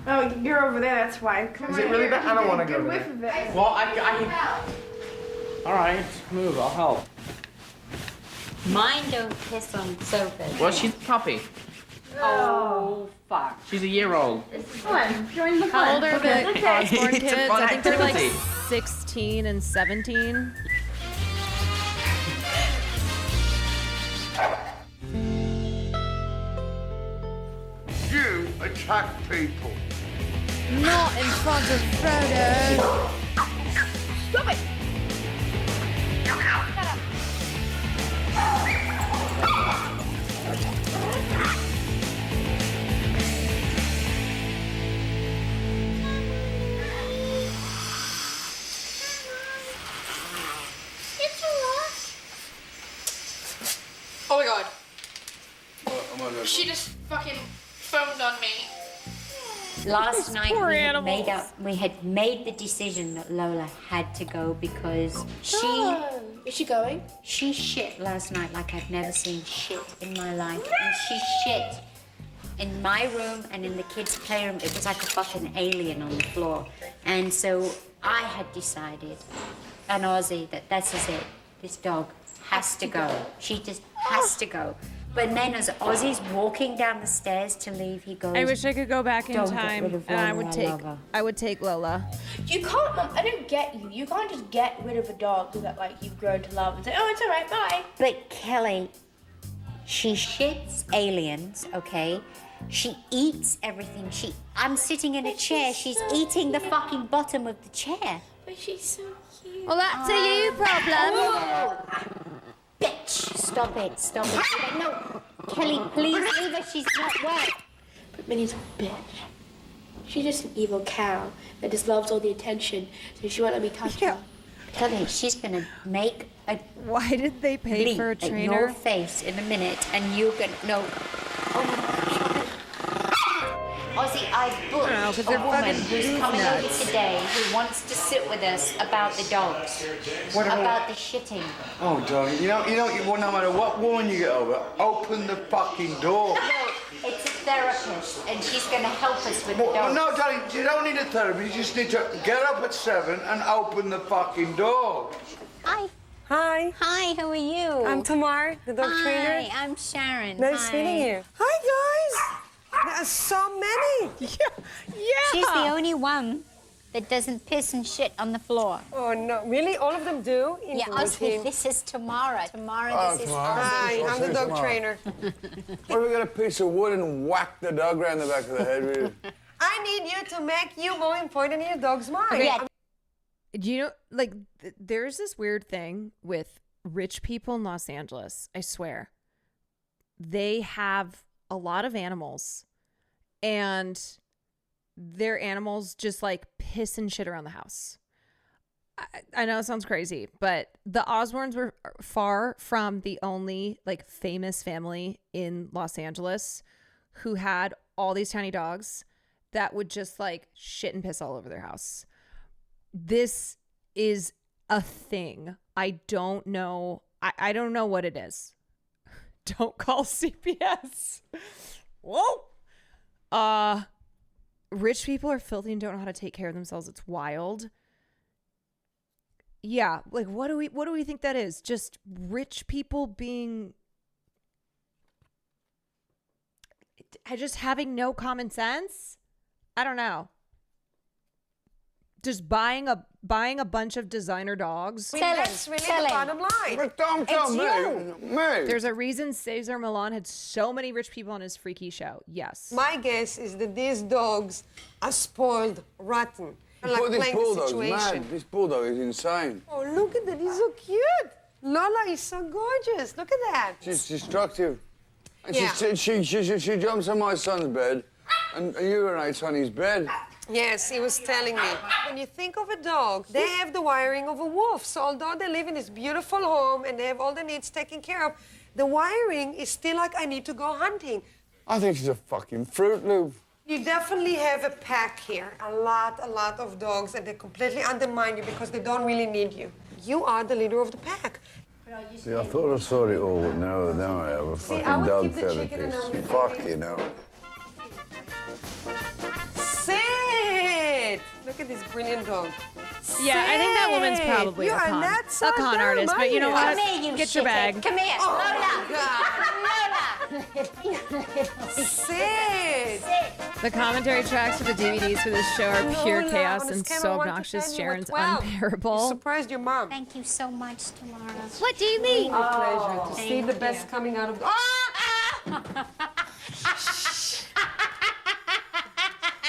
Oh, you're over there, that's why. Come Is on it really here. bad? I don't You wanna get a go good there. whiff of it. Well, I All right, move. I'll help. Mine don't piss on sofas. Well, she's a puppy. Oh, fuck. She's a year old. It's fun. Join the fun. How old are the Osborne It's a kids? fun I think they're like activity. 16 and 17. You attack people. Not in front of Frodo. Stop it! Oh my god. She just fucking phoned on me. Last night poor we animals. had made the decision that Lola had to go because Is she going? she shit last night like I've never seen shit in my life. And she shit in my room and in the kids' playroom. It was like a fucking alien on the floor. And so I had decided, and Ozzy, that this is it. This dog has to go. She just has to go. But then as Ozzy's walking down the stairs to leave, he goes, I wish I could go back in "Don't get time, rid of and I Lola, would I take. love her." I would take Lola. You can't, Mom. I don't get you. You can't just get rid of a dog that like you've grown to love and say, oh, it's all right, bye. But Kelly, She shits aliens, okay? She eats everything. I'm sitting in a chair. She's eating the fucking bottom of the chair. But she's so cute. Well, that's a you problem. Bitch! Stop it. No, Kelly, please leave her. She's not well. But Minnie's a bitch. She's just an evil cow that just loves all the attention, so she won't let me touch her. Kelly, she's gonna make a. Why did they pay for a bleep at trainer? your face in a minute, and you're gonna no. Oh my God. Ozzy, I booked a woman who's coming over today who wants to sit with us about the dogs, about the shitting. Oh, darling, no matter what woman you get over, open the fucking door. No, it's a therapist, and she's going to help us with the dogs. No, darling, you don't need a therapist. You just need to get up at 7 and open the fucking door. Hi. Hi. Hi, who are you? I'm Tamar, the dog trainer. Hi, I'm Sharon. Nice Hi. meeting you. Hi, guys. There are so many. Yeah. She's the only one that doesn't piss and shit on the floor. Oh, no. Really? All of them do? Yeah, Ozzy, this is Tamara. This is Ozzy. Hi, I'm the dog trainer. What if we got a piece of wood and whack the dog around the back of the head with it? I need you to make you more important in your dog's mind. Okay. Do you know, like, there's this weird thing with rich people in Los Angeles. I swear. They have a lot of animals, and their animals just like piss and shit around the house. I know it sounds crazy, but the Osbournes were far from the only like famous family in Los Angeles who had all these tiny dogs that would just like shit and piss all over their house. This is a thing. I don't know. I don't know what it is. Don't call CPS. Whoa. Rich people are filthy and don't know how to take care of themselves. It's wild. Yeah, like what do we think that is? Just rich people being just having no common sense? I don't know. Just buying a bunch of designer dogs. That's really the bottom line. But don't tell me. There's a reason Cesar Millan had so many rich people on his freaky show. Yes. My guess is that these dogs are spoiled, rotten. Like This playing the bulldog's situation. mad. This bulldog is insane. Oh, look at that. He's so cute. Lola is so gorgeous. Look at that. She's destructive. And Yeah. she jumps on my son's bed and urinates on his bed. Yes, he was telling me. When you think of a dog, they have the wiring of a wolf. So although they live in this beautiful home and they have all their needs taken care of, the wiring is still like, I need to go hunting. I think she's a fucking Fruit Loop. You definitely have a pack here. A lot of dogs, and they completely undermine you because they don't really need you. You are the leader of the pack. See, I thought I saw it all, but now I have a I fucking would dog keep the chicken and therapist. I'll Fuck, you know. Sit! Look at this brilliant dog. Yeah, I think that woman's probably You a are con, not a so con dumb, artist. But you know are what? Come here, you Get your shithead. bag. Come here, Lola! Sit! The commentary tracks for the DVDs for this show are pure Lola, chaos on a and scale so of 1 to obnoxious. 10, you were Sharon's 12. unbearable. You surprised your mom. Thank you so much, Tamara. What do you mean? A pleasure to see thank the you. best coming out of.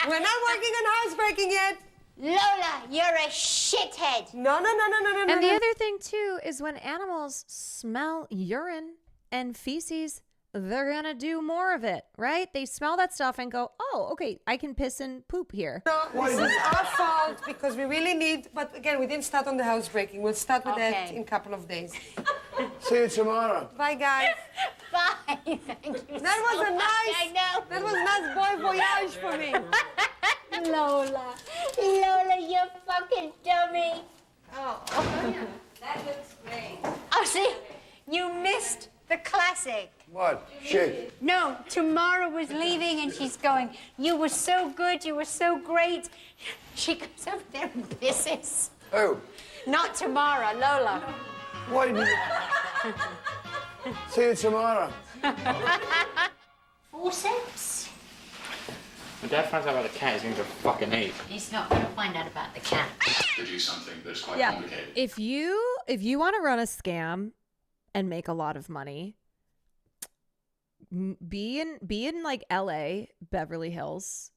We're not working on housebreaking yet. Lola, you're a shithead. No. And the other thing too is when animals smell urine and feces, they're gonna do more of it, right? They smell that stuff and go, "Oh, okay, I can piss and poop here." No, this is our fault because we really need. But again, we didn't start on the housebreaking. We'll start with that Okay. in a couple of days. See you tomorrow. Bye, guys. Bye. Thank you. That was a nice. I know. That was nice boy voyage for me. Lola, you fucking dummy. Oh, That looks great. Oh, see, you missed the classic. What? Shit. No, Tamara was leaving and she's going, you were so good, you were so great. She goes over there and pisses. Oh. Not Tamara, Lola. Why did you... See you tomorrow. Forceps? When Dad finds out about the cat, he's gonna go fucking ape. He's not going to find out about the cat. To do something that's quite Yeah. complicated. If you want to run a scam and make a lot of money, be in like LA, Beverly Hills,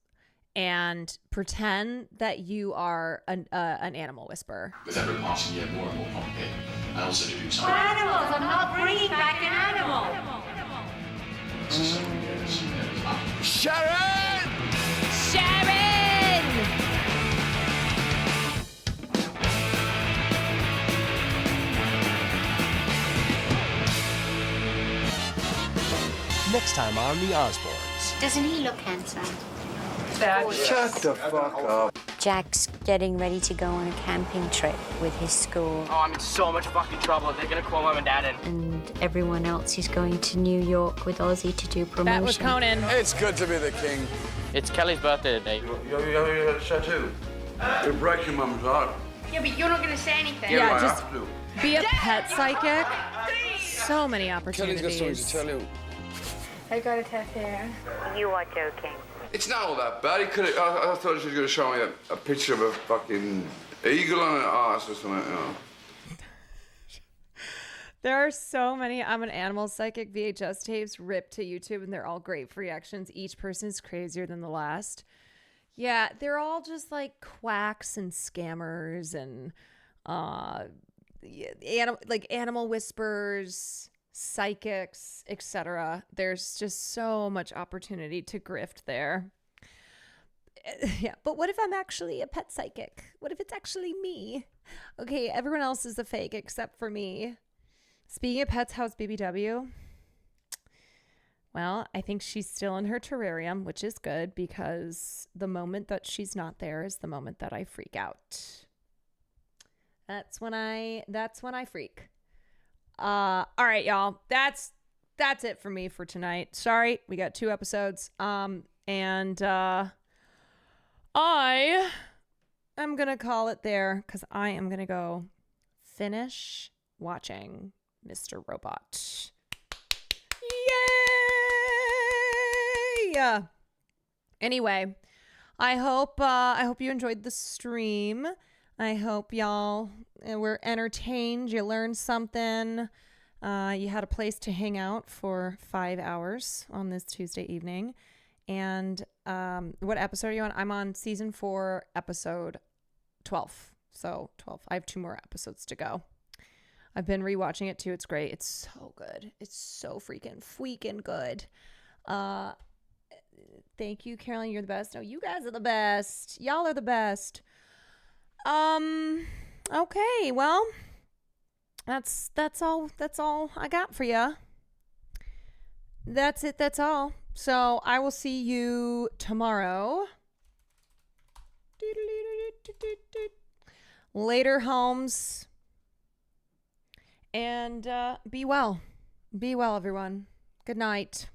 and pretend that you are an animal whisperer. With every passing year, more and more complicated. I also do something. Animals! I'm not bringing back an animal! Sharon! Sharon! Next time on The Osbournes. Doesn't he look handsome? Dad, shut the fuck up. Jack's getting ready to go on a camping trip with his school. Oh, I'm in so much fucking trouble. They're gonna call mom and dad in. And everyone else is going to New York with Ozzy to do promotion. That was Conan. It's good to be the king. It's Kelly's birthday today. You tattoo. You break your mum's heart. Yeah, but you're not gonna say anything. Yeah, just be a pet psychic. So many opportunities. Kelly's got something to tell you. I got a tattoo. You are joking. It's not all that bad. He could. I thought she was going to show me a picture of a fucking eagle on an arse or something. You know. There are so many I'm an Animal Psychic VHS tapes ripped to YouTube, and they're all great for reactions. Each person is crazier than the last. Yeah, they're all just like quacks and scammers and animal whisperers, psychics, etc. There's just so much opportunity to grift there. Yeah, but what if I'm actually a pet psychic? What if it's actually me? Okay, everyone else is a fake except for me. Speaking of pets, how's BBW? Well, I think she's still in her terrarium, which is good because the moment that she's not there is the moment that I freak out. That's when I freak. All right, y'all. That's it for me for tonight. Sorry, we got 2 episodes. And I am gonna call it there because I am gonna go finish watching Mr. Robot. Yay! Anyway, I hope you enjoyed the stream. I hope y'all were entertained. You learned something. You had a place to hang out for 5 hours on this Tuesday evening. And what episode are you on? I'm on season 4, episode 12. So 12. I have 2 more episodes to go. I've been rewatching it too. It's great. It's so good. It's so freaking good. Thank you, Caroline. You're the best. No, you guys are the best. Y'all are the best. Okay, well, that's all I got for you. That's it. That's all. So I will see you tomorrow. Later, Holmes. And be well. Be well, everyone. Good night.